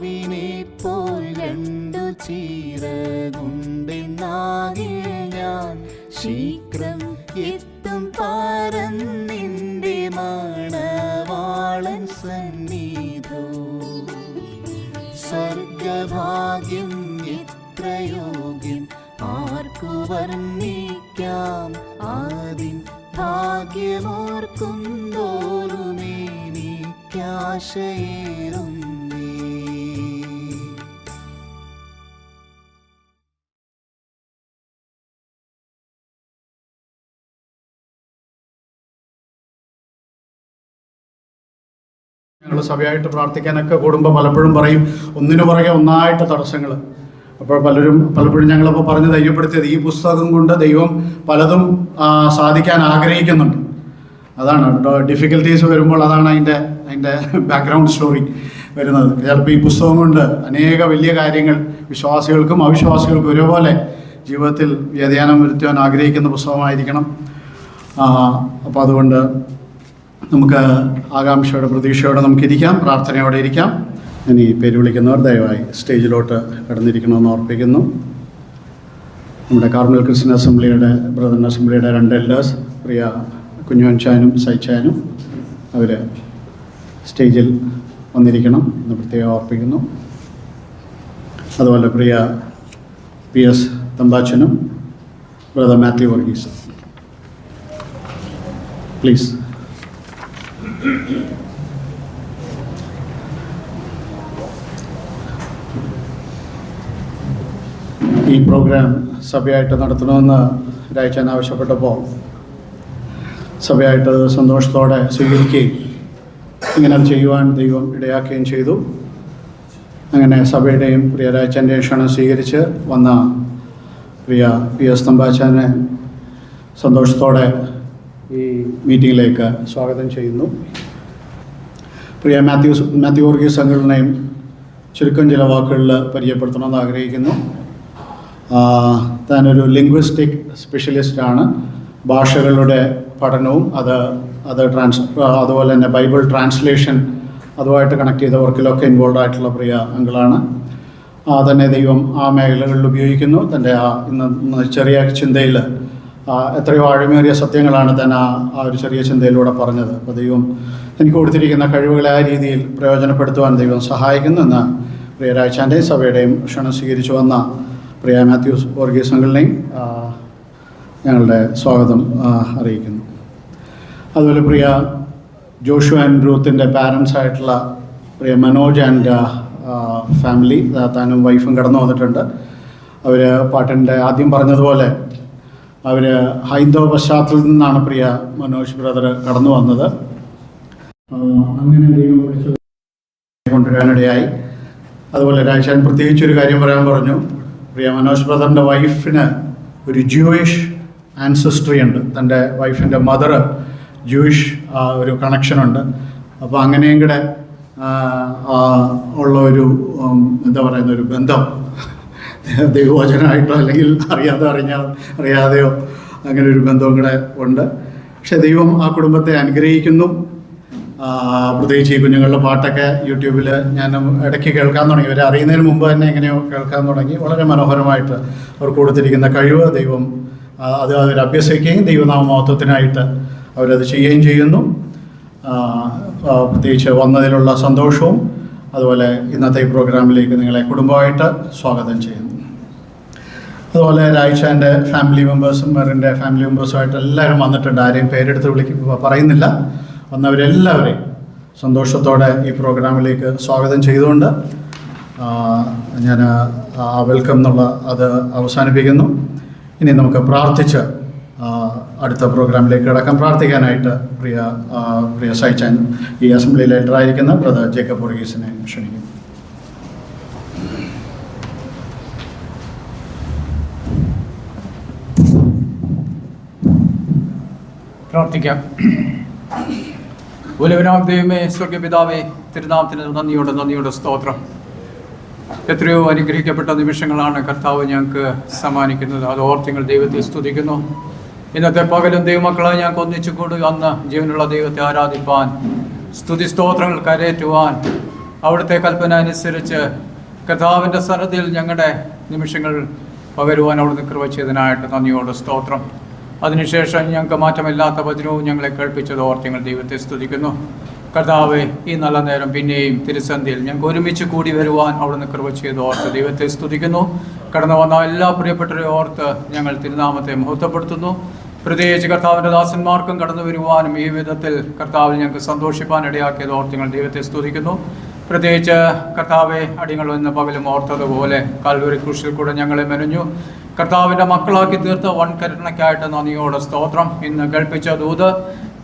പ്രാവിനെപ്പോൽ രണ്ടു ചിറകുണ്ടെന്നാകിൽ ഞാൻ ശീഘ്രം എത്തും പറന്നിന്റെ മണവാളൻ സന്നിധോ. സ്വർഗഭാഗ്യം എത്രയോഗ്യം ആർക്കു വർണ്ണിക്കാം, ആദിൻ ഭാഗ്യമോർക്കും തോറുമേനിക്കാശയേറും. ഞങ്ങൾ സഭയായിട്ട് പ്രാർത്ഥിക്കാനൊക്കെ കൂടുമ്പോൾ പലപ്പോഴും പറയും ഒന്നിനു പുറകെ ഒന്നായിട്ട് തടസ്സങ്ങൾ. അപ്പോൾ പലപ്പോഴും ഞങ്ങളപ്പോൾ പറഞ്ഞ് ധൈര്യപ്പെടുത്തിയത് ഈ പുസ്തകം കൊണ്ട് ദൈവം പലതും സാധിക്കാൻ ആഗ്രഹിക്കുന്നുണ്ട്. അതാണ് ഡിഫിക്കൽട്ടീസ് വരുമ്പോൾ അതാണ് അതിൻ്റെ ബാക്ക്ഗ്രൗണ്ട് സ്റ്റോറി വരുന്നത്. ചിലപ്പോൾ ഈ പുസ്തകം കൊണ്ട് അനേക വലിയ കാര്യങ്ങൾ വിശ്വാസികൾക്കും അവിശ്വാസികൾക്കും ഒരുപോലെ ജീവിതത്തിൽ വ്യതിയാനം വരുത്തുവാൻ ആഗ്രഹിക്കുന്ന പുസ്തകമായിരിക്കണം. അപ്പോൾ അതുകൊണ്ട് നമുക്ക് ആകാംക്ഷയോടെ പ്രതീക്ഷയോടെ നമുക്കിരിക്കാം, പ്രാർത്ഥനയോടെ ഇരിക്കാം. ഇനി പേര് വിളിക്കുന്നവർ ദയവായി സ്റ്റേജിലോട്ട് കടന്നിരിക്കണമെന്ന് ഓർപ്പിക്കുന്നു. നമ്മുടെ കാർമൽ ക്രിസ്ത്യൻ അസംബ്ലിയുടെ ബ്രദർ അസംബ്ലിയുടെ 2 എൽഡേഴ്സ് പ്രിയ കുഞ്ഞുവൻചാനും സൈച്ചാനും അവർ സ്റ്റേജിൽ വന്നിരിക്കണം എന്ന് പ്രത്യേകം ഓർപ്പിക്കുന്നു. അതുപോലെ പ്രിയ PS തമ്പാച്ചനും ബ്രദർ മാത്യു വർഗീസ് പ്ലീസ്. ഈ പ്രോഗ്രാം സഭയായിട്ട് നടത്തണമെന്ന് രാജാൻ ആവശ്യപ്പെട്ടപ്പോൾ സഭയായിട്ട് സന്തോഷത്തോടെ സ്വീകരിക്കുകയും ഇങ്ങനെ ചെയ്യുവാൻ ദൈവം ഇടയാക്കുകയും ചെയ്തു. അങ്ങനെ സഭയുടെയും പ്രിയ രാജാൻ്റെയും ക്ഷണം സ്വീകരിച്ച് വന്ന പ്രിയ PS തമ്പാച്ചാനെ സന്തോഷത്തോടെ ഈ മീറ്റിങ്ങിലേക്ക് സ്വാഗതം ചെയ്യുന്നു. പ്രിയ മാത്യു വർഗീസ് അങ്കിളിനെയും ചുരുക്കം ചില വാക്കുകളിൽ പരിചയപ്പെടുത്തണമെന്ന് ആഗ്രഹിക്കുന്നു. താനൊരു ലിംഗ്വിസ്റ്റിക് സ്പെഷ്യലിസ്റ്റാണ്. ഭാഷകളുടെ പഠനവും അതുപോലെ തന്നെ ബൈബിൾ ട്രാൻസ്ലേഷൻ അതുമായിട്ട് കണക്ട് ചെയ്ത വർക്കിലൊക്കെ ഇൻവോൾവ് ആയിട്ടുള്ള പ്രിയ അങ്കിളാണ്. തന്നെ ദൈവം ആ മേഖലകളിൽ ഉപയോഗിക്കുന്നു. തൻ്റെ ഇന്ന് ചെറിയ ചിന്തയിൽ എത്രയോ ആഴമേറിയ സത്യങ്ങളാണ് താൻ ആ ഒരു ചെറിയ ചിന്തയിലൂടെ പറഞ്ഞത്. അപ്പോൾ ദൈവം എനിക്ക് കൊടുത്തിരിക്കുന്ന കഴിവുകളെ ആ രീതിയിൽ പ്രയോജനപ്പെടുത്തുവാൻ ദൈവം സഹായിക്കുന്നു എന്ന് പ്രിയ രാജാൻ്റെയും സഭയുടെയും ക്ഷണം സ്വീകരിച്ചു വന്ന പ്രിയ മാത്യു വർഗീസ് അങ്കിളിനെയും ഞങ്ങളുടെ സ്വാഗതം അറിയിക്കുന്നു. അതുപോലെ പ്രിയ ജോഷു ആൻഡ് റൂത്തിൻ്റെ പാരൻസ് ആയിട്ടുള്ള പ്രിയ മനോജ് ആൻഡ് ഫാമിലി, താനും വൈഫും കടന്നു വന്നിട്ടുണ്ട്. അവർ പാട്ടിൻ്റെ ആദ്യം പറഞ്ഞതുപോലെ അവർ ഹൈന്ദവ പശ്ചാത്തലത്തിൽ നിന്നാണ് പ്രിയ മനോജ് ബ്രദർ കടന്നു വന്നത്. അങ്ങനെ ദൈവം വിളിച്ചു കൊണ്ടുവരാനിടയായി. അതുപോലെ രാജാൻ പ്രത്യേകിച്ചൊരു കാര്യം പറയാൻ പറഞ്ഞു. പ്രിയ മനോജ് ബ്രദറിൻ്റെ വൈഫിന് ഒരു ജൂയിഷ് ആൻസസ്ട്രി ഉണ്ട്. തൻ്റെ വൈഫിൻ്റെ മദർ ജൂയിഷ് ഒരു കണക്ഷനുണ്ട്. അപ്പോൾ അങ്ങനെയും കൂടെ ഉള്ള ഒരു എന്താ പറയുന്ന ഒരു ബന്ധം ദൈവവചനമായിട്ടോ അല്ലെങ്കിൽ അറിയാതെയോ അങ്ങനെ ഒരു ബന്ധവും കൂടെ ഉണ്ട്. പക്ഷെ ദൈവം ആ കുടുംബത്തെ അനുഗ്രഹിക്കുന്നു. പ്രത്യേകിച്ച് ഈ കുഞ്ഞുങ്ങളുടെ പാട്ടൊക്കെ യൂട്യൂബിൽ ഞാൻ ഇടയ്ക്ക് കേൾക്കാൻ തുടങ്ങി. ഇവരെ അറിയുന്നതിന് മുമ്പ് തന്നെ എങ്ങനെയോ കേൾക്കാൻ തുടങ്ങി. വളരെ മനോഹരമായിട്ട് അവർ കൊടുത്തിരിക്കുന്ന കഴിവ് ദൈവം അവർ അഭ്യസിക്കുകയും ദൈവനാമമഹത്വത്തിനായിട്ട് അവരത് ചെയ്യുകയും ചെയ്യുന്നു. പ്രത്യേകിച്ച് വന്നതിലുള്ള സന്തോഷവും അതുപോലെ ഇന്നത്തെ ഈ പ്രോഗ്രാമിലേക്ക് നിങ്ങളെ കുടുംബമായിട്ട് സ്വാഗതം ചെയ്യുന്നു. അതുപോലെ രായിച്ചാൻ്റെ ഫാമിലി മെമ്പേഴ്സും മെറിൻ്റെ ഫാമിലി മെമ്പേഴ്സുമായിട്ട് എല്ലാവരും വന്നിട്ടുണ്ട്. ആരെയും പേരെടുത്ത് പറയുന്നില്ല. വന്നവരെല്ലാവരെയും സന്തോഷത്തോടെ ഈ പ്രോഗ്രാമിലേക്ക് സ്വാഗതം ചെയ്തുകൊണ്ട് ഞാൻ വെൽക്കം എന്നുള്ള അത് അവസാനിപ്പിക്കുന്നു. ഇനി നമുക്ക് പ്രാർത്ഥിച്ച് അടുത്ത പ്രോഗ്രാമിലേക്ക് കിടക്കാം. പ്രാർത്ഥിക്കാനായിട്ട് പ്രിയ സൈച്ചാൻ ഈ അസംബ്ലി ലീഡറായിരിക്കുന്ന ബ്രദർ ജേക്കബ് വർഗീസിനെ ക്ഷണിക്കുന്നു. പ്രാർത്ഥിക്കാം. ഉലവനാം ദൈവമേ, സ്വർഗപിതാവേ, തിരുനാമത്തിന് നന്ദിയോടെ സ്തോത്രം. എത്രയോ അനുഗ്രഹിക്കപ്പെട്ട നിമിഷങ്ങളാണ് കർത്താവ് ഞങ്ങൾക്ക് സമ്മാനിക്കുന്നത്. അത് ഓർത്തിങ്ങൾ ദൈവത്തെ സ്തുതിക്കുന്നു. ഇന്നത്തെ പകലും ദൈവമക്കളെ ഞങ്ങൾക്ക് ഒന്നിച്ചു കൂടി വന്ന് ജീവനുള്ള ദൈവത്തെ ആരാധിപ്പാൻ, സ്തുതി സ്തോത്രങ്ങൾ കരയേറ്റുവാൻ അവിടുത്തെ കൽപ്പന അനുസരിച്ച് കർത്താവിൻ്റെ സന്നിധിയിൽ ഞങ്ങളുടെ നിമിഷങ്ങൾ പകരുവാൻ അവിടുന്ന് കൃപ ചെയ്തതിനായിട്ട് നന്ദിയോട് സ്തോത്രം. അതിനുശേഷം ഞങ്ങൾക്ക് മാറ്റമില്ലാത്ത വചനവും ഞങ്ങളെ കേൾപ്പിച്ചത് ഓർത്ത് ഞങ്ങൾ ദൈവത്തെ സ്തുതിക്കുന്നു. കർത്താവെ, ഈ നല്ല നേരം പിന്നെയും തിരുസന്ധിയിൽ ഞങ്ങൾക്ക് ഒരുമിച്ച് കൂടി വരുവാൻ അവിടുന്ന് കൃപ ചെയ്ത് ഓർത്ത് ദൈവത്തെ സ്തുതിക്കുന്നു. കടന്നു വന്ന എല്ലാ പ്രിയപ്പെട്ടവരെ ഓർത്ത് ഞങ്ങൾ തിരുനാമത്തെ മഹത്വപ്പെടുത്തുന്നു. പ്രത്യേകിച്ച് കർത്താവിൻ്റെ ദാസന്മാർക്കും കടന്നു വരുവാനും ഈ വിധത്തിൽ കർത്താവിൽ ഞങ്ങൾക്ക് സന്തോഷിപ്പാൻ ഇടയാക്കിയത് ഓർത്ത് ഞങ്ങൾ ദൈവത്തെ സ്തുതിക്കുന്നു. പ്രത്യേകിച്ച് കർത്താവെ, അടിയങ്ങൾ ഇന്ന് പകലും ഓർത്തതുപോലെ കാൽവരി ക്രൂശിൽ കൂടെ ഞങ്ങളെ മെനഞ്ഞു കർത്താവിൻ്റെ മക്കളാക്കി തീർത്ത വൻകരുണയ്ക്കായിട്ട് നന്ദിയോടെ സ്തോത്രം. ഇന്ന് കേൾപ്പിച്ച ദൂത്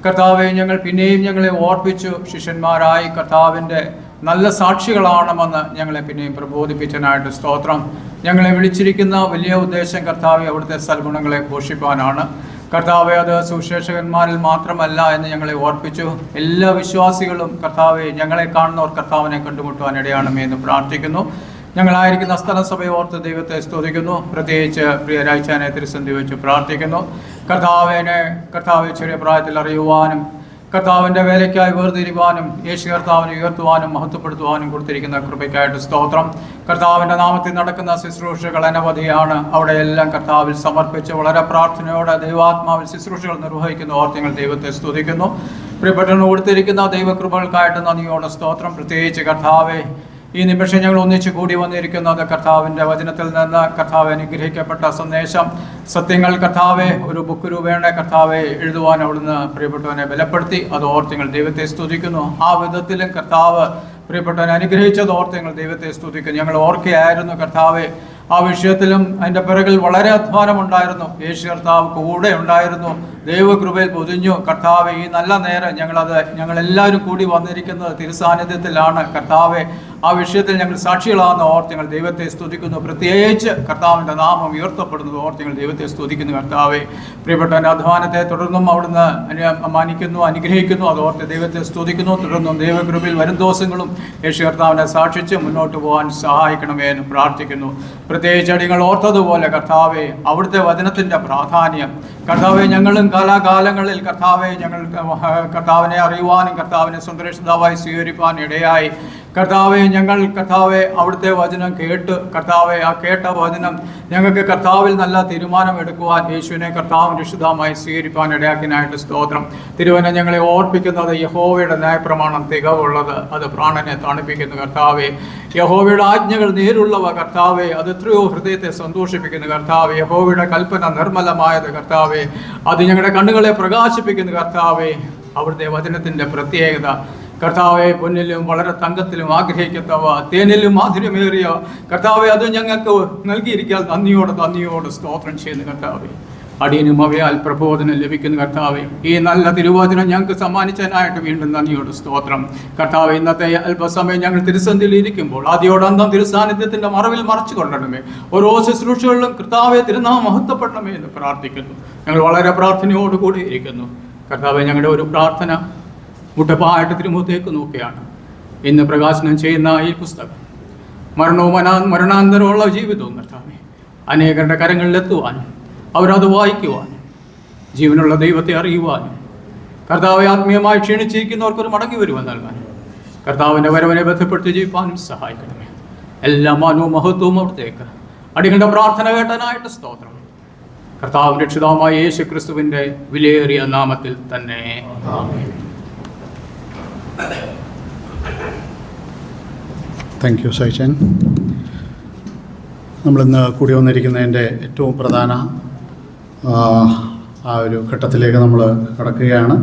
കർത്താവെ, ഞങ്ങൾ പിന്നെയും ഞങ്ങളെ ഓർപ്പിച്ചു ശിഷ്യന്മാരായി കർത്താവിൻ്റെ നല്ല സാക്ഷികളാണെന്ന് ഞങ്ങളെ പിന്നെയും പ്രബോധിപ്പിച്ചതിനായിട്ട് സ്തോത്രം. ഞങ്ങളെ വിളിച്ചിരിക്കുന്ന വലിയ ഉദ്ദേശം കർത്താവെ അവിടുത്തെ സൽഗുണങ്ങളെ ഘോഷിപ്പാനാണ്. കർത്താവെ, അത് സുവിശേഷകന്മാരിൽ മാത്രമല്ല എന്ന് ഞങ്ങളെ ഓർപ്പിച്ചു. എല്ലാ വിശ്വാസികളും കർത്താവെ, ഞങ്ങളെ കാണുന്നവർ കർത്താവിനെ കണ്ടുമുട്ടുവാൻ ഇടയാണമേ എന്ന് പ്രാർത്ഥിക്കുന്നു. ഞങ്ങളായിരിക്കുന്ന സ്ഥലസഭയെ ഓർത്ത് ദൈവത്തെ സ്തുതിക്കുന്നു. പ്രത്യേകിച്ച് പ്രിയ രാഴ്ചാനെ തിരുസന്ധി വെച്ച് പ്രാർത്ഥിക്കുന്നു. കർത്താവെ ചെറിയ പ്രായത്തിൽ അറിയുവാനും കർത്താവിൻ്റെ വേലയ്ക്കായി വേർതിരിവാനും യേശു കർത്താവിനെ ഉയർത്തുവാനും മഹത്വപ്പെടുത്തുവാനും കൊടുത്തിരിക്കുന്ന കൃപയ്ക്കായിട്ട് സ്തോത്രം. കർത്താവിൻ്റെ നാമത്തിൽ നടക്കുന്ന ശുശ്രൂഷകൾ അനവധിയാണ്. അവിടെയെല്ലാം കർത്താവിൽ സമർപ്പിച്ച് വളരെ പ്രാർത്ഥനയോടെ ദൈവാത്മാവിൽ ശുശ്രൂഷകൾ നിർവഹിക്കുന്ന ഓർത്ത് ഞങ്ങൾ ദൈവത്തെ സ്തുതിക്കുന്നു. പ്രിയപ്പെട്ടവന് കൊടുത്തിരിക്കുന്ന ദൈവകൃപകൾക്കായിട്ട് നന്ദിയോടെ സ്തോത്രം. പ്രത്യേകിച്ച് കർത്താവെ, ഈ നിമിഷം ഞങ്ങൾ ഒന്നിച്ചു കൂടി വന്നിരിക്കുന്നത് കർത്താവിൻ്റെ വചനത്തിൽ നിന്ന് കർത്താവ് അനുഗ്രഹിക്കപ്പെട്ട സന്ദേശം സത്യങ്ങൾ കർത്താവെ ഒരു ബുക്ക് രൂപേണ കർത്താവെ എഴുതുവാൻ അവിടുന്ന് പ്രിയപ്പെട്ടവനെ ബലപ്പെടുത്തി. അത് ഓർത്ത് ഞങ്ങൾ ദൈവത്തെ സ്തുതിക്കുന്നു. ആ വിധത്തിലും കർത്താവ് പ്രിയപ്പെട്ടവനെ അനുഗ്രഹിച്ചത് ഓർത്ത് ഞങ്ങൾ ദൈവത്തെ സ്തുതിക്കുന്നു. ഞങ്ങൾ ഓർക്കുകയായിരുന്നു കർത്താവെ, ആ വിഷയത്തിലും അതിൻ്റെ പിറകിൽ വളരെ അധ്വാനമുണ്ടായിരുന്നു. യേശു കർത്താവ് കൂടെ ഉണ്ടായിരുന്നു. ദൈവകൃപയിൽ പൊതിഞ്ഞു. കർത്താവെ, ഈ നല്ല നേരം ഞങ്ങളെല്ലാവരും കൂടി വന്നിരിക്കുന്നത് തിരുസാന്നിധ്യത്തിലാണ്. കർത്താവെ, ആ വിഷയത്തിൽ ഞങ്ങൾ സാക്ഷികളാകുന്ന ഓർത്ത് ഞങ്ങൾ ദൈവത്തെ സ്തുതിക്കുന്നു. പ്രത്യേകിച്ച് കർത്താവിൻ്റെ നാമം ഉയർത്തപ്പെടുന്നത് ഓർത്ത് ഞങ്ങൾ ദൈവത്തെ സ്തുതിക്കുന്നു. കർത്താവെ, പ്രിയപ്പെട്ടവൻ്റെ അധ്വാനത്തെ തുടർന്നും അവിടുന്ന് മാനിക്കുന്നു, അനുഗ്രഹിക്കുന്നു. അതോർത്ത് ദൈവത്തെ സ്തുതിക്കുന്നു. തുടർന്നും ദൈവകൃപയിൽ വരും ദിവസങ്ങളും യേശു കർത്താവിനെ സാക്ഷിച്ച് മുന്നോട്ട് പോകാൻ സഹായിക്കണമേ എന്ന് പ്രാർത്ഥിക്കുന്നു. പ്രത്യേകിച്ച് അടികൾ ഓർത്തതുപോലെ കർത്താവെ, അവിടുത്തെ വചനത്തിൻ്റെ പ്രാധാന്യം കർത്താവെ, ഞങ്ങളും കാലാകാലങ്ങളിൽ കർത്താവെ ഞങ്ങൾ കർത്താവിനെ അറിയുവാനും കർത്താവിനെ സ്വന്തരക്ഷിതാവായി സ്വീകരിപ്പാൻ ഇടയായി. കർത്താവെ, ഞങ്ങൾ കർത്താവെ അവിടുത്തെ വചനം കേട്ട് കർത്താവെ ആ കേട്ട വചനം ഞങ്ങൾക്ക് കർത്താവിൽ നല്ല തീരുമാനം എടുക്കുവാൻ യേശുവിനെ കർത്താവിന് രക്ഷിതാമായി സ്വീകരിപ്പാൻ ഇടയാക്കിനായിട്ട് സ്തോത്രം. തിരുവചനം ഞങ്ങളെ ഓർപ്പിക്കുന്നത് യഹോവയുടെ ന്യായപ്രമാണം തികവുള്ളത്, അത് പ്രാണനെ തണുപ്പിക്കുന്നു. കർത്താവെ, യഹോവയുടെ ആജ്ഞകൾ നേരുള്ളവ കർത്താവെ, അത് എത്രയോ ഹൃദയത്തെ സന്തോഷിപ്പിക്കുന്നു. കർത്താവെ, യഹോവയുടെ കൽപ്പന നിർമ്മലമായത് കർത്താവെ, അത് ഞങ്ങളുടെ കണ്ണുകളെ പ്രകാശിപ്പിക്കുന്നു. കർത്താവെ, അവിടുത്തെ വചനത്തിൻ്റെ പ്രത്യേകത കർത്താവെ, പൊന്നിലും വളരെ തങ്കത്തിലും ആഗ്രഹിക്കത്തവ, തേനിലും മാധുര്യമേറിയ കർത്താവെ, അത് ഞങ്ങൾക്ക് നൽകിയിരിക്കാൻ നന്ദിയോട് സ്തോത്രം ചെയ്യുന്നു. കർത്താവെ, അടിയനും അവയാൽ പ്രബോധനം ലഭിക്കുന്നു. കർത്താവെ, ഈ നല്ല തിരുവചനം ഞങ്ങൾക്ക് സമ്മാനിച്ചതിനായിട്ട് വീണ്ടും നന്ദിയോട് സ്തോത്രം. കർത്താവെ, ഇന്നത്തെ അല്പസമയം ഞങ്ങൾ തിരുസന്ധിയിൽ ഇരിക്കുമ്പോൾ ആദ്യോടന്തം തിരുസാന്നിധ്യത്തിൻ്റെ മറവിൽ മറച്ചു കൊള്ളണമേ. ഓരോ ശുശ്രൂഷകളിലും കർത്താവെ തിരുനാമം മഹത്വപ്പെടണമേ എന്ന് പ്രാർത്ഥിക്കുന്നു. ഞങ്ങൾ വളരെ പ്രാർത്ഥനയോടുകൂടി ഇരിക്കുന്നു. കർത്താവെ, ഞങ്ങളുടെ ഒരു പ്രാർത്ഥന മുട്ടപ്പായിട്ട് തിരുമുഖത്തേക്ക് നോക്കുകയാണ്. ഇന്ന് പ്രകാശനം ചെയ്യുന്ന ഈ പുസ്തകം മരണവും മരണാന്തരമുള്ള ജീവിതവും കർത്താവെ അനേകരുടെ കരങ്ങളിലെത്തുവാനും അവരത് വായിക്കുവാനും ജീവനുള്ള ദൈവത്തെ അറിയുവാനും കർത്താവെ ആത്മീയമായി ക്ഷീണിച്ചിരിക്കുന്നവർക്കൊരു മടങ്ങി വരുവാൻ നൽകാനും കർത്താവിൻ്റെ വരവനെ ബന്ധപ്പെടുത്തി ജീവിക്കാനും സഹായിക്കണമേ. എല്ലാ മാനവും മഹത്വവും അവിടത്തേക്ക് അടികളുടെ പ്രാർത്ഥന കേട്ടനായിട്ട് സ്തോത്രം. കർത്താവിൻ്റെ രക്ഷിതാവുമായ യേശു ക്രിസ്തുവിൻ്റെ വിലയേറിയ നാമത്തിൽ തന്നെ ആമേൻ. Thank U സൈച്ചൻ. നമ്മളിന്ന് കൂടി വന്നിരിക്കുന്നതിൻ്റെ ഏറ്റവും പ്രധാന ആ ഒരു ഘട്ടത്തിലേക്ക് നമ്മൾ കടക്കുകയാണ്.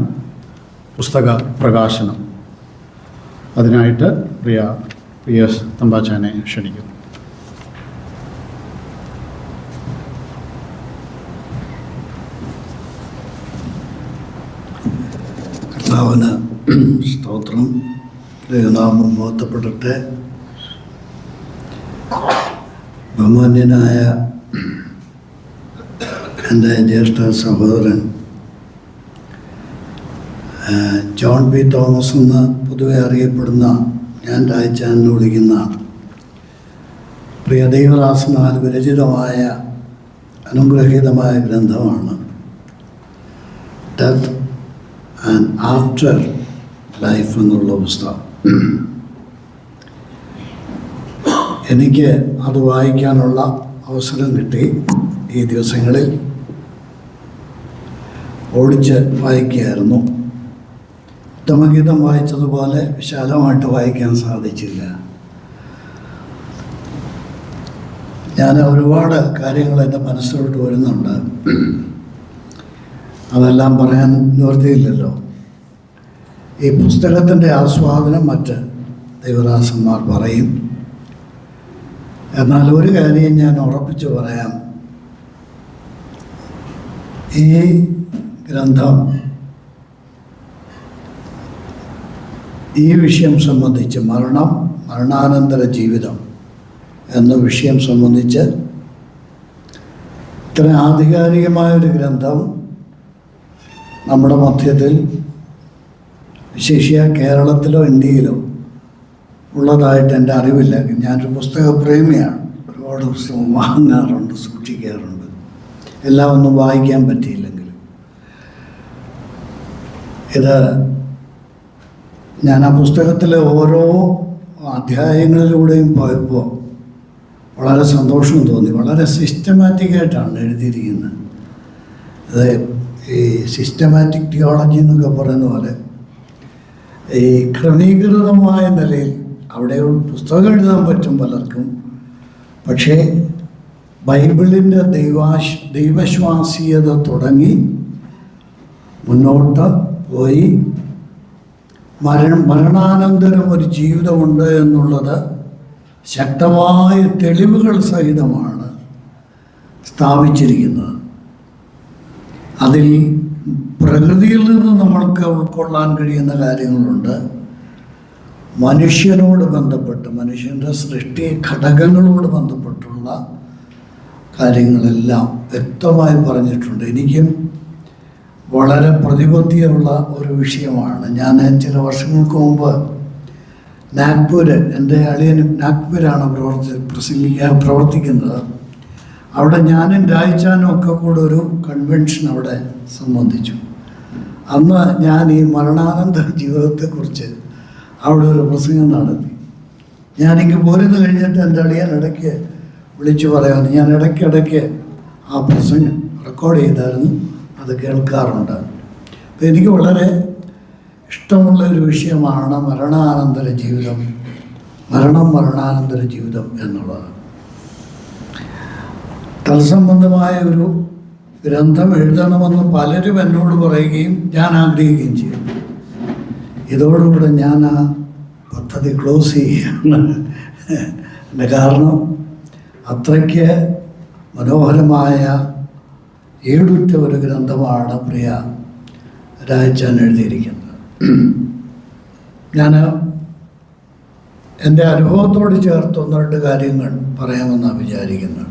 പുസ്തക പ്രകാശനം. അതിനായിട്ട് പ്രിയ PS തമ്പാച്ചാനെ ക്ഷണിക്കുന്നു. കർത്താവിന് സ്തോത്രം. ദൈവനാമം മഹത്വപ്പെടട്ടെ. ബഹുമാന്യനായ എൻ്റെ ജ്യേഷ്ഠ സഹോദരൻ ജോൺ പി തോമസ് എന്ന് പൊതുവെ അറിയപ്പെടുന്ന, ഞാൻ രായ്ച്ചാൻ എന്ന് വിളിക്കുന്ന പ്രിയ ദൈവദാസനാൽ വിരചിതമായ അനുഗ്രഹീതമായ ഗ്രന്ഥമാണ് ഡെത്ത് ആൻഡ് ആഫ്റ്റർ ലൈഫ് എന്നുള്ള പുസ്തകം. എനിക്ക് അത് വായിക്കാനുള്ള അവസരം കിട്ടി. ഈ ദിവസങ്ങളിൽ ഓടിച്ച് വായിക്കുകയായിരുന്നു. ഉത്തമഗീതം വായിച്ചതുപോലെ വിശാലമായിട്ട് വായിക്കാൻ സാധിച്ചില്ല. ഞാൻ ഒരുപാട് കാര്യങ്ങൾ എൻ്റെ മനസ്സിലോട്ട് വരുന്നുണ്ട്. അതെല്ലാം പറയാൻ നിവൃത്തിയില്ലല്ലോ. ഈ പുസ്തകത്തിൻ്റെ ആസ്വാദനം മറ്റ് ദൈവദാസന്മാർ പറയും. എന്നാൽ ഒരു കാര്യം ഞാൻ ഉറപ്പിച്ചു പറയാം, ഈ ഗ്രന്ഥം ഈ വിഷയം സംബന്ധിച്ച് മരണാനന്തര ജീവിതം എന്ന വിഷയം സംബന്ധിച്ച് ഇത്ര ആധികാരികമായൊരു ഗ്രന്ഥം നമ്മുടെ മധ്യത്തിൽ, വിശേഷിയ കേരളത്തിലോ ഇന്ത്യയിലോ ഉള്ളതായിട്ട് എൻ്റെ അറിവില്ല. ഞാനൊരു പുസ്തകപ്രേമിയാണ്. ഒരുപാട് പുസ്തകം വാങ്ങാറുണ്ട്, സൂക്ഷിക്കാറുണ്ട്. എല്ലാം ഒന്നും വായിക്കാൻ പറ്റിയില്ലെങ്കിലും ഇത് ഞാൻ ആ പുസ്തകത്തിലെ ഓരോ അധ്യായങ്ങളിലൂടെയും പോയപ്പോൾ വളരെ സന്തോഷം തോന്നി. വളരെ സിസ്റ്റമാറ്റിക്കായിട്ടാണ് എഴുതിയിരിക്കുന്നത്. അത് ഈ സിസ്റ്റമാറ്റിക് തിയോളജി എന്നൊക്കെ പറയുന്ന പോലെ ഈ ക്രമീകൃതമായ നിലയിൽ അവിടെ പുസ്തകം എഴുതാൻ പറ്റും പലർക്കും. പക്ഷേ ബൈബിളിൻ്റെ ദൈവശ്വാസീയത തുടങ്ങി മുന്നോട്ട് പോയി മരണാനന്തരം ഒരു ജീവിതമുണ്ട് എന്നുള്ളത് ശക്തമായ തെളിവുകൾ സഹിതമാണ് സ്ഥാപിച്ചിരിക്കുന്നത്. അതിൽ പ്രകൃതിയിൽ നിന്ന് നമ്മൾക്ക് ഉൾക്കൊള്ളാൻ കഴിയുന്ന കാര്യങ്ങളുണ്ട്. മനുഷ്യനോട് ബന്ധപ്പെട്ട്, മനുഷ്യൻ്റെ സൃഷ്ടി ഘടകങ്ങളോട് ബന്ധപ്പെട്ടുള്ള കാര്യങ്ങളെല്ലാം വ്യക്തമായി പറഞ്ഞിട്ടുണ്ട്. എനിക്കും വളരെ പ്രതിബദ്ധതയുള്ള ഒരു വിഷയമാണ്. ഞാൻ ചില വർഷങ്ങൾക്ക് മുമ്പ് നാഗ്പൂർ, എൻ്റെ അളിയനും നാഗ്പൂരാണ് പ്രവർത്തിക്കുന്നത്. അവിടെ ഞാനും രായിച്ചാനും ഒക്കെ കൂടെ ഒരു കൺവെൻഷൻ അവിടെ സംബന്ധിച്ചു. അന്ന് ഞാൻ ഈ മരണാനന്തര ജീവിതത്തെക്കുറിച്ച് അവിടെ ഒരു പ്രസംഗം നടത്തി. ഞാനിങ്ങ് പോരുന്ന് കഴിഞ്ഞിട്ട് എൻ്റെ അളിയൻ ഇടയ്ക്ക് വിളിച്ചു പറയാമെന്ന്. ഞാൻ ഇടയ്ക്കിടയ്ക്ക് ആ പ്രസംഗം റെക്കോർഡ് ചെയ്തായിരുന്നു, അത് കേൾക്കാറുണ്ട്. അപ്പോൾ എനിക്ക് വളരെ ഇഷ്ടമുള്ള ഒരു വിഷയമാണ് മരണാനന്തര ജീവിതം, മരണാനന്തര ജീവിതം എന്നുള്ളത്. തത്സംബന്ധമായ ഒരു ഗ്രന്ഥം എഴുതണമെന്ന് പലരും എന്നോട് പറയുകയും ഞാൻ ആഗ്രഹിക്കുകയും ചെയ്തു. ഇതോടുകൂടെ ഞാൻ ആ പദ്ധതി ക്ലോസ് ചെയ്യുകയാണ്. എൻ്റെ കാരണം അത്രയ്ക്ക് മനോഹരമായ ഏടുറ്റ ഒരു ഗ്രന്ഥമാണ് പ്രിയ രാജാൻ എഴുതിയിരിക്കുന്നത്. ഞാൻ എൻ്റെ അനുഭവത്തോട് ചേർത്ത് ഒന്ന് രണ്ട് കാര്യങ്ങൾ പറയാമെന്നാണ് വിചാരിക്കുന്നത്.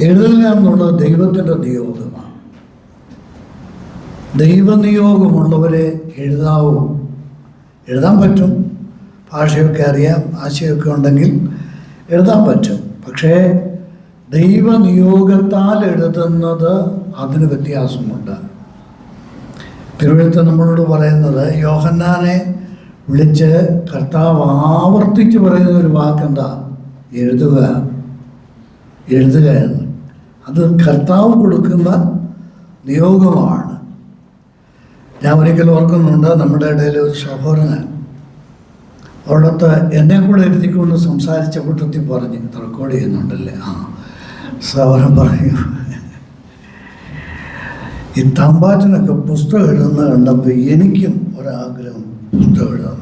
എഴുതുക എന്നുള്ളത് ദൈവത്തിൻ്റെ നിയോഗമാണ്. ദൈവനിയോഗമുള്ളവരെ എഴുതാൻ പറ്റും. ഭാഷയൊക്കെ അറിയാം, ആശയമൊക്കെ ഉണ്ടെങ്കിൽ എഴുതാൻ പറ്റും. പക്ഷേ ദൈവനിയോഗത്താൽ എഴുതുന്നത് അതിന് വ്യത്യാസമുണ്ട്. തിരുവഴുത്ത് നമ്മളോട് പറയുന്നത്, യോഹന്നാനെ വിളിച്ച് കർത്താവ് ആവർത്തിച്ച് പറയുന്ന ഒരു വാക്കെന്താ? എഴുതുക എന്ന്. അത് കർത്താവ് കൊടുക്കുന്ന നിയോഗമാണ്. ഞാൻ ഒരിക്കലും ഓർക്കുന്നുണ്ട്, നമ്മുടെ ഇടയിൽ ഒരു സഹോദരൻ അവിടുത്തെ എന്നെ കൂടെ എഴുതിക്കൊണ്ട് സംസാരിച്ച കൂട്ടത്തിൽ പറഞ്ഞ്, റെക്കോർഡ് ചെയ്യുന്നുണ്ടല്ലേ, സഹോദരൻ പറയും, ഈ തമ്പാച്ചനൊക്കെ പുസ്തകം എഴുതുന്നത് കണ്ടപ്പോൾ എനിക്കും ഒരാഗ്രഹം പുസ്തകം എഴുതാം.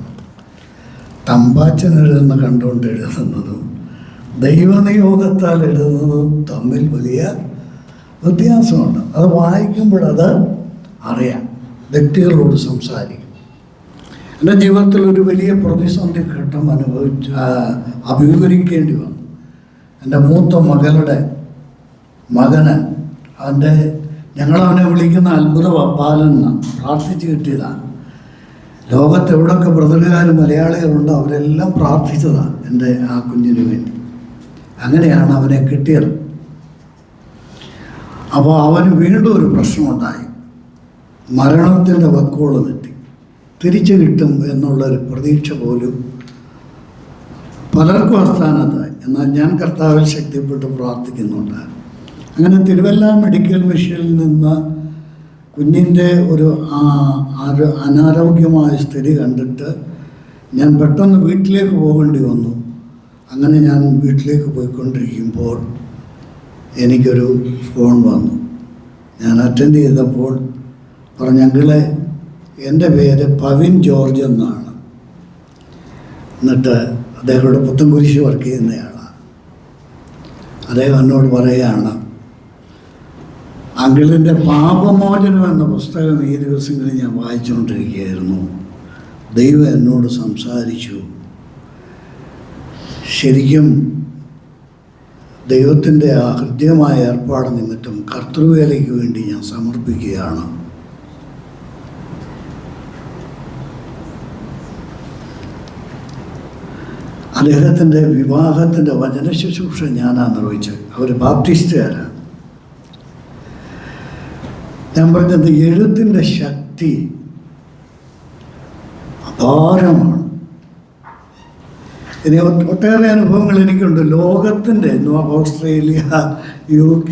തമ്പാച്ചൻ എഴുതുന്ന കണ്ടുകൊണ്ട് എഴുതുന്നതും ദൈവനിയോഗത്താൽ എഴുതുന്നതും തമ്മിൽ വലിയ വ്യത്യാസമുണ്ട്. അത് വായിക്കുമ്പോഴത് അറിയാം. വ്യക്തികളോട് സംസാരിക്കും. എൻ്റെ ജീവിതത്തിൽ ഒരു വലിയ പ്രതിസന്ധി ഘട്ടം അഭിമുഖീകരിക്കേണ്ടി വന്നു. എൻ്റെ മൂത്ത മകന് ഞങ്ങളവനെ വിളിക്കുന്ന അത്ഭുത ബാലൻ എന്നാണ്, പ്രാർത്ഥിച്ച് കിട്ടിയതാണ്. ലോകത്ത് എവിടെയൊക്കെ ബ്രദറുകാരും മലയാളികളുണ്ടോ അവരെല്ലാം പ്രാർത്ഥിച്ചതാണ് എൻ്റെ ആ കുഞ്ഞിന് വേണ്ടി. അങ്ങനെയാണ് അവനെ കിട്ടിയത്. അപ്പോൾ അവന് വീണ്ടും ഒരു പ്രശ്നമുണ്ടായി. മരണത്തിൻ്റെ വക്കോളം എത്തി. തിരിച്ചു കിട്ടും എന്നുള്ളൊരു പ്രതീക്ഷ പോലും പലർക്കും അസ്ഥാനത്തായി. എന്നാൽ ഞാൻ കർത്താവിൽ ശക്തിപ്പെട്ട് പ്രാർത്ഥിക്കുന്നുണ്ട്. അങ്ങനെ തിരുവല്ല മെഡിക്കൽ മിഷനിൽ നിന്ന് കുഞ്ഞിൻ്റെ ഒരു അനാരോഗ്യമായ സ്ഥിതി കണ്ടിട്ട് ഞാൻ പെട്ടെന്ന് വീട്ടിലേക്ക് പോകേണ്ടി വന്നു. അങ്ങനെ ഞാൻ വീട്ടിലേക്ക് പോയിക്കൊണ്ടിരിക്കുമ്പോൾ എനിക്കൊരു ഫോൺ വന്നു. ഞാൻ അറ്റൻഡ് ചെയ്തപ്പോൾ പറഞ്ഞു, അങ്കിളെ എൻ്റെ പേര് പവിൻ ജോർജ് എന്നാണ്. എന്നിട്ട് അദ്ദേഹം ഇവിടെ പുത്തൻകുരിശ് വർക്ക് ചെയ്യുന്നയാളാണ്. അദ്ദേഹം എന്നോട് പറയുകയാണ്, അങ്കിളിൻ്റെ പാപമോചനം എന്ന പുസ്തകം ഈ ദിവസങ്ങളിൽ ഞാൻ വായിച്ചുകൊണ്ടിരിക്കുകയായിരുന്നു. ദൈവം എന്നോട് സംസാരിച്ചു. ശരിക്കും ദൈവത്തിൻ്റെ ആ ഹൃദ്യമായ ഏർപ്പാട് നിമിത്തം കർത്തൃവേലയ്ക്ക് വേണ്ടി ഞാൻ സമർപ്പിക്കുകയാണ്. അദ്ദേഹത്തിൻ്റെ വിവാഹത്തിൻ്റെ വചന ശുശ്രൂഷ ഞാനാണ് നിർവഹിച്ചത്. അവർ ബാപ്റ്റിസ്റ്റുകാരാണ്. ഞാൻ പറഞ്ഞത് എഴുത്തിൻ്റെ ശക്തി അപാരമാണ്. ഇനി ഒട്ടേറെ അനുഭവങ്ങൾ എനിക്കുണ്ട്. ലോകത്തിൻ്റെ ഓസ്ട്രേലിയ, UK,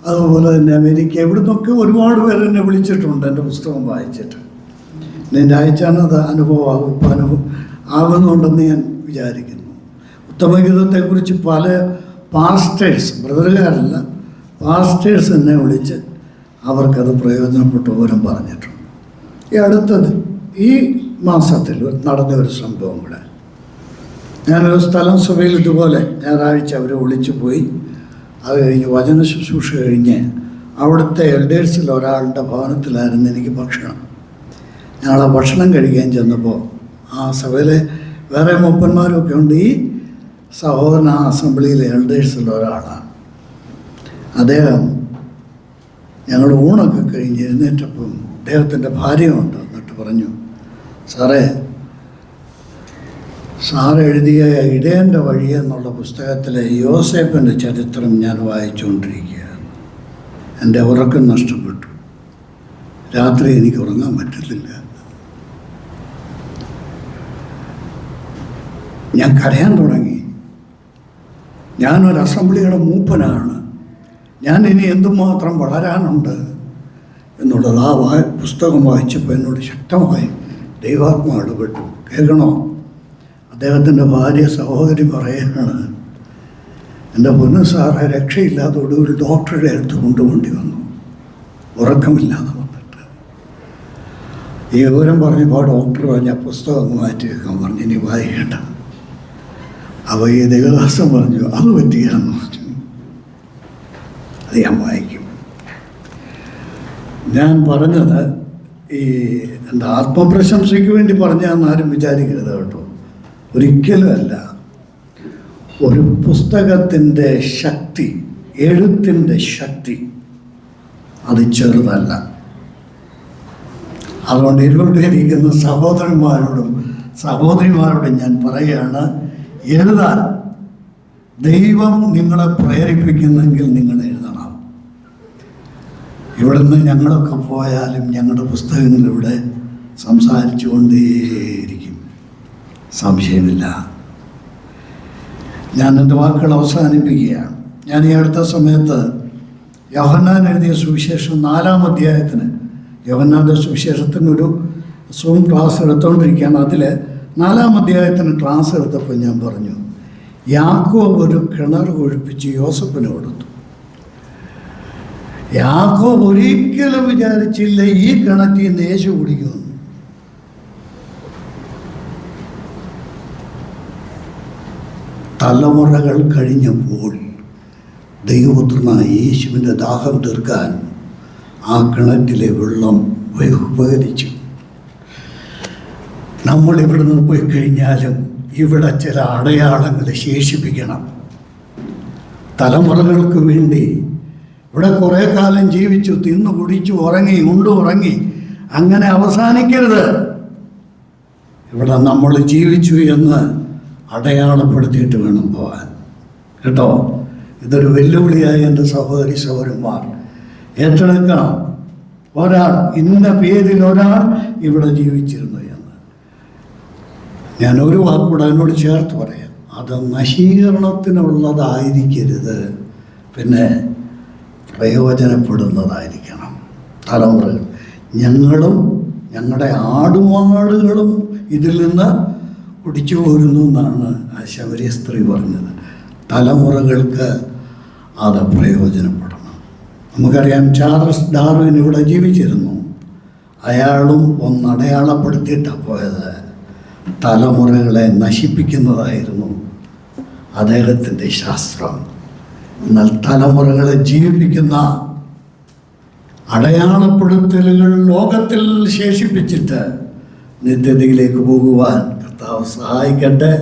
അതുപോലെ തന്നെ അമേരിക്ക, ഇവിടുന്നൊക്കെ ഒരുപാട് പേര് എന്നെ വിളിച്ചിട്ടുണ്ട് എൻ്റെ പുസ്തകം വായിച്ചിട്ട്. എൻ്റെ അയച്ചാണത് അനുഭവം ആകുന്നുണ്ടെന്ന് ഞാൻ വിചാരിക്കുന്നു. ഉത്തമഗീതത്തെക്കുറിച്ച് പല പാസ്റ്റേഴ്സ്, ബ്രദറുകാരല്ല, പാസ്റ്റേഴ്സ് എന്നെ വിളിച്ച് അവർക്കത് പ്രയോജനപ്പെട്ട വിവരം പറഞ്ഞിട്ടുണ്ട്. ഈ മാസത്തിൽ നടന്ന ഒരു സംഭവം കൂടെ. ഞാനൊരു സ്ഥലം സഭയിൽ ഇതുപോലെ ഞായറാഴ്ച അവർ വിളിച്ചു പോയി. അത് കഴിഞ്ഞ് വചന ശുശ്രൂഷ കഴിഞ്ഞ് അവിടുത്തെ എൽഡേഴ്സിൽ ഒരാളുടെ ഭവനത്തിലായിരുന്നു എനിക്ക് ഭക്ഷണം. ഞങ്ങൾ ആ ഭക്ഷണം കഴിക്കാൻ ചെന്നപ്പോൾ ആ സഭയിലെ വേറെ മൂപ്പന്മാരൊക്കെ ഉണ്ട്. ഈ സഹോദരൻ ആ അസംബ്ലിയിലെ എൽഡേഴ്സിൽ ഒരാളാണ്. അദ്ദേഹം ഞങ്ങൾ ഊണൊക്കെ കഴിഞ്ഞ് എഴുന്നേറ്റപ്പം അദ്ദേഹത്തിൻ്റെ ഭാര്യയുണ്ട്. എന്നിട്ട് പറഞ്ഞു, സാറ് എഴുതിയ ഇടയൻ്റെ വഴി എന്നുള്ള പുസ്തകത്തിലെ യോസേപ്പിൻ്റെ ചരിത്രം ഞാൻ വായിച്ചുകൊണ്ടിരിക്കുകയാണ്. എൻ്റെ ഉറക്കം നഷ്ടപ്പെട്ടു. രാത്രി എനിക്ക് ഉറങ്ങാൻ പറ്റുന്നില്ല. ഞാൻ കരയാൻ തുടങ്ങി. ഞാനൊരു അസംബ്ലിയുടെ മൂപ്പനാണ്. ഞാൻ ഇനി എന്തുമാത്രം വളരാനുണ്ട് എന്നുള്ളത് ആ പുസ്തകം വായിച്ചപ്പോൾ എന്നോട് ശക്തമായി ദൈവാത്മാവ് ഇടപെട്ടു. കേൾക്കണോ? അദ്ദേഹത്തിൻ്റെ ഭാര്യ സഹോദരി പറയുകയാണ്, എൻ്റെ പൊന്നു സാറെ, രക്ഷയില്ലാതെ ഒടുവിൽ ഡോക്ടറുടെ അടുത്ത് കൊണ്ടുപോണ്ടി വന്നു, ഉറക്കമില്ലാതെ വന്നിട്ട്. ഈ വിവരം പറഞ്ഞപ്പോൾ ഡോക്ടർ പറഞ്ഞ പുസ്തകം മാറ്റി വെക്കാൻ പറഞ്ഞു, ഇനി വായിക്കേണ്ട. അപ്പോൾ ഈ ദേവദാസം പറഞ്ഞു, അത് പറ്റിയാന്ന് പറഞ്ഞു. അത് ഞാൻ വായിക്കും. ഞാൻ പറഞ്ഞത് ഈ എന്താ ആത്മപ്രശംസയ്ക്ക് വേണ്ടി പറഞ്ഞാന്നാരും വിചാരിക്കരുത് കേട്ടോ, ഒരിക്കലുമല്ല. ഒരു പുസ്തകത്തിൻ്റെ ശക്തി, എഴുത്തിൻ്റെ ശക്തി അത് ചെറുതല്ല. അതുകൊണ്ട് ഇവിടെ ഇരിക്കുന്ന സഹോദരന്മാരോടും സഹോദരിമാരോടും ഞാൻ പറയുകയാണ്, എഴുതാൻ ദൈവം നിങ്ങളെ പ്രേരിപ്പിക്കുന്നെങ്കിൽ നിങ്ങൾ എഴുതണം. ഇവിടുന്ന് ഞങ്ങളൊക്കെ പോയാലും ഞങ്ങളുടെ പുസ്തകങ്ങളിവിടെ സംസാരിച്ചു കൊണ്ടേയിരിക്കും, സംശയമില്ല. ഞാൻ എൻ്റെ വാക്കുകൾ അവസാനിപ്പിക്കുകയാണ്. ഞാൻ ഈ അടുത്ത സമയത്ത് യോഹന്നാൻ എഴുതിയ സുവിശേഷം 4-ാം അധ്യായത്തിന്, യോഹന്നാൻ്റെ സുവിശേഷത്തിനൊരു സൂം ക്ലാസ് എടുത്തുകൊണ്ടിരിക്കുകയാണ്. അതിൽ 4-ാം അധ്യായത്തിന് ക്ലാസ് എടുത്തപ്പോൾ ഞാൻ പറഞ്ഞു, യാക്കോബ് ഒരു കിണർ ഒഴിപ്പിച്ച് യോസഫിന് കൊടുത്തു. യാക്കോബ് ഒരിക്കലും വിചാരിച്ചില്ല ഈ കിണറ്റിൽ നിന്ന് യേശു കുടിക്കുമെന്ന്. തലമുറകൾ കഴിഞ്ഞപ്പോൾ ദൈവപുത്രനായ യേശുവിൻ്റെ ദാഹം തീർക്കാൻ ആ കിണറ്റിലെ വെള്ളം ഉപകരിച്ചു. നമ്മൾ ഇവിടുന്ന് പോയി കഴിഞ്ഞാലും ഇവിടെ ചില അടയാളങ്ങൾ ശേഷിപ്പിക്കണം. തലമുറകൾക്ക് വേണ്ടി ഇവിടെ കുറേ കാലം ജീവിച്ചു, തിന്നു കുടിച്ചു, ഉറങ്ങി, ഉറങ്ങി, അങ്ങനെ അവസാനിക്കരുത്. ഇവിടെ നമ്മൾ ജീവിച്ചു എന്ന് അടയാളപ്പെടുത്തിയിട്ട് വേണം പോകാൻ, കേട്ടോ. ഇതൊരു വെല്ലുവിളിയായി എൻ്റെ സഹോദരി സഹോദരന്മാർ ഏറ്റെടുക്കണം. ഒരാൾ, ഇന്ന പേരിൽ ഒരാൾ ഇവിടെ ജീവിച്ചിരുന്നു എന്ന്. ഞാൻ ഒരു വാക്കുകൂടെ അതിനോട് ചേർത്ത് പറയാം. അത് നശീകരണത്തിനുള്ളതായിരിക്കരുത്, പിന്നെ പ്രയോജനപ്പെടുന്നതായിരിക്കണം. തലമുറകൾ ഞങ്ങളും ഞങ്ങളുടെ ആടുമാടുകളും ഇതിൽ നിന്ന് കുടിച്ചു പോരുന്നു എന്നാണ് ആ ശബരി സ്ത്രീ പറഞ്ഞത്. തലമുറകൾക്ക് അത് പ്രയോജനപ്പെടണം. നമുക്കറിയാം, ചാൾസ് ഡാർവിൻ ഇവിടെ ജീവിച്ചിരുന്നു. അയാളും ഒന്നടയാളപ്പെടുത്തിയിട്ടാണ് പോയത്. തലമുറകളെ നശിപ്പിക്കുന്നതായിരുന്നു അദ്ദേഹത്തിൻ്റെ ശാസ്ത്രം. എന്നാൽ തലമുറകളെ ജീവിപ്പിക്കുന്ന അടയാളപ്പെടുത്തലുകൾ ലോകത്തിൽ ശേഷിപ്പിച്ചിട്ട് നിത്യതയിലേക്ക് പോകുവാൻ കർത്താവ് സഹായിക്കട്ടെ.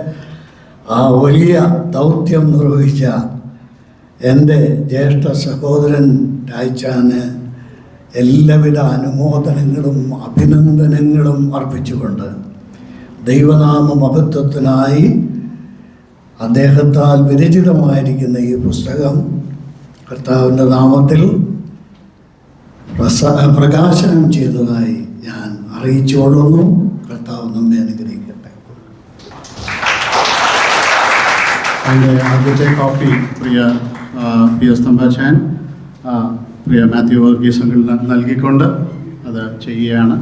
ആ വലിയ ദൗത്യം നിർവഹിച്ച എൻ്റെ ജ്യേഷ്ഠ സഹോദരൻ രായ്ച്ചാന് എല്ലാവിധ അനുമോദനങ്ങളും അഭിനന്ദനങ്ങളും അർപ്പിച്ചുകൊണ്ട് ദൈവനാമ മഹത്വത്തിനായി അദ്ദേഹത്താൽ വിരചിതമായിരിക്കുന്ന ഈ പുസ്തകം കർത്താവിൻ്റെ നാമത്തിൽ പ്രകാശനം ചെയ്തതായി ഞാൻ അറിയിച്ചുകൊള്ളുന്നു. കർത്താവ് നമ്മെ അനുഗ്രഹിക്കട്ടെ. അതിൻ്റെ ആദ്യത്തെ കോപ്പി പ്രിയ പി എസ് തമ്പാച്ചാൻ പ്രിയ മാത്യു വർഗീസ് അങ്കിളിന് നൽകിക്കൊണ്ട് അത് ചെയ്യുകയാണ്.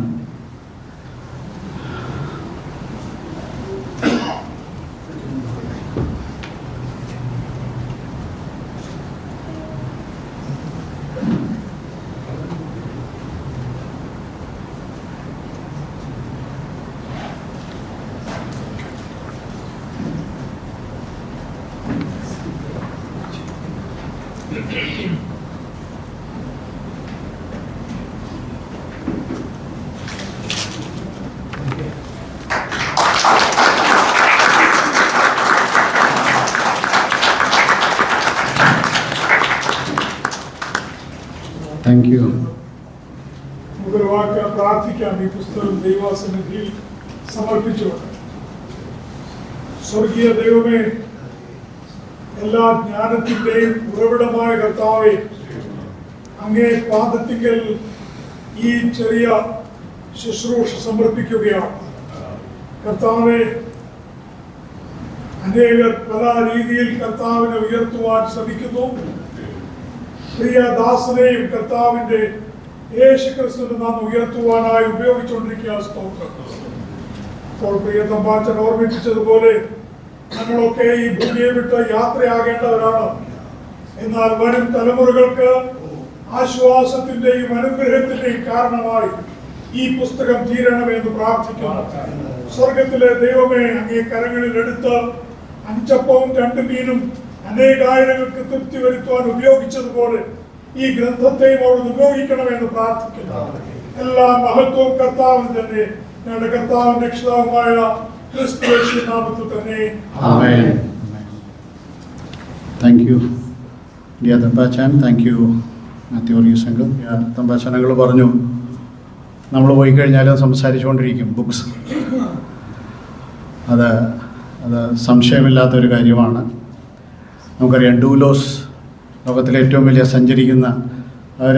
Thank you. നമുക്കൊരു വാക്ക് പ്രാർത്ഥിക്കാം. ഈ പുസ്തകം ദൈവസന്നിധിയിൽ സമർപ്പിച്ചുകൊണ്ട്. സ്വർഗീയ ദൈവമേ, എല്ലാ ജ്ഞാനത്തിൻ്റെയും ഉറവിടമായ കർത്താവേ, അങ്ങേ പാദത്തിങ്കൽ ഈ ചെറിയ ശുശ്രൂഷ സമർപ്പിക്കുകയാണ്. കർത്താവെ, അനേകർ പല രീതിയിൽ കർത്താവിനെ ഉയർത്തുവാൻ ശ്രമിക്കുന്നു. പ്രിയ ദാസനെയും കർത്താവിന്റെ യേശുക്രിസ്തുവിന്റെ നാം ഉയർത്തുവാനായി ഉപയോഗിച്ചുകൊണ്ടിരിക്കുക. സ്തോത്രം. അപ്പോൾ പ്രിയ തമ്പാച്ചൻ ഓർമ്മിപ്പിച്ചതുപോലെ ഞങ്ങളൊക്കെ ഈ ഭൂമിയെ വിട്ട് യാത്രയാകേണ്ടവരാണ്. എന്നാൽ വരും തലമുറകൾക്ക് ആശ്വാസത്തിന്റെയും അനുഗ്രഹത്തിന്റെയും കാരണമായി ഈ പുസ്തകം തീരണമെന്ന് പ്രാർത്ഥിക്കുന്നു. സ്വർഗത്തിലെ ദൈവമേ, അങ്ങേ കരങ്ങളിൽ എടുത്ത് 5 അപ്പവും 2 മീനും അനേകായിരങ്ങൾക്ക് തൃപ്തി വരുത്തുവാൻ ഉപയോഗിച്ചതുപോലെ ഈ ഗ്രന്ഥത്തെയും അവിടെ ഉപയോഗിക്കണമെന്ന് പ്രാർത്ഥിക്കുന്നു. എല്ലാ മഹത്വവും കർത്താവിന് തന്നെ, ഞങ്ങളുടെ കർത്താവിന്റെ രക്ഷിതാവുമായ ക്രിസ്തു നാമത്തിൽ തന്നെ. ആമേൻ. Thank you dear Thampachan. Thank you Mathew Varghese uncle. Thampachan uncle പറഞ്ഞു, നമ്മൾ പോയി കഴിഞ്ഞാലും സംസാരിച്ചുകൊണ്ടിരിക്കും ബുക്സ്. അത് സംശയമില്ലാത്തൊരു കാര്യമാണ്. നമുക്കറിയാം, ഡൂലോസ് ലോകത്തിലെ ഏറ്റവും വലിയ സഞ്ചരിക്കുന്ന അവർ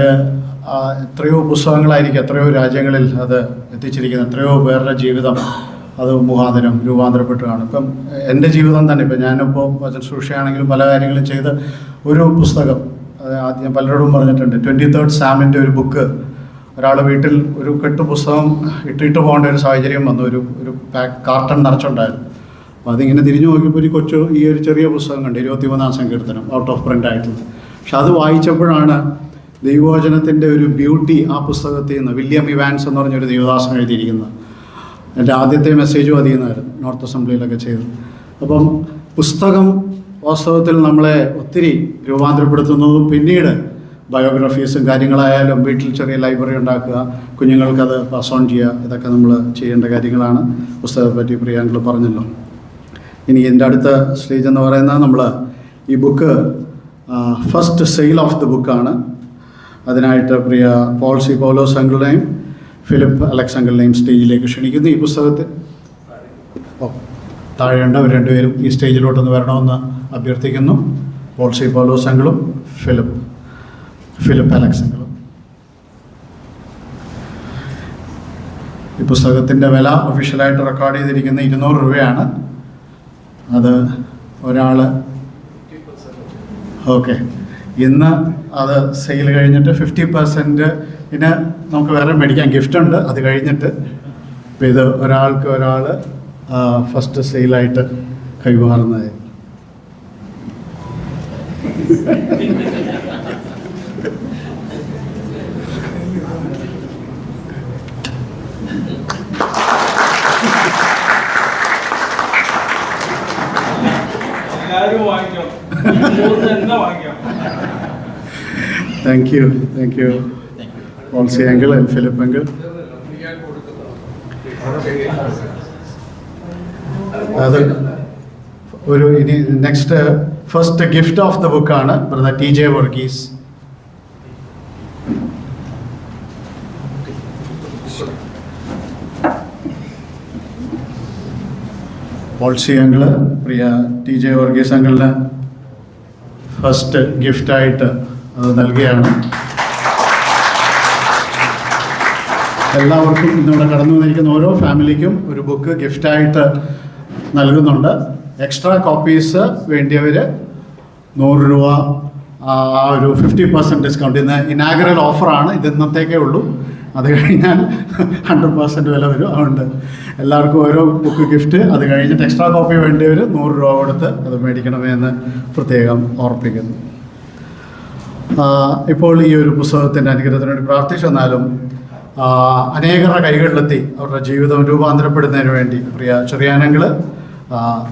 എത്രയോ പുസ്തകങ്ങളായിരിക്കും എത്രയോ രാജ്യങ്ങളിൽ അത് എത്തിച്ചിരിക്കുന്ന എത്രയോ പേരുടെ ജീവിതം അത് മുഖാന്തരം രൂപാന്തരപ്പെട്ട് കാണും. ഇപ്പം എൻ്റെ ജീവിതം തന്നെ, ഇപ്പം ഞാനിപ്പോൾ വചന ശുശ്രൂഷയാണെങ്കിലും പല കാര്യങ്ങളും ചെയ്ത് ഒരു പുസ്തകം ആദ്യം പലരോടും പറഞ്ഞിട്ടുണ്ട്. 23rd സാമിൻ്റെ ഒരു ബുക്ക് ഒരാൾ വീട്ടിൽ ഒരു കെട്ട് പുസ്തകം ഇട്ടിട്ട് പോകേണ്ട ഒരു സാഹചര്യം വന്നു. ഒരു കാർട്ടൺ നിറച്ചുണ്ടായിരുന്നു. അപ്പോൾ അതിങ്ങനെ തിരിഞ്ഞു നോക്കിയപ്പോൾ ഈ ഒരു ചെറിയ പുസ്തകം കണ്ട് 23-ാം സങ്കീർത്തനം ഔട്ട് ഓഫ് പ്രിൻ്റ് ആയിട്ടുള്ളത്. പക്ഷെ അത് വായിച്ചപ്പോഴാണ് ദൈവവചനത്തിൻ്റെ ഒരു ബ്യൂട്ടി ആ പുസ്തകത്തിൽ നിന്ന് വില്യം ഇവാൻസ് എന്ന് പറഞ്ഞൊരു ദൈവദാസൻ എഴുതിയിരിക്കുന്നത്. എൻ്റെ ആദ്യത്തെ മെസ്സേജും അതിൽ നിന്നായിരുന്നു, നോർത്ത് അസംബ്ലിയിലൊക്കെ ചെയ്തത്. അപ്പം പുസ്തകം വാസ്തവത്തിൽ നമ്മളെ ഒത്തിരി രൂപാന്തരപ്പെടുത്തുന്നതും പിന്നീട് ബയോഗ്രഫീസും കാര്യങ്ങളായാലും വീട്ടിൽ ചെറിയ ലൈബ്രറി ഉണ്ടാക്കുക, കുഞ്ഞുങ്ങൾക്കത് പാസ് ഓൺ ചെയ്യുക, ഇതൊക്കെ നമ്മൾ ചെയ്യേണ്ട കാര്യങ്ങളാണ്. പുസ്തകത്തെ പറ്റി പ്രിയാങ്കൾ പറഞ്ഞല്ലോ. ഇനി എൻ്റെ അടുത്ത സ്റ്റേജ് എന്ന് പറയുന്നത് നമ്മൾ ഈ book first sale of the ബുക്കാണ്. അതിനായിട്ട് പ്രിയ പോൾ സി പൗലോസ് അങ്കിളിനെയും ഫിലിപ്പ് അലക്സ് അങ്കിളിനെയും സ്റ്റേജിലേക്ക് ക്ഷണിക്കുന്നു. ഈ പുസ്തകത്തിൽ താഴെയുണ്ട്, അവർ രണ്ടുപേരും ഈ സ്റ്റേജിലോട്ടൊന്ന് വരണമെന്ന് അഭ്യർത്ഥിക്കുന്നു. പോൾ സി പൗലോസ് അങ്കിളും ഫിലിപ്പ് അലക്സ് അങ്കിളും. ഈ പുസ്തകത്തിൻ്റെ വില ഒഫീഷ്യലായിട്ട് റെക്കോർഡ് ചെയ്തിരിക്കുന്ന 200 രൂപയാണ്. അത് ഒരാൾ ഓക്കെ. ഇന്ന് അത് സെയിൽ കഴിഞ്ഞിട്ട് 50%-ന് നമുക്ക് വേറെ മേടിക്കാൻ ഗിഫ്റ്റുണ്ട്. അത് കഴിഞ്ഞിട്ട് ഇപ്പോൾ ഇത് ഒരാൾ ഫസ്റ്റ് സെയിലായിട്ട് കൈമാറുന്നത്. Thank you Polsy uncle and Philip uncle. അത് ഒരു ഇനി next first gift of the ബുക്കാണ് brother TJ Varghese. Polsy uncle പ്രിയ TJ വർഗീസ് അങ്കിളിന് ഫസ്റ്റ് ഗിഫ്റ്റായിട്ട് അത് നൽകുകയാണ്. എല്ലാവർക്കും ഇന്നിവിടെ കടന്നു വന്നിരിക്കുന്ന ഓരോ ഫാമിലിക്കും ഒരു ബുക്ക് ഗിഫ്റ്റായിട്ട് നൽകുന്നുണ്ട്. എക്സ്ട്രാ കോപ്പീസ് വേണ്ടിയവർ 100 രൂപ ഒരു 50% ഡിസ്കൗണ്ട്. ഇന്ന് ഇനാഗറൽ ഓഫറാണ്. ഇത് ഇന്നത്തേക്കേ ഉള്ളൂ. അത് കഴിഞ്ഞാൽ 100% വില വരും. അതുകൊണ്ട് എല്ലാവർക്കും ഓരോ ബുക്ക് ഗിഫ്റ്റ്. അത് കഴിഞ്ഞിട്ട് എക്സ്ട്രാ കോപ്പി വേണ്ടിയവർ 100 രൂപ കൊടുത്ത് അത് മേടിക്കണമെന്ന് പ്രത്യേകം ഓർപ്പിക്കുന്നു. ഇപ്പോൾ ഈ ഒരു പുസ്തകത്തിൻ്റെ അനുഗ്രഹത്തിന് വേണ്ടി പ്രാർത്ഥിച്ചു. എന്നാലും അനേകരുടെ കൈകളിലെത്തി അവരുടെ ജീവിതം രൂപാന്തരപ്പെടുന്നതിന് വേണ്ടി പ്രിയ ചെറിയാനങ്ങൾ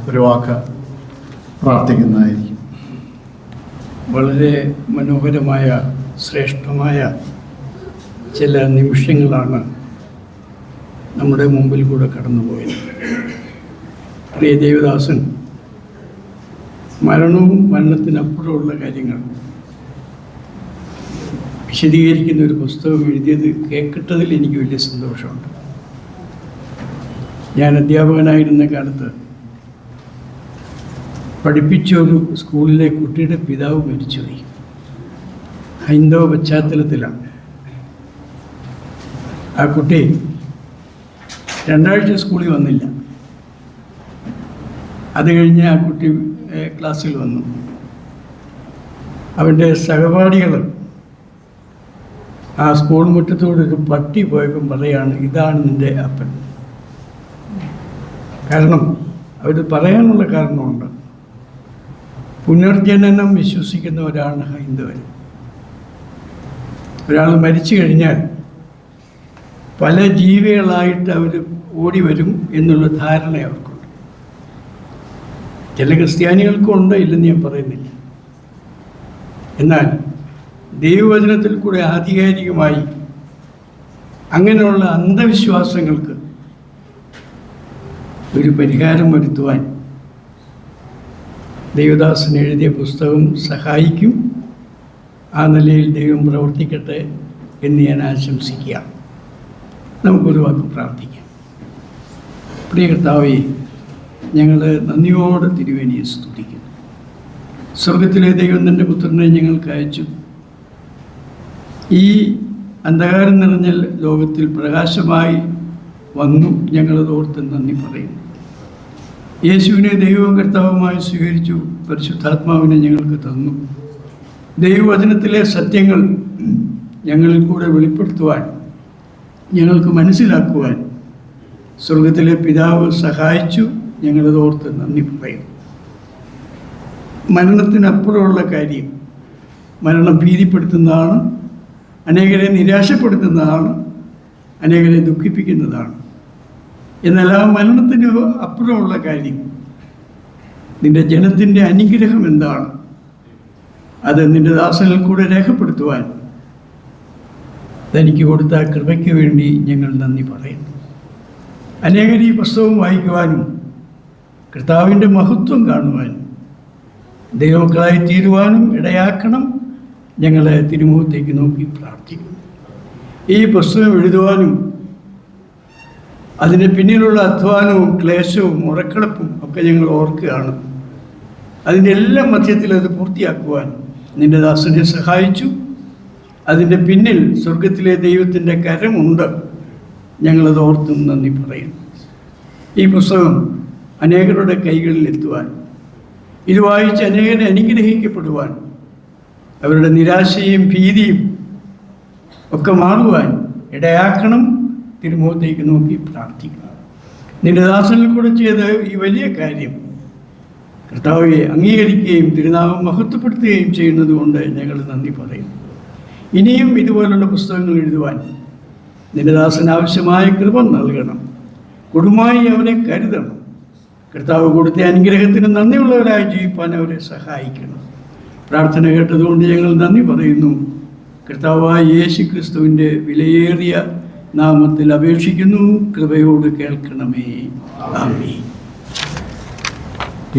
ഒരു വാക്ക് പ്രാർത്ഥിക്കുന്നതായിരിക്കും. വളരെ മനോഹരമായ ശ്രേഷ്ഠമായ ചില നിമിഷങ്ങളാണ് നമ്മുടെ മുമ്പിൽ കൂടെ കടന്നുപോയത്. പ്രിയ ദേവദാസൻ മരണവും മരണത്തിനപ്പുറമുള്ള കാര്യങ്ങൾ വിശദീകരിക്കുന്ന ഒരു പുസ്തകം എഴുതിയത് കേൾക്കിട്ടതിൽ എനിക്ക് വലിയ സന്തോഷമുണ്ട്. ഞാൻ അധ്യാപകനായിരുന്ന കാലത്ത് പഠിപ്പിച്ച ഒരു സ്കൂളിലെ കുട്ടിയുടെ പിതാവ് മരിച്ചുപോയി. ഹൈന്ദവ പശ്ചാത്തലത്തിലാണ്. ആ കുട്ടി 2 ആഴ്ച സ്കൂളിൽ വന്നില്ല. അത് കഴിഞ്ഞ് ആ കുട്ടി ക്ലാസ്സിൽ വന്നു. അവൻ്റെ സഹപാഠികൾ ആ സ്കൂൾ മുറ്റത്തോടൊരു പട്ടി പോയപ്പം പറയാണ്, ഇതാണ് നിൻ്റെ അപ്പൻ. കാരണം അവർ പറയാനുള്ള കാരണമുണ്ട്. പുനർജനനം വിശ്വസിക്കുന്നവരാണ് ഹൈന്ദവർ. ഒരാൾ മരിച്ചു കഴിഞ്ഞാൽ പല ജീവികളായിട്ട് അവർ ഓടി വരും എന്നുള്ള ധാരണ അവർക്കുണ്ട്. ചില ക്രിസ്ത്യാനികൾക്കും ഉണ്ട്, ഇല്ലെന്ന് ഞാൻ പറയുന്നില്ല. എന്നാൽ ദൈവവചനത്തിൽ കൂടെ ആധികാരികമായി അങ്ങനെയുള്ള അന്ധവിശ്വാസങ്ങൾക്ക് ഒരു പരിഹാരം വരുത്തുവാൻ ദേവദാസൻ എഴുതിയ പുസ്തകം സഹായിക്കും. ആ നിലയിൽ ദൈവം പ്രവർത്തിക്കട്ടെ എന്ന് ഞാൻ ആശംസിക്കുക. നമുക്കൊരു വാക്ക് പ്രാർത്ഥിക്കാം. പ്രിയ കർത്താവേ, ഞങ്ങൾ നന്ദിയോടെ തിരുവേനിയെ സ്തുതിക്കുന്നു. സ്വർഗത്തിലെ ദൈവം തൻ്റെ പുത്രനെ ഞങ്ങൾക്ക് അയച്ചു. ഈ അന്ധകാരം നിറഞ്ഞ ലോകത്തിൽ പ്രകാശമായി വന്നു. ഞങ്ങളത് ഓർത്ത് നന്ദി പറയുന്നു. യേശുവിനെ ദൈവവും കർത്താവുമായി സ്വീകരിച്ചു. പരിശുദ്ധാത്മാവിനെ ഞങ്ങൾക്ക് തന്നു. ദൈവവചനത്തിലെ സത്യങ്ങൾ ഞങ്ങളിൽ കൂടെ വെളിപ്പെടുത്തുവാൻ, ഞങ്ങൾക്ക് മനസ്സിലാക്കുവാൻ സ്വർഗത്തിലെ പിതാവ് സഹായിച്ചു. ഞങ്ങളത് ഓർത്ത് നന്ദി പറയുന്നു. മരണത്തിനപ്പുറമുള്ള കാര്യം, മരണം ഭീതിപ്പെടുത്തുന്നതാണ്, അനേകരെ നിരാശപ്പെടുത്തുന്നതാണ്, അനേകരെ ദുഃഖിപ്പിക്കുന്നതാണ്. എന്നാൽ ആ മരണത്തിന് അപ്പുറമുള്ള കാര്യം, നിൻ്റെ ജനത്തിൻ്റെ അനുഗ്രഹം എന്താണ്, അത് നിൻ്റെ ദാസനിൽ കൂടെ രേഖപ്പെടുത്തുവാൻ തനിക്ക് കൊടുത്ത കൃപയ്ക്ക് വേണ്ടി ഞങ്ങൾ നന്ദി പറയുന്നു. അനേകർ ഈ പുസ്തകം വായിക്കുവാനും കർത്താവിൻ്റെ മഹത്വം കാണുവാനും ദൈവമക്കളായി തീരുവാനും ഇടയാക്കണം. ഞങ്ങളെ തിരുമുഖത്തേക്ക് നോക്കി പ്രാർത്ഥിക്കുന്നു. ഈ പുസ്തകം എഴുതുവാനും അതിന് പിന്നിലുള്ള അധ്വാനവും ക്ലേശവും ഉറക്കളപ്പും ഒക്കെ ഞങ്ങൾ ഓർക്കുകയാണ്. അതിൻ്റെ എല്ലാം മധ്യത്തിൽ അത് പൂർത്തിയാക്കുവാൻ നിൻ്റെ ദാസനെ സഹായിച്ചു. അതിൻ്റെ പിന്നിൽ സ്വർഗത്തിലെ ദൈവത്തിൻ്റെ കരമുണ്ട്. ഞങ്ങളത് ഓർത്തും നന്ദി പറയുന്നു. ഈ പുസ്തകം അനേകരുടെ കൈകളിൽ എത്തുവാൻ ഇത് വായിച്ച് അനേകരെ അനുഗ്രഹിക്കപ്പെടുവാൻ, അവരുടെ നിരാശയും ഭീതിയും ഒക്കെ മാറുവാൻ ഇടയാക്കണം. തിരുമുഖത്തേക്ക് നോക്കി പ്രാർത്ഥിക്കണം. നിന്റെ ദാസനിൽ കൂടെ ചെയ്ത ഈ വലിയ കാര്യം കർത്താവെ അംഗീകരിക്കുകയും തിരുനാമം മഹത്വപ്പെടുത്തുകയും ചെയ്യുന്നത് കൊണ്ട് ഞങ്ങൾ നന്ദി പറയും. ഇനിയും ഇതുപോലുള്ള പുസ്തകങ്ങൾ എഴുതുവാൻ നിന്റെ ദാസന് ആവശ്യമായ കൃപ നൽകണം. കുടുംബമായി അവരെ കരുതണം. കർത്താവ് കൊടുത്ത അനുഗ്രഹത്തിന് നന്ദിയുള്ളവരായി ജീവിപ്പാൻ അവരെ സഹായിക്കണം. പ്രാർത്ഥന കേട്ടതുകൊണ്ട് ഞങ്ങൾ നന്ദി പറയുന്നു. കർത്താവായ യേശു ക്രിസ്തുവിൻ്റെ വിലയേറിയ നാമത്തിൽ അപേക്ഷിക്കുന്നു. കൃപയോട് കേൾക്കണമേ. ആമേൻ.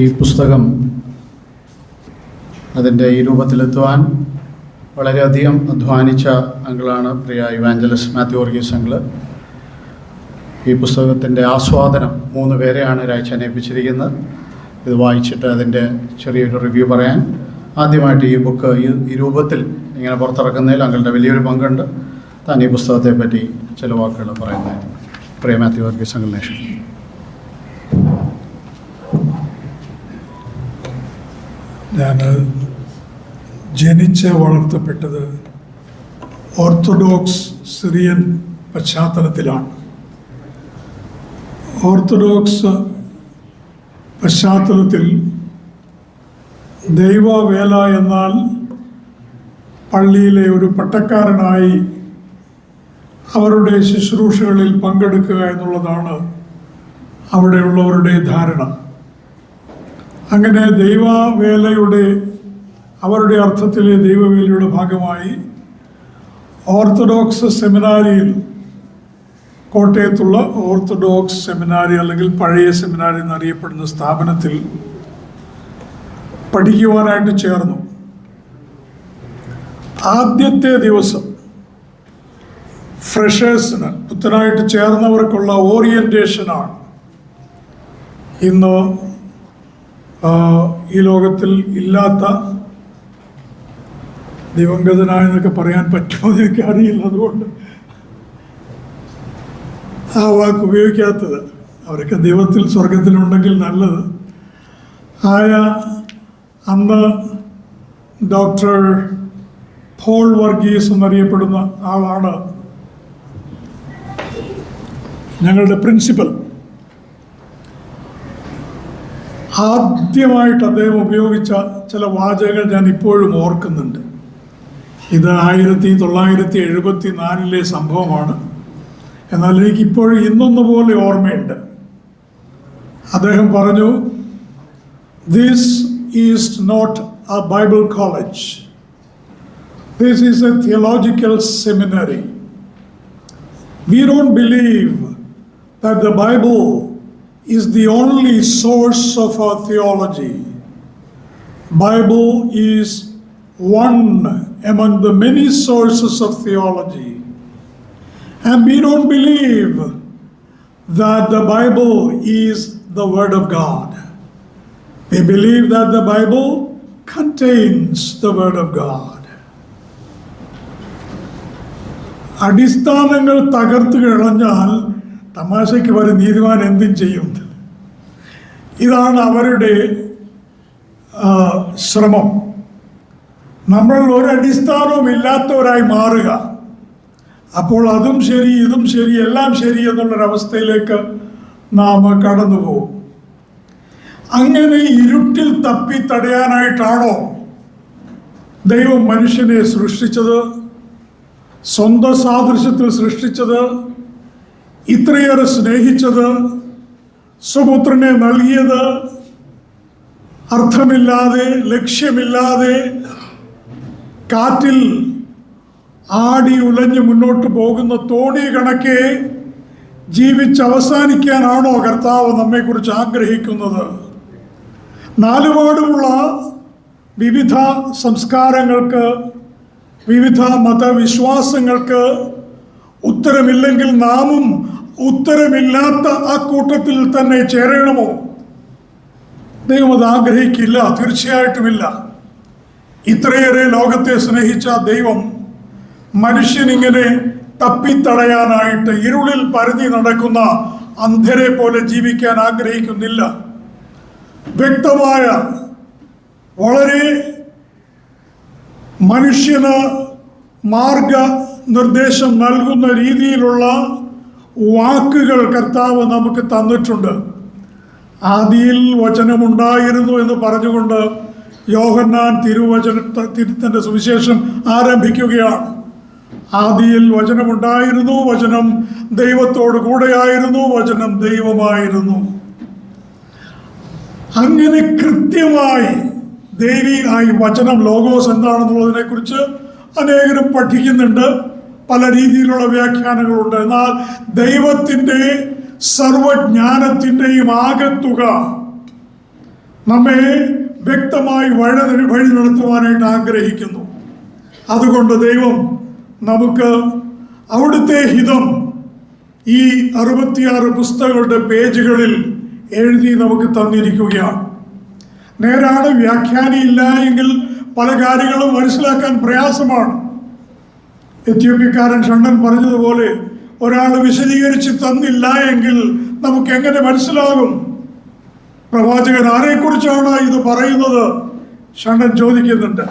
ഈ പുസ്തകം അതിൻ്റെ ഈ രൂപത്തിലെത്തുവാൻ വളരെയധികം അധ്വാനിച്ച അങ്കിളാണ് പ്രിയ ഇവാഞ്ചലിസ്റ്റ് മാത്യു വർഗീസ് അങ്കിള്. ഈ പുസ്തകത്തിൻ്റെ ആസ്വാദനം 3 പേരെയാണ് ഏൽപ്പിച്ചിരിക്കുന്നത്. ഇത് വായിച്ചിട്ട് അതിൻ്റെ ചെറിയൊരു റിവ്യൂ പറയാൻ, ആദ്യമായിട്ട് ഈ ബുക്ക് ഈ രൂപത്തിൽ ഇങ്ങനെ പുറത്തിറക്കുന്നതിൽ അങ്കിളുടെ വലിയൊരു പങ്കുണ്ട്. താൻ ഈ പുസ്തകത്തെ പറ്റി ചില വാക്കുകൾ പറയുന്നതായിരുന്നു. പ്രിയ മാത്യു വർഗീസ് അങ്കിളിനെ ഞാൻ ജനിച്ച് വളർത്തപ്പെട്ടത് ഓർത്തഡോക്സ് സിറിയൻ പശ്ചാത്തലത്തിലാണ്. ഓർത്തഡോക്സ് പശ്ചാത്തലത്തിൽ ദൈവവേല എന്നാൽ പള്ളിയിലെ ഒരു പട്ടക്കാരനായി അവരുടെ ശുശ്രൂഷകളിൽ പങ്കെടുക്കുക എന്നുള്ളതാണ് അവിടെയുള്ളവരുടെ ധാരണ. അങ്ങനെ ദൈവവേലയുടെ അവരുടെ അർത്ഥത്തിലെ ദൈവവേലയുടെ ഭാഗമായി ഓർത്തഡോക്സ് സെമിനാരിയിൽ, കോട്ടയത്തുള്ള ഓർത്തഡോക്സ് സെമിനാരി അല്ലെങ്കിൽ പഴയ സെമിനാരി എന്നറിയപ്പെടുന്ന സ്ഥാപനത്തിൽ പഠിക്കുവാനായിട്ട് ചേർന്നു. ആദ്യത്തെ ദിവസം ഫ്രഷേഴ്സിന്, പുത്തനായിട്ട് ചേർന്നവർക്കുള്ള ഓറിയന്റേഷനാണ്. ഇന്ന് ഈ ലോകത്തിൽ ഇല്ലാത്ത, ദിവംഗതനായെന്നൊക്കെ പറയാൻ പറ്റുമോ എനിക്ക് അറിയില്ല, അതുകൊണ്ട് ആ വാക്ക് ഉപയോഗിക്കാത്തത്. അവരൊക്കെ ദൈവത്തിൽ സ്വർഗത്തിലുണ്ടെങ്കിൽ നല്ലത്. അന്ന് ഡോക്ടർ പോൾ വർഗീസ് എന്നറിയപ്പെടുന്ന ആളാണ് ഞങ്ങളുടെ പ്രിൻസിപ്പൽ. ആദ്യമായിട്ട് അദ്ദേഹം ഉപയോഗിച്ച ചില വാചകങ്ങൾ ഞാൻ ഇപ്പോഴും ഓർക്കുന്നുണ്ട്. ഇത് 1974 സംഭവമാണ്. എന്നാൽ എനിക്കിപ്പോഴും ഇന്നൊന്നുപോലെ ഓർമ്മയുണ്ട്. അദ്ദേഹം പറഞ്ഞു, "this is not a Bible college. This is a theological seminary. We don't believe that the Bible is the only source of our theology. Bible is one among the many sources of theology. And we don't believe that the Bible is the Word of God. We believe that the Bible contains the Word of God." അടിസ്ഥാനങ്ങൾ തകർത്ത് കളഞ്ഞാൽ തമാശയ്ക്ക് ഒരു നീതിമാൻ എന്തും ചെയ്യും. ഇതാണ് അവരുടെ ശ്രമം. നമ്മൾ ഒരടിസ്ഥാനവും ഇല്ലാത്തവരായി മാറുക. അപ്പോൾ അതും ശരി, ഇതും ശരി, എല്ലാം ശരി എന്നുള്ളൊരവസ്ഥയിലേക്ക് നാം കടന്നു പോകും. അങ്ങനെ ഇരുട്ടിൽ തപ്പി തടയാനായിട്ടാണോ ദൈവം മനുഷ്യനെ സൃഷ്ടിച്ചത്, സ്വന്തം സാദൃശ്യത്തിൽ സൃഷ്ടിച്ചത്, ഇത്രയേറെ സ്നേഹിച്ചത്, സുപുത്രനെ നൽകിയത്, അർത്ഥമില്ലാതെ ലക്ഷ്യമില്ലാതെ കാറ്റിൽ ആടി ഉലഞ്ഞ് മുന്നോട്ട് പോകുന്ന തോണി കണക്കെ ജീവിച്ചവസാനിക്കാനാണോ കർത്താവ് നമ്മെക്കുറിച്ച് ആഗ്രഹിക്കുന്നത്? നാലുപാടുമുള്ള വിവിധ സംസ്കാരങ്ങൾക്ക്, വിവിധ മതവിശ്വാസങ്ങൾക്ക് ഉത്തരമില്ലെങ്കിൽ നാമും ഉത്തരമില്ലാത്ത ആ കൂട്ടത്തിൽ തന്നെ ചേരണമോ? ദൈവം അത് ആഗ്രഹിക്കില്ല, തീർച്ചയായിട്ടുമില്ല. ഇത്രയേറെ ലോകത്തെ സ്നേഹിച്ച ദൈവം മനുഷ്യനിങ്ങനെ തപ്പിത്തടയാനായിട്ട് ഇരുളിൽ പരതി നടക്കുന്ന അന്ധരെ പോലെ ജീവിക്കാൻ ആഗ്രഹിക്കുന്നില്ല. വ്യക്തമായ വളരെ മനുഷ്യന് മാർഗനിർദ്ദേശം നൽകുന്ന രീതിയിലുള്ള വാക്കുകൾ കർത്താവ് നമുക്ക് തന്നിട്ടുണ്ട്. ആദിയിൽ വചനമുണ്ടായിരുന്നു എന്ന് പറഞ്ഞുകൊണ്ട് യോഹന്നാൻ തന്റെ സുവിശേഷം ആരംഭിക്കുകയാണ്. ആദിയിൽ വചനമുണ്ടായിരുന്നു, വചനം ദൈവത്തോട് കൂടെയായിരുന്നു, വചനം ദൈവമായിരുന്നു. അങ്ങനെ കൃത്യമായി ദൈവികമായി വചനം ലോഗോസ് എന്താണെന്നുള്ളതിനെ കുറിച്ച് അനേകരും പഠിക്കുന്നുണ്ട്. പല രീതിയിലുള്ള വ്യാഖ്യാനങ്ങളുണ്ട്. എന്നാൽ ദൈവത്തിൻ്റെ സർവജ്ഞാനത്തിൻ്റെയും ആകത്തുക നമ്മെ വ്യക്തമായി വഴി നടത്തുവാനായിട്ട് ആഗ്രഹിക്കുന്നു. അതുകൊണ്ട് ദൈവം നമുക്ക് അവിടുത്തെ ഹിതം ഈ 66 പുസ്തകങ്ങളുടെ പേജുകളിൽ എഴുതി നമുക്ക് തന്നിരിക്കുകയാണ്. നേരാണ്, വ്യാഖ്യാനിയില്ല എങ്കിൽ പല കാര്യങ്ങളും മനസ്സിലാക്കാൻ പ്രയാസമാണ്. എത്യോപ്യക്കാരൻ ഷണ്ണൻ പറഞ്ഞതുപോലെ ഒരാൾ വിശദീകരിച്ച് തന്നില്ല എങ്കിൽ നമുക്ക് എങ്ങനെ മനസ്സിലാകും? പ്രവാചകൻ ആരെക്കുറിച്ചാണ് ഇത് പറയുന്നത്? ഷണ്ണൻ ചോദിക്കുന്നുണ്ട്.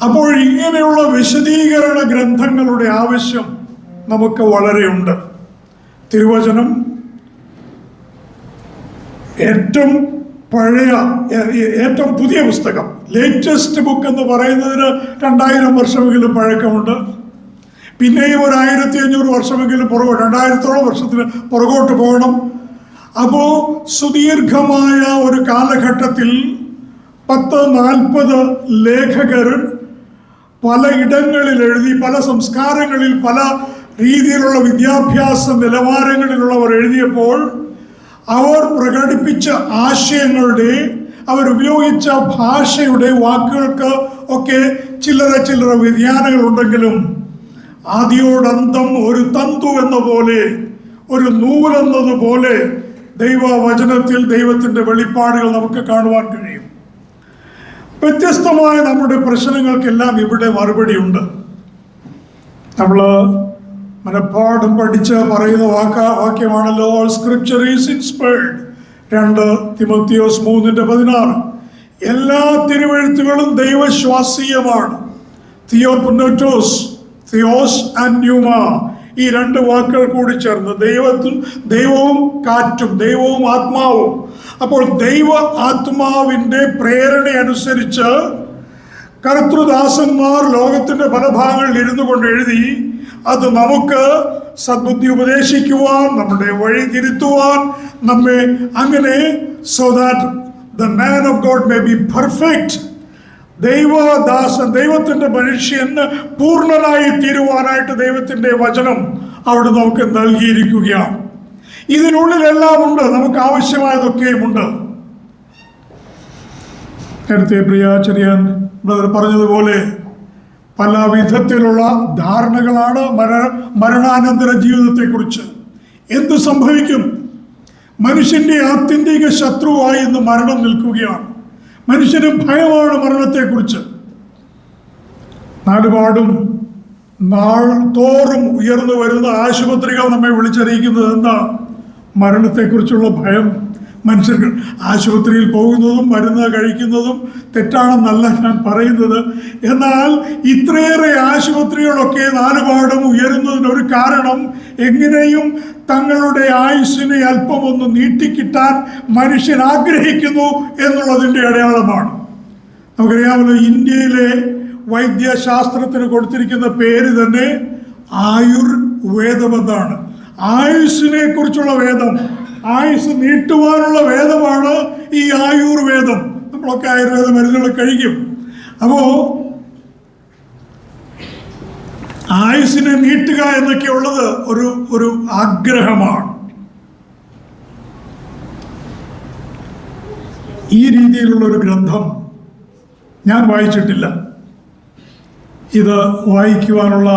അപ്പോൾ ഇങ്ങനെയുള്ള വിശദീകരണ ഗ്രന്ഥങ്ങളുടെ ആവശ്യം നമുക്ക് വളരെയുണ്ട്. തിരുവചനം ഏറ്റവും പുതിയ പുസ്തകം, ലേറ്റസ്റ്റ് ബുക്ക് എന്ന് പറയുന്നതിന് 2000 വർഷമെങ്കിലും പഴക്കമുണ്ട്. പിന്നെയും ഒരു 1500 വർഷമെങ്കിലും 2000ഓളം വർഷത്തിന് പുറകോട്ട് പോകണം. അപ്പോൾ സുദീർഘമായ ഒരു കാലഘട്ടത്തിൽ 10-40 ലേഖകർ പല ഇടങ്ങളിൽ എഴുതി, പല സംസ്കാരങ്ങളിൽ, പല രീതിയിലുള്ള വിദ്യാഭ്യാസ നിലവാരങ്ങളിലുള്ളവർ എഴുതിയപ്പോൾ അവർ പ്രകടിപ്പിച്ച ആശയങ്ങളുടെ, അവരുപയോഗിച്ച ഭാഷയുടെ, വാക്കുകൾക്ക് ഒക്കെ ചില്ലറ വ്യതിയാനങ്ങളുണ്ടെങ്കിലും ആദിയോടന്തം ഒരു തന്തു എന്ന പോലെ, ഒരു നൂലെന്നതുപോലെ ദൈവവചനത്തിൽ ദൈവത്തിൻ്റെ വെളിപ്പാടുകൾ നമുക്ക് കാണുവാൻ കഴിയും. വ്യത്യസ്തമായ നമ്മുടെ പ്രശ്നങ്ങൾക്കെല്ലാം ഇവിടെ മറുപടിയുണ്ട്. നമ്മൾ മനഃപ്പാഠം പഠിച്ച് പറയുന്ന വാക്യമാണല്ലോ, ഓൾ സ്ക്രിപ്ചർ ഈസ് ഇൻസ്പയർഡ്, 2 തിമോത്തിയോസ് 3:16. എല്ലാ തിരുവെഴുത്തുകളും ദൈവശ്വാസീയമാണ്. തിയോപുനോറ്റോസ്, തിയോസ് ആൻഡ് ന്യൂമ, ഈ 2 വാക്കുകൾ കൂടി ചേർന്ന് ദൈവവും കാറ്റും, ദൈവവും ആത്മാവും. അപ്പോൾ ദൈവ ആത്മാവിൻ്റെ പ്രേരണ അനുസരിച്ച് കർത്തൃദാസന്മാർ ലോകത്തിൻ്റെ പല ഭാഗങ്ങളിൽ ഇരുന്നു കൊണ്ട് എഴുതി. അത് നമുക്ക് സദ്ബുദ്ധി ഉപദേശിക്കുവാൻ, നമ്മുടെ വഴി തിരുത്തുവാൻ, നമ്മെ അങ്ങനെ so that the man of God may be perfect, ദൈവദാസൻ, ദൈവത്തിൻ്റെ മനുഷ്യൻ പൂർണ്ണനായി തീരുവാനായിട്ട് ദൈവത്തിൻ്റെ വചനം അവിടെ നമുക്ക് നൽകിയിരിക്കുകയാണ്. ഇതിനുള്ളിലെല്ലാം ഉണ്ട്, നമുക്ക് ആവശ്യമായതൊക്കെയും ഉണ്ട്. നേരത്തെ പ്രിയ ചെറിയാൻ ബ്രദർ പറഞ്ഞതുപോലെ പല വിധത്തിലുള്ള ധാരണകളാണ് മരണാനന്തര ജീവിതത്തെക്കുറിച്ച്. എന്ത് സംഭവിക്കും? മനുഷ്യൻ്റെ ആത്യന്തിക ശത്രുവായി ഇന്ന് മരണം നിൽക്കുകയാണ്. മനുഷ്യന് ഭയമാണ് മരണത്തെക്കുറിച്ച്. നാലുപാടും നാൾ തോറും ഉയർന്നു വരുന്ന ആശുപത്രികൾ നമ്മെ വിളിച്ചറിയിക്കുന്നത് എന്താ? മരണത്തെക്കുറിച്ചുള്ള ഭയം. മനുഷ്യർക്ക് ആശുപത്രിയിൽ പോകുന്നതും മരുന്ന് കഴിക്കുന്നതും തെറ്റാണെന്നല്ല ഞാൻ പറയുന്നത്. എന്നാൽ ഇത്രയേറെ ആശുപത്രികളൊക്കെ നാലുപാടും ഉയരുന്നതിനൊരു കാരണം എങ്ങനെയും തങ്ങളുടെ ആയുസ്സിനെ അല്പമൊന്ന് നീട്ടിക്കിട്ടാൻ മനുഷ്യൻ ആഗ്രഹിക്കുന്നു എന്നുള്ളതിൻ്റെ അടയാളമാണ്. നമുക്കറിയാമല്ലോ, ഇന്ത്യയിലെ വൈദ്യശാസ്ത്രത്തിന് കൊടുത്തിരിക്കുന്ന പേര് തന്നെ ആയുർവേദമെന്നാണ്. ആയുസ്സിനെ കുറിച്ചുള്ള വേദം, ആയുസ് നീട്ടുവാനുള്ള വേദമാണ് ഈ ആയുർവേദം. നമ്മളൊക്കെ ആയുർവേദ മരുന്നുകൾ കഴിക്കും. അപ്പോൾ ആയുസ്സിനെ നീട്ടുക എന്നൊക്കെ ഉള്ളത് ഒരു ആഗ്രഹമാണ്. ഈ രീതിയിലുള്ളൊരു ഗ്രന്ഥം ഞാൻ വായിച്ചിട്ടില്ല. ഇത് വായിക്കുവാനുള്ള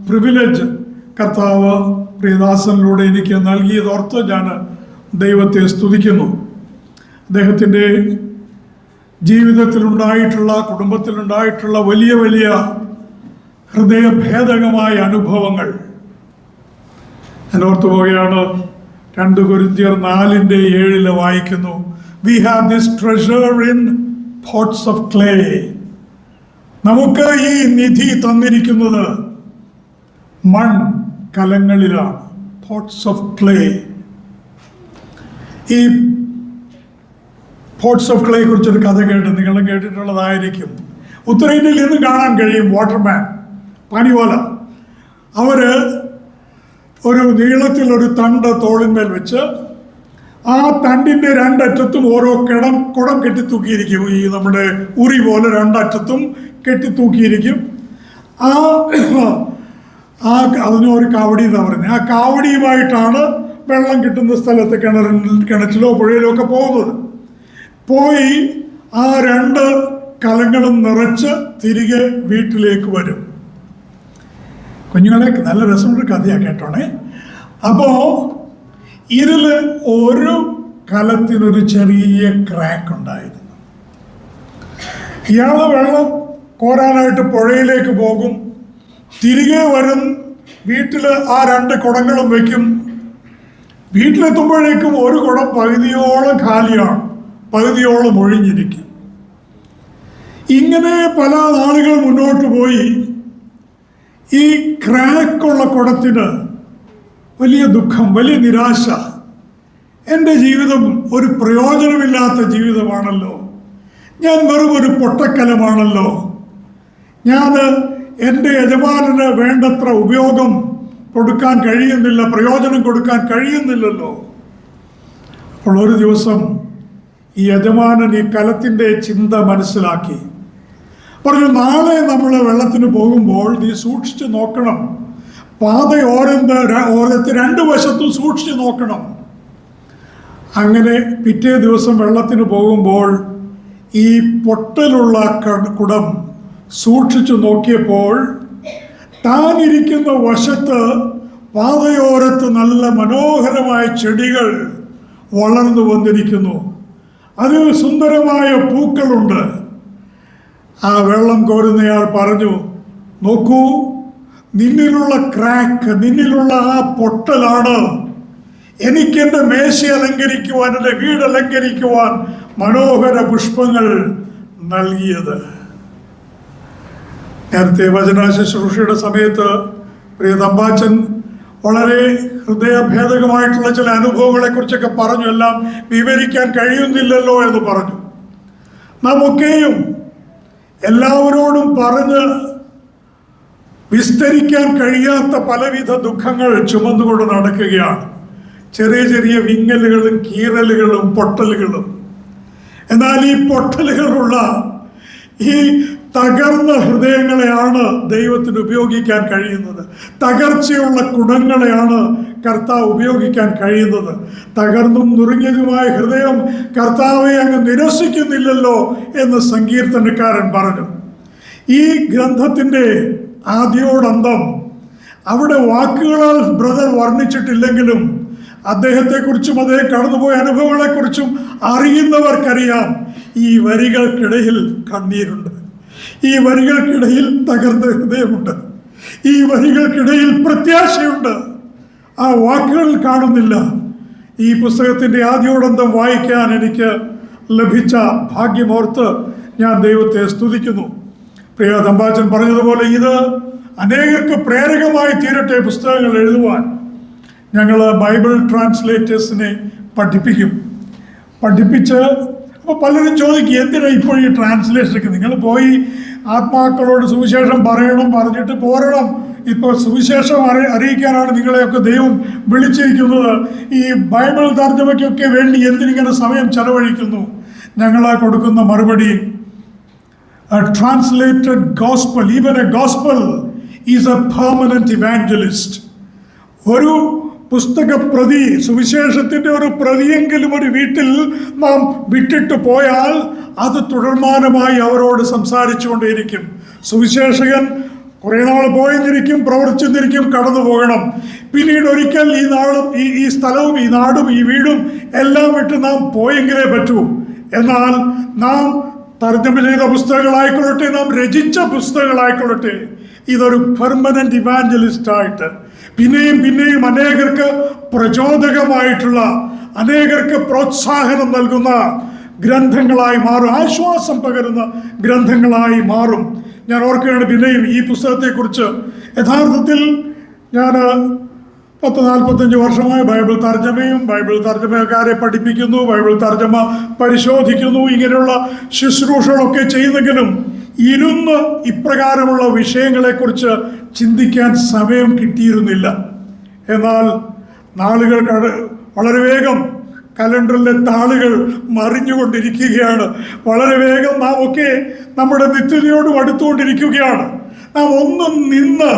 പ്രിവിലേജ് കർത്താവ് പ്രിയദാസനിലൂടെ എനിക്ക് നൽകിയതോർത്ത് ഞാൻ ദൈവത്തെ സ്തുതിക്കുന്നു. അദ്ദേഹത്തിൻ്റെ ജീവിതത്തിലുണ്ടായിട്ടുള്ള, കുടുംബത്തിലുണ്ടായിട്ടുള്ള വലിയ വലിയ ഹൃദയഭേദകമായ അനുഭവങ്ങൾ ഞാൻ ഓർത്തു പോവുകയാണ്. 2 കൊരിന്ത്യർ 4:7 വായിക്കുന്നു, we have this treasure in pots of clay. നമുക്ക് ഈ നിധി തന്നിരിക്കുന്നത് കലങ്ങളിലാണ്, പോട്ട്സ് ഓഫ് ക്ലേ. ഈ പോട്ട്സ് ഓഫ് ക്ലേയെ കുറിച്ചൊരു കഥ നിങ്ങൾ കേട്ടിട്ടുള്ളതായിരിക്കും. ഉത്തരേന്ത്യയിൽ നിന്ന് കാണാൻ കഴിയും. വാട്ടർമാൻ, പനിവല, അവര് ഒരു നീളത്തിലൊരു തണ്ട് തോളിന്മേൽ വെച്ച് ആ തണ്ടിൻ്റെ രണ്ടറ്റത്തും ഓരോ കുടം കെട്ടിത്തൂക്കിയിരിക്കും. ഈ നമ്മുടെ ഉറി പോലെ രണ്ടറ്റത്തും കെട്ടിത്തൂക്കിയിരിക്കും. അതിന് ഒരു കാവടി എന്നാണ് പറയുന്നത്. ആ കാവടിയുമായിട്ടാണ് വെള്ളം കിട്ടുന്ന സ്ഥലത്ത് കിണറ്റിലോ പുഴയിലോ ഒക്കെ പോകുന്നത്. പോയി ആ 2 കലങ്ങളും നിറച്ച് തിരികെ വീട്ടിലേക്ക് വരും. കുഞ്ഞുങ്ങളെ, നല്ല രസമുള്ള കഥയാണ്, കേട്ടോണേ. അപ്പോൾ ഇതിൽ ഒരു കലത്തിനൊരു ചെറിയ ക്രാക്ക് ഉണ്ടായിരുന്നു. ഇയാൾ വെള്ളം കോരാനായിട്ട് പുഴയിലേക്ക് പോകും, തിരികെ വരും, വീട്ടിൽ ആ 2 കുടങ്ങളും വയ്ക്കും. വീട്ടിലെത്തുമ്പോഴേക്കും ഒരു കുടം പകുതിയോളം ഖാലിയാണ്, പകുതിയോളം ഒഴിഞ്ഞിരിക്കും. ഇങ്ങനെ പല നാളുകൾ മുന്നോട്ട് പോയി ഈ ക്രാക്കുള്ള കുടത്തിന് വലിയ ദുഃഖം, വലിയ നിരാശ. എൻ്റെ ജീവിതം ഒരു പ്രയോജനമില്ലാത്ത ജീവിതമാണല്ലോ, ഞാൻ വെറും ഒരു പൊട്ടക്കലമാണല്ലോ, ഞാൻ എൻ്റെ യജമാനന് വേണ്ടത്ര ഉപയോഗം കൊടുക്കാൻ കഴിയുന്നില്ല, പ്രയോജനം കൊടുക്കാൻ കഴിയുന്നില്ലല്ലോ. അപ്പോൾ ഒരു ദിവസം ഈ യജമാനൻ ഈ കലത്തിൻ്റെ ചിന്ത മനസ്സിലാക്കി. പറഞ്ഞു, നാളെ നമ്മൾ വെള്ളത്തിന് പോകുമ്പോൾ നീ സൂക്ഷിച്ച് നോക്കണം, പാതയോരത്ത് 2 വശത്തും സൂക്ഷിച്ച് നോക്കണം. അങ്ങനെ പിറ്റേ ദിവസം വെള്ളത്തിന് പോകുമ്പോൾ ഈ പൊട്ടലുള്ള കുടം സൂക്ഷിച്ചു നോക്കിയപ്പോൾ താൻ ഇരിക്കുന്ന വശത്ത് പാതയോരത്ത് നല്ല മനോഹരമായ ചെടികൾ വളർന്നു വന്നിരിക്കുന്നു. അതിൽ സുന്ദരമായ പൂക്കളുണ്ട്. ആ വെള്ളം കോരുന്നയാൾ പറഞ്ഞു, നോക്കൂ, നിന്നിലുള്ള ക്രാക്ക്, നിന്നിലുള്ള ആ പൊട്ടലാണ് എനിക്കെൻ്റെ മേശ അലങ്കരിക്കുവാൻ, എൻ്റെ വീട് അലങ്കരിക്കുവാൻ മനോഹര പുഷ്പങ്ങൾ നൽകിയത്. നേരത്തെ വചന ശുശ്രൂഷയുടെ സമയത്ത് പ്രിയ തമ്പാച്ചൻ വളരെ ഹൃദയഭേദകമായിട്ടുള്ള ചില അനുഭവങ്ങളെ കുറിച്ചൊക്കെ പറഞ്ഞു. എല്ലാം വിവരിക്കാൻ കഴിയുന്നില്ലല്ലോ എന്ന് പറഞ്ഞു. നമുക്കെയും എല്ലാവരോടും പറഞ്ഞ് വിസ്തരിക്കാൻ കഴിയാത്ത പലവിധ ദുഃഖങ്ങൾ ചുമന്നുകൊണ്ട് നടക്കുകയാണ്. ചെറിയ ചെറിയ വിങ്ങലുകളും കീറലുകളും പൊട്ടലുകളും. എന്നാൽ ഈ പൊട്ടലുകളുള്ള ഈ തകർന്ന ഹൃദയങ്ങളെയാണ് ദൈവത്തിന് ഉപയോഗിക്കാൻ കഴിയുന്നത്. തകർച്ചയുള്ള കുടങ്ങളെയാണ് കർത്താവ് ഉപയോഗിക്കാൻ കഴിയുന്നത്. തകർന്നും നുറുങ്ങിയതുമായ ഹൃദയം കർത്താവെ അങ്ങ് നിരസിക്കുന്നില്ലല്ലോ എന്ന് സങ്കീർത്തനക്കാരൻ പറഞ്ഞു. ഈ ഗ്രന്ഥത്തിൻ്റെ ആദ്യോടന്തം അവിടെ വാക്കുകളാൽ ബ്രദർ വർണ്ണിച്ചിട്ടില്ലെങ്കിലും അദ്ദേഹത്തെക്കുറിച്ചും അദ്ദേഹം കടന്നുപോയ അനുഭവങ്ങളെക്കുറിച്ചും അറിയുന്നവർക്കറിയാം, ഈ വരികൾക്കിടയിൽ കണ്ണീരുണ്ട്, ഈ വരികൾക്കിടയിൽ തകർന്ന ഹൃദയമുണ്ട്, ഈ വരികൾക്കിടയിൽ പ്രത്യാശയുണ്ട്. ആ വാക്കുകളിൽ കാണുന്നില്ല. ഈ പുസ്തകത്തിൻ്റെ ആദ്യോടന്തം വായിക്കാൻ എനിക്ക് ലഭിച്ച ഭാഗ്യമോർത്ത് ഞാൻ ദൈവത്തെ സ്തുതിക്കുന്നു. പ്രിയ തമ്പാച്ചൻ പറഞ്ഞതുപോലെ ഇത് അനേകർക്ക് പ്രേരകമായി തീരട്ടെ പുസ്തകങ്ങൾ എഴുതുവാൻ. ഞങ്ങൾ ബൈബിൾ ട്രാൻസ്ലേറ്റേഴ്സിനെ പഠിപ്പിച്ച് അപ്പോൾ പലരും ചോദിക്കും, എന്തിനാണ് ഇപ്പോൾ ഈ ട്രാൻസ്ലേഷനൊക്കെ? നിങ്ങൾ പോയി ആത്മാക്കളോട് സുവിശേഷം പറഞ്ഞിട്ട് പോരണം. ഇപ്പോൾ സുവിശേഷം അറിയിക്കാനാണ് നിങ്ങളെയൊക്കെ ദൈവം വിളിച്ചിരിക്കുന്നത്. ഈ ബൈബിൾ തർജ്ജമയ്ക്കൊക്കെ വേണ്ടി എന്തിനിങ്ങനെ സമയം ചെലവഴിക്കുന്നു? ഞങ്ങളാ കൊടുക്കുന്ന മറുപടി, a translated gospel, even a gospel, is a permanent evangelist. ഒരു പുസ്തകപ്രതി, സുവിശേഷത്തിൻ്റെ ഒരു പ്രതിയെങ്കിലും ഒരു വീട്ടിൽ നാം വിട്ടിട്ട് പോയാൽ അത് തുടർമാനമായി അവരോട് സംസാരിച്ചു കൊണ്ടേയിരിക്കും. സുവിശേഷകൻ കുറേ നാൾ പോയെന്നിരിക്കും, പ്രവർത്തിച്ചെന്നിരിക്കും, കടന്നു പോകണം. പിന്നീട് ഒരിക്കൽ ഈ സ്ഥലവും ഈ നാടും ഈ വീടും എല്ലാം വിട്ട് നാം പോയെങ്കിലേ പറ്റൂ. എന്നാൽ നാം തർജ്ജമ ചെയ്ത പുസ്തകങ്ങളായിക്കൊള്ളട്ടെ, നാം രചിച്ച പുസ്തകങ്ങളായിക്കൊള്ളട്ടെ, ഇതൊരു പെർമനന്റ് ഇവാഞ്ചലിസ്റ്റായിട്ട് പിന്നെയും പിന്നെയും അനേകർക്ക് പ്രചോദകമായിട്ടുള്ള, അനേകർക്ക് പ്രോത്സാഹനം നൽകുന്ന ഗ്രന്ഥങ്ങളായി മാറും, ആശ്വാസം പകരുന്ന ഗ്രന്ഥങ്ങളായി മാറും. ഞാൻ ഓർക്കുകയാണ് പിന്നെയും ഈ പുസ്തകത്തെക്കുറിച്ച്. യഥാർത്ഥത്തിൽ ഞാൻ 40-45 വർഷമായി ബൈബിൾ തർജ്ജമയും ബൈബിൾ തർജ്ജമക്കാരെ പഠിപ്പിക്കുന്നു, ബൈബിൾ തർജ്ജമ പരിശോധിക്കുന്നു, ഇങ്ങനെയുള്ള ശുശ്രൂഷകളൊക്കെ ചെയ്യുന്നെങ്കിലും ഇരുന്ന് ഇപ്രകാരമുള്ള വിഷയങ്ങളെക്കുറിച്ച് ചിന്തിക്കാൻ സമയം കിട്ടിയിരുന്നില്ല. എന്നാൽ നാളുകൾ വളരെ വേഗം കലണ്ടറിലെ താളുകൾ മറിഞ്ഞുകൊണ്ടിരിക്കുകയാണ്. വളരെ വേഗം നാം ഒക്കെ നമ്മുടെ നിത്യതയോടും അടുത്തുകൊണ്ടിരിക്കുകയാണ്. നാം ഒന്നും നിന്ന്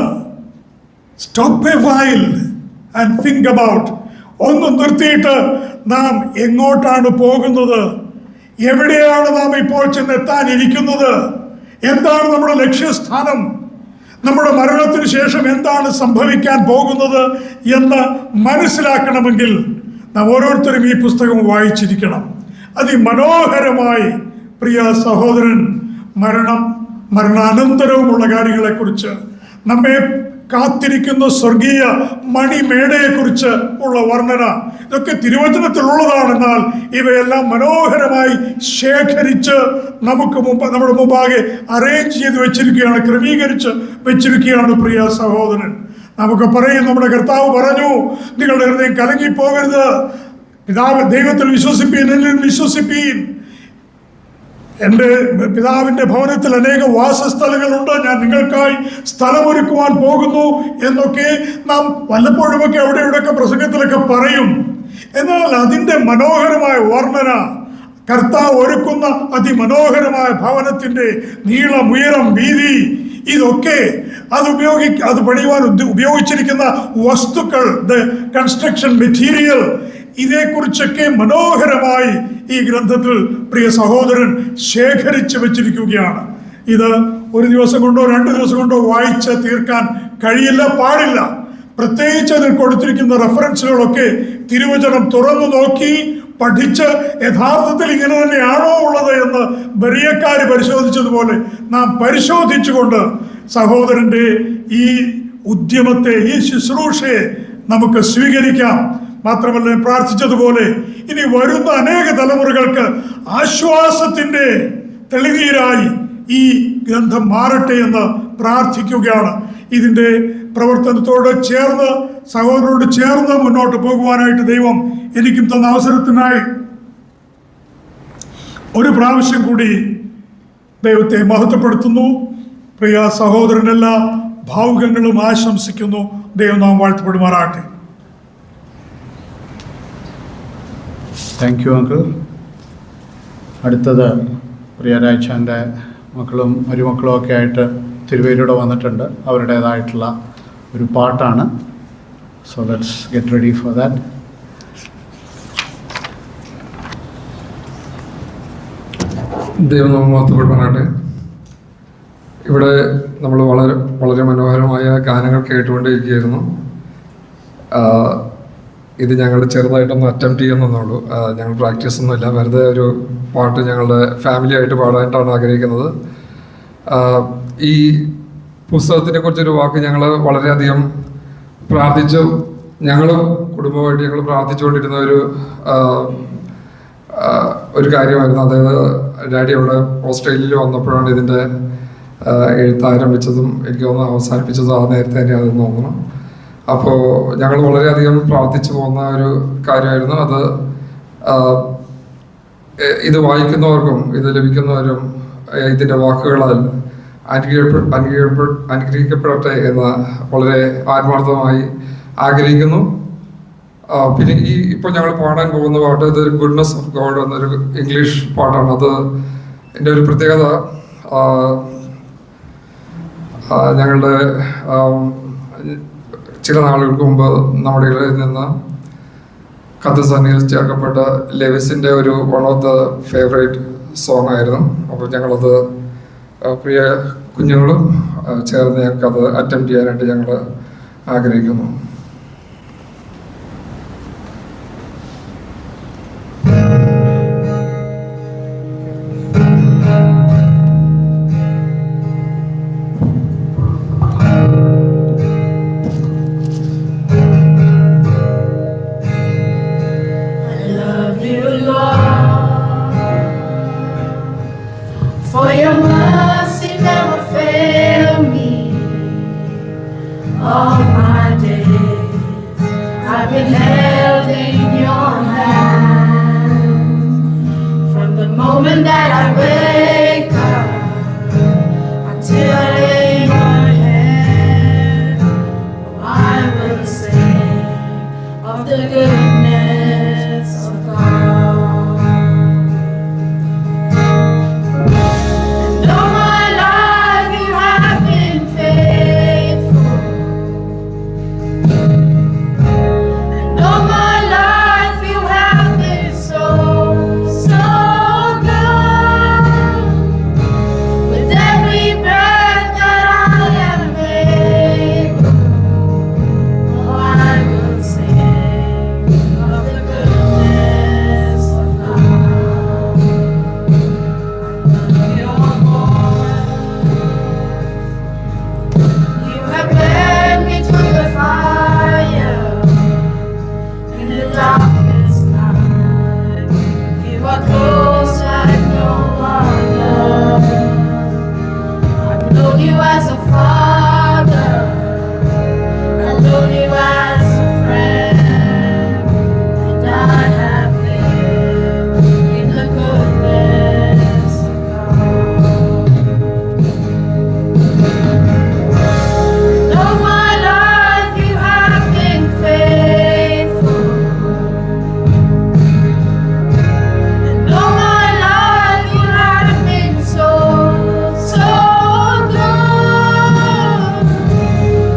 stop A while and think about, ഒന്ന് നിർത്തിയിട്ട് നാം എങ്ങോട്ടാണ് പോകുന്നത്, എവിടെയാണ് നാം ഇപ്പോൾ ചെന്നെത്താനിരിക്കുന്നത്, എന്താണ് നമ്മുടെ ലക്ഷ്യസ്ഥാനം, നമ്മുടെ മരണത്തിന് ശേഷം എന്താണ് സംഭവിക്കാൻ പോകുന്നത് എന്ന് മനസ്സിലാക്കണമെങ്കിൽ നാം ഓരോരുത്തരും ഈ പുസ്തകം വായിച്ചിരിക്കണം. അതിമനോഹരമായി പ്രിയ സഹോദരൻ മരണാനന്തരവുമുള്ള കാര്യങ്ങളെക്കുറിച്ച്, നമ്മെ കാത്തിരിക്കുന്ന സ്വർഗീയ മണിമേടയെക്കുറിച്ച് ഉള്ള വർണ്ണന, ഇതൊക്കെ തിരുവചനത്തിലുള്ളതാണെന്നാൽ ഇവയെല്ലാം മനോഹരമായി ശേഖരിച്ച് നമ്മുടെ മുമ്പാകെ അറേഞ്ച് ചെയ്ത് വെച്ചിരിക്കുകയാണ്, ക്രമീകരിച്ച് വെച്ചിരിക്കുകയാണ് പ്രിയ സഹോദരൻ. നമുക്ക് പറയും, നമ്മുടെ കർത്താവ് പറഞ്ഞു, നിങ്ങളുടെ ഹൃദയം കലങ്ങിപ്പോകരുത്, ദൈവത്തിൽ വിശ്വസിപ്പീൻ, എന്നിൽ വിശ്വസിപ്പീൻ. എൻ്റെ പിതാവിൻ്റെ ഭവനത്തിൽ അനേക വാസസ്ഥലങ്ങളുണ്ട്, ഞാൻ നിങ്ങൾക്കായി സ്ഥലമൊരുക്കുവാൻ പോകുന്നു എന്നൊക്കെ നാം വല്ലപ്പോഴുമൊക്കെ അവിടെ ഇവിടെയൊക്കെ പ്രസംഗത്തിലൊക്കെ പറയും. എന്നാൽ അതിൻ്റെ മനോഹരമായ വർണ്ണന, കർത്താവ് ഒരുക്കുന്ന അതിമനോഹരമായ ഭവനത്തിൻ്റെ നീളം, ഉയരം, വീതി, ഇതൊക്കെ അത് പണിയുവാൻ ഉപയോഗിച്ചിരിക്കുന്ന വസ്തുക്കൾ, ദ കൺസ്ട്രക്ഷൻ മെറ്റീരിയൽ, ഇതേക്കുറിച്ചൊക്കെ മനോഹരമായി ഈ ഗ്രന്ഥത്തിൽ പ്രിയ സഹോദരൻ ശേഖരിച്ചു വെച്ചിരിക്കുകയാണ്. ഇത് ഒരു ദിവസം കൊണ്ടോ 2 ദിവസം കൊണ്ടോ വായിച്ച് തീർക്കാൻ കഴിയില്ല, പാടില്ല. പ്രത്യേകിച്ച് അതിൽ കൊടുത്തിരിക്കുന്ന റെഫറൻസുകളൊക്കെ തിരുവചനം തുറന്നു നോക്കി പഠിച്ച് യഥാർത്ഥത്തിൽ ഇങ്ങനെ തന്നെയാണോ ഉള്ളത് എന്ന് ബെറിയക്കാർ പരിശോധിച്ചതുപോലെ നാം പരിശോധിച്ചുകൊണ്ട് സഹോദരൻ്റെ ഈ ഉദ്യമത്തെ, ഈ ശുശ്രൂഷയെ നമുക്ക് സ്വീകരിക്കാം. മാത്രമല്ല, പ്രാർത്ഥിച്ചതുപോലെ ഇനി വരുന്ന അനേക തലമുറകൾക്ക് ആശ്വാസത്തിൻ്റെ തെളിനീരായി ഈ ഗ്രന്ഥം മാറട്ടെ എന്ന് പ്രാർത്ഥിക്കുകയാണ്. ഇതിൻ്റെ പ്രവർത്തനത്തോട് ചേർന്ന്, സഹോദരനോട് ചേർന്ന് മുന്നോട്ട് പോകുവാനായിട്ട് ദൈവം എനിക്കും തന്ന അവസരത്തിനായി ഒരു പ്രാവശ്യം കൂടി ദൈവത്തെ മഹത്വപ്പെടുത്തുന്നു. പ്രിയ സഹോദരനെല്ലാ ഭാവുകങ്ങളും ആശംസിക്കുന്നു. ദൈവം നാം വാഴ്ത്തപ്പെടുമാറാട്ടെ. Thank you uncle. അടുത്തത് പ്രിയ രാജാൻ്റെ മക്കളും മരുമക്കളും ഒക്കെ ആയിട്ട് തിരുവേലിയുടെ വന്നിട്ടുണ്ട്. അവരുടേതായിട്ടുള്ള ഒരു പാട്ടാണ്. So let's get ready for that. ദൈവം നാമം മഹത്വപ്പെടുമാറാട്ടെ. ഇവിടെ നമ്മൾ വളരെ വളരെ മനോഹരമായ ഗാനങ്ങൾ കേട്ടുകൊണ്ടിരിക്കുകയായിരുന്നു. ഇത് ഞങ്ങൾ ചെറുതായിട്ടൊന്ന് അറ്റംപ്റ്റ് ചെയ്യുന്നുള്ളൂ. ഞങ്ങൾ പ്രാക്ടീസ് ഒന്നുമില്ല, വെറുതെ ഒരു പാട്ട് ഞങ്ങളുടെ ഫാമിലി ആയിട്ട് പാടാനായിട്ടാണ് ആഗ്രഹിക്കുന്നത്. ഈ പുസ്തകത്തിനെ കുറിച്ചൊരു വാക്ക് ഞങ്ങൾ വളരെയധികം പ്രാർത്ഥിച്ചു. ഞങ്ങളും കുടുംബമായിട്ട് ഞങ്ങൾ പ്രാർത്ഥിച്ചുകൊണ്ടിരുന്ന ഒരു കാര്യമായിരുന്നു. അതായത് ഡാഡി അവിടെ ഓസ്ട്രേലിയയിൽ വന്നപ്പോഴാണ് ഇതിൻ്റെ എഴുത്ത് ആരംഭിച്ചതും എനിക്ക് തോന്നുന്നു അവസാനിപ്പിച്ചതും ആ നേരത്തെ തന്നെയാണെന്ന് തോന്നുന്നു. അപ്പോൾ ഞങ്ങൾ വളരെയധികം പ്രാർത്ഥിച്ചു പോകുന്ന ഒരു കാര്യമായിരുന്നു അത്. ഇത് വായിക്കുന്നവർക്കും ഇത് ലഭിക്കുന്നവരും ഇതിൻ്റെ വാക്കുകളാൽ അനുഗ്രഹിക്കപ്പെടട്ടെ എന്ന് വളരെ ആത്മാർത്ഥമായി ആഗ്രഹിക്കുന്നു. പിന്നെ ഇപ്പോൾ ഞങ്ങൾ പാടാൻ പോകുന്ന പാട്ട് ഇത് ഗുഡ്നസ് ഓഫ് ഗോഡ് എന്നൊരു ഇംഗ്ലീഷ് പാട്ടാണ്. അത് എൻ്റെ ഒരു പ്രത്യേകത, ഞങ്ങളുടെ ചില നാളുകൾക്ക് മുമ്പ് നമ്മുടെ ഇടയിൽ നിന്ന് കഥസനിയിൽ ചേർക്കപ്പെട്ട ലെവിസിൻ്റെ ഒരു one of the favourite song ആയിരുന്നു. അപ്പോൾ ഞങ്ങളത് പ്രിയ കുഞ്ഞുങ്ങളും ചേർന്ന് ഞങ്ങൾക്കത് അറ്റംപ്റ്റ് ചെയ്യാനായിട്ട് ഞങ്ങൾ ആഗ്രഹിക്കുന്നു. For your mercy never failed me. All my days I've been held in your hand. From the moment that I wake up until I lay my head, I will sing of the goodness of God. And all my life you have been faithful. And all my life you have been so, so good. With every breath that I am able, oh, I will sing of the goodness of God. I love your voice. You have led me through the fire in the darkest night. You are close like no other. I've known you as a father. I've known you as a friend. And I have lived in the goodness of God. And all my life you have been faithful. And all my life you have been so, so good.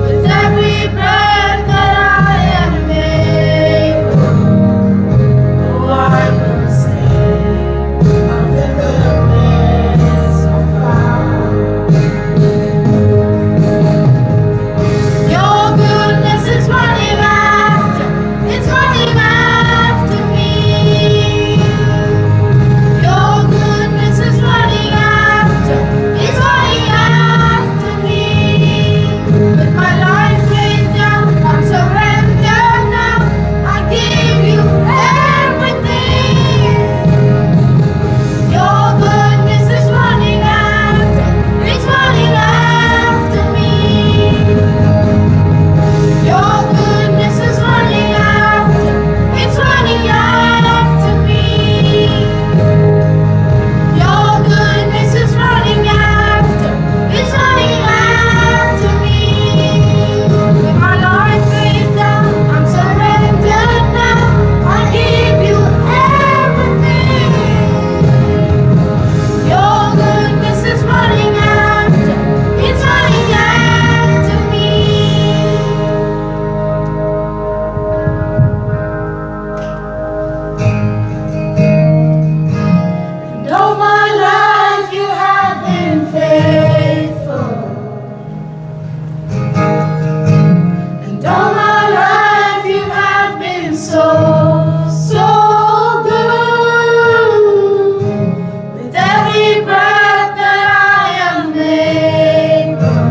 With every breath that I am able, oh, I will sing of the goodness of God. Your goodness is running after, it's running after me. Your goodness is running after, it's running after me. With my life laid down, I'm surrendered now. I give you everything. Your goodness is running after, it's running after me. Your goodness is running after, it's running after me. Your goodness is running after, it's running after me. With my life laid down, I'm surrendered now. I give you everything. Your goodness is running after, it's running after me. And all my life you have been faithful. And all my life you have been so, so good. With every breath that I am able,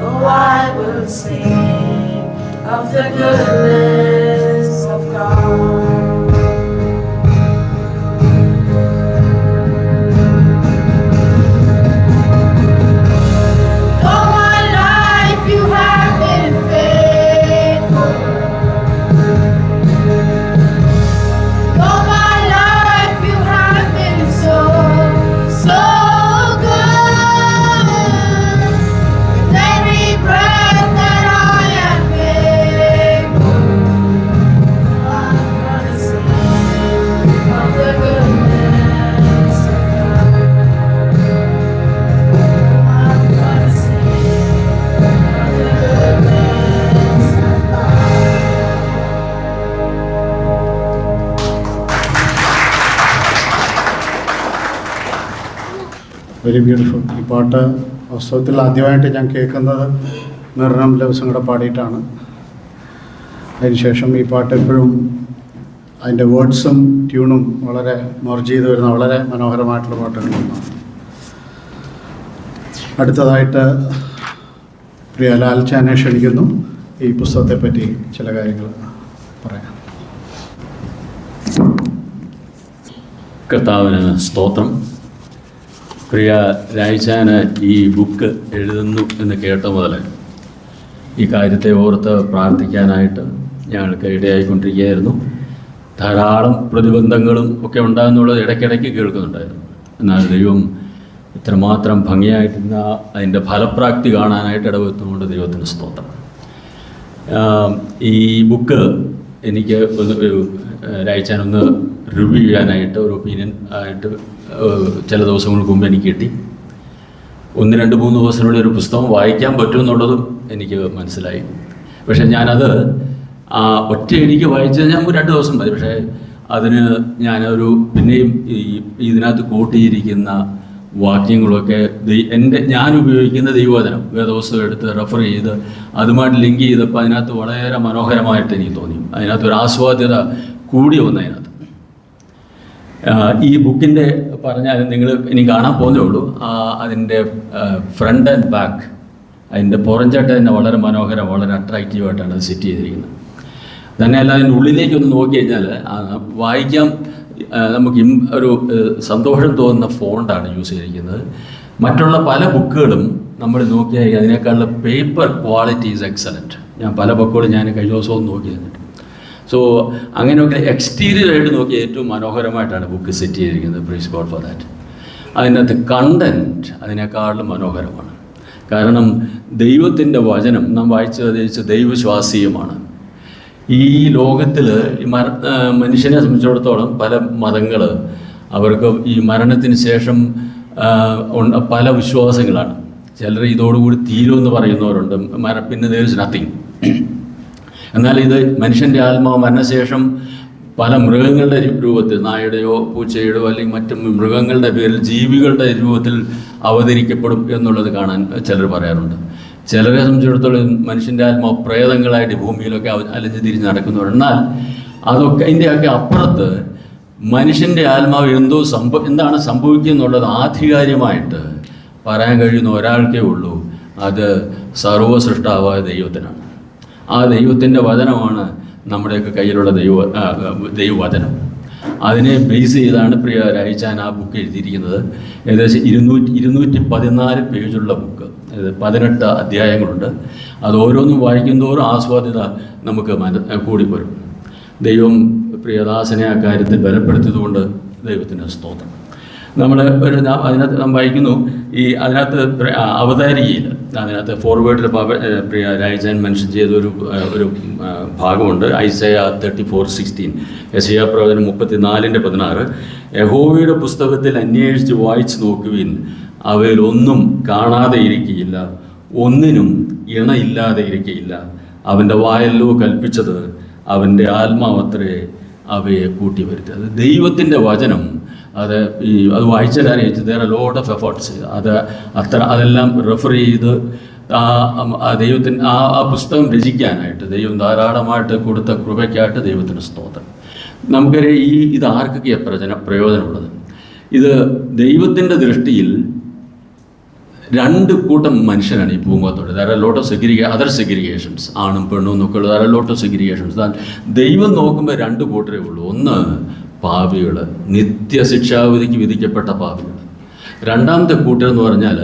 oh, I will sing of the goodness of God. All my life you have been faithful. All my life you have been so, so good. With every breath that I am able, I'm gonna sing of the goodness of God. I'm gonna sing of the goodness of God. Very beautiful. ഈ പാട്ട് വാസ്തവത്തിൽ ആദ്യമായിട്ട് ഞാൻ കേൾക്കുന്നത് നിർണം ലവ്സും കൂടെ പാടിയിട്ടാണ്. അതിനുശേഷം ഈ പാട്ട് എപ്പോഴും അതിൻ്റെ വേർഡ്സും ട്യൂണും വളരെ മെർജ് ചെയ്ത് വരുന്ന വളരെ മനോഹരമായിട്ടുള്ള പാട്ടുകളൊന്നാണ്. അടുത്തതായിട്ട് പ്രിയ ലാൽ ചാനെ ക്ഷണിക്കുന്നു ഈ പുസ്തകത്തെപ്പറ്റി ചില കാര്യങ്ങൾ പറയാം. കർത്താവിന് സ്തോത്രം. പ്രിയ രായിച്ചാന് ഈ ബുക്ക് എഴുതുന്നു എന്ന് കേട്ട മുതൽ ഈ കാര്യത്തെ ഓർത്ത് പ്രാർത്ഥിക്കാനായിട്ട് ഞങ്ങൾക്ക് ഇടയായിക്കൊണ്ടിരിക്കുകയായിരുന്നു. ധാരാളം പ്രതിബന്ധങ്ങളും ഒക്കെ ഉണ്ടാകുന്നുള്ളത് ഇടയ്ക്കിടയ്ക്ക് കേൾക്കുന്നുണ്ടായിരുന്നു. എന്നാൽ ദൈവം ഇത്രമാത്രം ഭംഗിയായിട്ടിരുന്ന അതിൻ്റെ ഫലപ്രാപ്തി കാണാനായിട്ട് ഇടവെത്തുന്നുകൊണ്ട് ദൈവത്തിന് സ്തോത്രം. ഈ ബുക്ക് എനിക്ക് രായിച്ചാനൊന്ന് റിവ്യൂ ചെയ്യാനായിട്ട് ഒരു ഒപ്പീനിയൻ ആയിട്ട് ചില ദിവസങ്ങൾക്ക് മുമ്പ് എനിക്ക് കിട്ടി. 1-2-3 ദിവസത്തിനുള്ളിൽ ഒരു പുസ്തകം വായിക്കാൻ പറ്റുമെന്നുള്ളതും എനിക്ക് മനസ്സിലായി. പക്ഷേ ഞാനത് ഒറ്റയടിക്ക് വായിച്ചത് ഞാൻ 2 ദിവസം മതി. പക്ഷേ അതിന് ഞാനൊരു പിന്നെയും ഇതിനകത്ത് കൂട്ടിയിരിക്കുന്ന വാക്യങ്ങളൊക്കെ ഞാൻ ഉപയോഗിക്കുന്ന ദൈവവചനം വേദപുസ്തകം എടുത്ത് റെഫർ ചെയ്ത് അതുമായിട്ട് ലിങ്ക് ചെയ്തപ്പോൾ അതിനകത്ത് വളരെ മനോഹരമായിട്ട് എനിക്ക് തോന്നി. അതിനകത്ത് ഒരു ആസ്വാദ്യത കൂടി വന്നു. അതിനകത്ത് ഈ ബുക്കിൻ്റെ പറഞ്ഞാൽ നിങ്ങൾ ഇനി കാണാൻ പോകുന്നേ ഉള്ളൂ. അതിൻ്റെ ഫ്രണ്ട് ആൻഡ് ബാക്ക് അതിൻ്റെ പുറംചട്ട തന്നെ വളരെ മനോഹരം, വളരെ അട്രാക്റ്റീവായിട്ടാണ് അത് സെറ്റ് ചെയ്തിരിക്കുന്നത്. തന്നെയല്ല അതിൻ്റെ ഉള്ളിലേക്കൊന്ന് നോക്കി കഴിഞ്ഞാൽ വായിക്കാൻ നമുക്ക് ഒരു സന്തോഷം തോന്നുന്ന ഫോണ്ടാണ് യൂസ് ചെയ്തിരിക്കുന്നത്. മറ്റുള്ള പല ബുക്കുകളും നമ്മൾ നോക്കിയാൽ അതിനേക്കാളുള്ള പേപ്പർ ക്വാളിറ്റി ഈസ് എക്സലൻറ്റ്. ഞാൻ പല ബുക്കുകളും ഞാൻ കഴിഞ്ഞ ദിവസവും നോക്കി തന്നിട്ട്. സോ അങ്ങനെയൊക്കെ എക്സ്റ്റീരിയറായിട്ട് നോക്കി ഏറ്റവും മനോഹരമായിട്ടാണ് ബുക്ക് സെറ്റ് ചെയ്തിരിക്കുന്നത്. Praise God for that. അതിനകത്ത് കണ്ടൻറ്റ് അതിനേക്കാളും മനോഹരമാണ്. കാരണം ദൈവത്തിൻ്റെ വചനം നാം വായിച്ച് ദൈവശ്വാസീയമാണ്. ഈ ലോകത്തിൽ മനുഷ്യനെ സംബന്ധിച്ചിടത്തോളം പല മതങ്ങൾ അവർക്ക് ഈ മരണത്തിന് ശേഷം പല വിശ്വാസങ്ങളാണ്. ചിലർ ഇതോടുകൂടി തീരുമെന്ന് പറയുന്നവരുണ്ട്. പിന്നെ there is nothing. എന്നാൽ ഇത് മനുഷ്യൻ്റെ ആത്മാവ് മരണശേഷം പല മൃഗങ്ങളുടെ രൂപത്തിൽ, നായയുടെയോ പൂച്ചയുടെയോ അല്ലെങ്കിൽ മറ്റ് മൃഗങ്ങളുടെ പേരിൽ ജീവികളുടെ രൂപത്തിൽ അവതരിക്കപ്പെടും എന്നുള്ളത് കാണാൻ ചിലർ പറയാറുണ്ട്. ചിലരെ സംബന്ധിച്ചിടത്തോളം മനുഷ്യൻ്റെ ആത്മാവ് പ്രേതങ്ങളായിട്ട് ഭൂമിയിലൊക്കെ അലഞ്ഞു തിരിഞ്ഞ് നടക്കുന്നവർ. എന്നാൽ അതൊക്കെ അതിൻ്റെയൊക്കെ അപ്പുറത്ത് മനുഷ്യൻ്റെ ആത്മാവ് എന്താണ് സംഭവിക്കുക എന്നുള്ളത് ആധികാരികമായിട്ട് പറയാൻ കഴിയുന്ന ഒരാൾക്കേ ഉള്ളൂ. അത് സർവ്വസൃഷ്ടാവായ ദൈവത്തിനാണ്. ആ ദൈവത്തിൻ്റെ വചനമാണ് നമ്മുടെയൊക്കെ കയ്യിലുള്ള ദൈവവചനം. അതിനെ ബേസ് ചെയ്താണ് പ്രിയ രായിച്ചാൻ ആ ബുക്ക് എഴുതിയിരിക്കുന്നത്. ഏകദേശം 214 പേജുള്ള ബുക്ക്. 18 അധ്യായങ്ങളുണ്ട്. അത് ഓരോന്നും വായിക്കുന്തോറും ആസ്വാദ്യത നമുക്ക് കൂടിപ്പോരും. ദൈവം പ്രിയദാസനെ ആ കാര്യത്തിൽ ബലപ്പെടുത്തിയതുകൊണ്ട് ദൈവത്തിന് സ്തോത്രം. അതിനകത്ത് നാം വായിക്കുന്നു, അതിനകത്ത് അവതാരികയിൽ അതിനകത്ത് ഫോർവേഡിൽ പ്രിയ രായിച്ചാൻ മെൻഷൻ ചെയ്ത ഒരു ഭാഗമുണ്ട്. ഐസയ 34:16, യെശയ്യാ പ്രവചനം 34:16. യഹോവയുടെ പുസ്തകത്തിൽ അന്വേഷിച്ച് വായിച്ചു നോക്കുവിൻ, അവയിലൊന്നും കാണാതെ ഇരിക്കുകയില്ല, ഒന്നിനും ഇണയില്ലാതെ ഇരിക്കുകയില്ല. അവൻ്റെ വായല്ലോ കൽപ്പിച്ചത്, അവൻ്റെ ആത്മാവത്രേ അവയെ കൂട്ടി വരുത്തിയത്. ദൈവത്തിൻ്റെ വചനം അത് വായിച്ചാൽ there are lot of efforts. അതെല്ലാം റെഫർ ചെയ്ത് ദൈവത്തിന് ആ പുസ്തകം രചിക്കാനായിട്ട് ദൈവം ധാരാളമായിട്ട് കൊടുത്ത കൃപയ്ക്കായിട്ട് ദൈവത്തിന് സ്തോത്രം. നമുക്കറിയാം ഇത് ആർക്കൊക്കെ പ്രയോജനമുള്ളത്. ഇത് ദൈവത്തിൻ്റെ ദൃഷ്ടിയിൽ 2 കൂട്ടം മനുഷ്യനാണ് ഈ ഭൂമുഖത്തോട്. There are lot of other segregations, ആണും പെണ്ണും എന്നൊക്കെയുള്ള there are lot of segregations. ദൈവം നോക്കുമ്പോൾ 2 കൂട്ടരേ ഉള്ളൂ. ഒന്ന് പാപികൾ, നിത്യശിക്ഷാവിധിക്ക് വിധിക്കപ്പെട്ട പാപികൾ. രണ്ടാമത്തെ കൂട്ടരെന്ന് പറഞ്ഞാൽ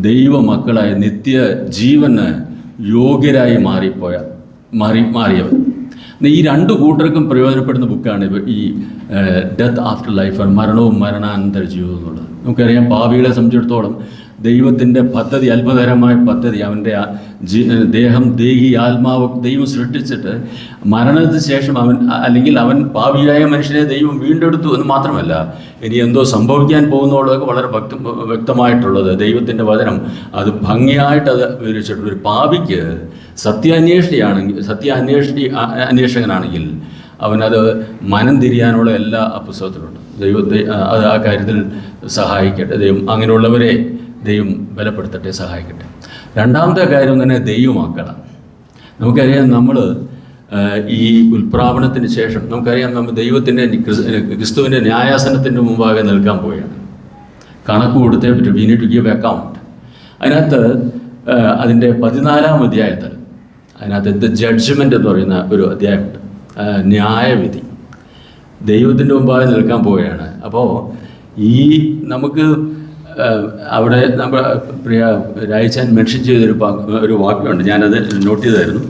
ദൈവമക്കളായ നിത്യ ജീവന് യോഗ്യരായി മാറിയവർ. ഈ 2 കൂട്ടർക്കും പ്രയോജനപ്പെടുന്ന ബുക്കാണ് ഈ ഡെത്ത് ആഫ്റ്റർ ലൈഫ്, മരണവും മരണാനന്തര ജീവിതം എന്നുള്ളത്. നമുക്കറിയാം പാപികളെ സംബന്ധിച്ചിടത്തോളം ദൈവത്തിൻ്റെ പദ്ധതി, അത്ഭുതകരമായ പദ്ധതി. അവൻ്റെ ആത്മാവ് ദൈവം സൃഷ്ടിച്ചിട്ട് മരണത്തിന് ശേഷം അവൻ പാപിയായ മനുഷ്യനെ ദൈവം വീണ്ടെടുത്തു എന്ന് മാത്രമല്ല, ഇനി എന്തോ സംഭവിക്കാൻ പോകുന്നതൊക്കെ വളരെ വ്യക്തമായിട്ടുള്ളത് ദൈവത്തിൻ്റെ വചനം അത് ഭംഗിയായിട്ട് അത് വിവരിച്ചിട്ടുണ്ട്. ഒരു പാപിക്ക് അന്വേഷകനാണെങ്കിൽ അവനത് മനം തിരിയാനുള്ള എല്ലാ പുസ്തകത്തിലുണ്ട്. ദൈവത്തെ അത് ആ കാര്യത്തിൽ സഹായിക്കട്ടെ. ദൈവം അങ്ങനെയുള്ളവരെ ദൈവം ബലപ്പെടുത്തട്ടെ, സഹായിക്കട്ടെ. രണ്ടാമത്തെ കാര്യം തന്നെ ദൈവമക്കളാണ്. നമുക്കറിയാം, നമ്മൾ ഈ ഉൽപ്രാപണത്തിന് ശേഷം നമുക്കറിയാം നമ്മൾ ദൈവത്തിൻ്റെ ക്രിസ്തുവിൻ്റെ ന്യായാസനത്തിൻ്റെ മുമ്പാകെ നിൽക്കാൻ പോവുകയാണ്. കണക്ക് കൊടുത്തേ പറ്റും. We need to give account. അതിനകത്ത് അതിൻ്റെ 14-ാം അധ്യായത്തിൽ അതിനകത്ത് ജഡ്ജ്മെൻ്റ് എന്ന് പറയുന്ന ഒരു അധ്യായമുണ്ട്. ന്യായവിധി. ദൈവത്തിൻ്റെ മുമ്പാകെ നിൽക്കാൻ പോവുകയാണ്. അപ്പോൾ നമുക്ക് അവിടെ നമ്മൾ പ്രിയ രായിച്ചാൻ മെൻഷൻ ചെയ്തൊരു ഒരു വാക്യമുണ്ട്, ഞാനത് നോട്ട് ചെയ്തായിരുന്നു.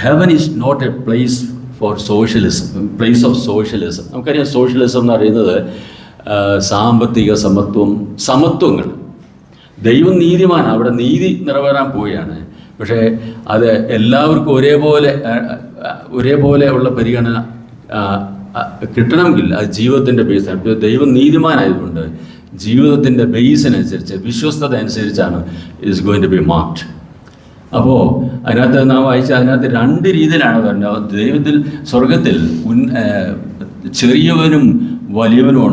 Heaven is not a place for socialism, place of socialism. നമുക്കറിയാം സോഷ്യലിസം എന്ന് പറയുന്നത് സാമ്പത്തിക സമത്വങ്ങൾ. ദൈവം നീതിമാനാണ്, അവിടെ നീതി നിറവേറാൻ പോവുകയാണ്. പക്ഷേ അത് എല്ലാവർക്കും ഒരേപോലെ ഉള്ള പരിഗണന കിട്ടണമെങ്കിൽ അത് ജീവിതത്തിൻ്റെ ബേസാണ്. ദൈവം നീതിമാനായതുകൊണ്ട് ജീവിതത്തിൻ്റെ ബേസിനനുസരിച്ച്, വിശ്വസ്തത അനുസരിച്ചാണ് it's going to be marked. അപ്പോൾ അതിനകത്ത് നാം വായിച്ച അതിനകത്ത് 2 രീതിയിലാണ് പറഞ്ഞത്. ദൈവത്തിൽ സ്വർഗത്തിൽ ചെറിയവനും വലിയവനും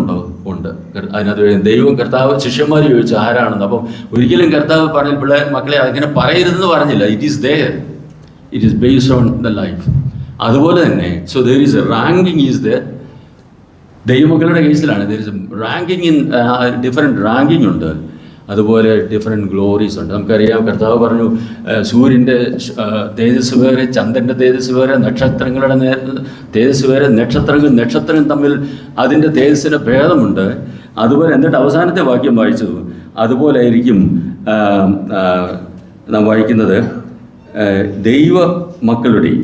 ഉണ്ട്. അതിനകത്ത് ദൈവം കർത്താവ് ശിഷ്യന്മാർ ചോദിച്ചു ആരാണെന്ന്. അപ്പം ഒരിക്കലും കർത്താവ് പറഞ്ഞ മക്കളെ അതിങ്ങനെ പറയരുതെന്ന് പറഞ്ഞില്ല. It is there, it is based on the life. അതുപോലെ തന്നെ so there is a ranking is there. ദൈവമക്കളുടെ കേസിലാണ് there is ranking in different ranking ഉണ്ട്. അതുപോലെ ഡിഫറെൻറ്റ് ഗ്ലോറീസ് ഉണ്ട്. നമുക്കറിയാം കർത്താവ് പറഞ്ഞു സൂര്യൻ്റെ തേജസ് വേറെ, ചന്ദ്രൻ്റെ തേജസ് വേറെ, നക്ഷത്രങ്ങളുടെ തേജസ് വേറെ, നക്ഷത്രം തമ്മിൽ അതിൻ്റെ തേജസ്സിന് ഭേദമുണ്ട്. അതുപോലെ എന്നിട്ട് അവസാനത്തെ വാക്യം വായിച്ചത് അതുപോലെ ആയിരിക്കും നാം വായിക്കുന്നത് ദൈവ മക്കളുടെ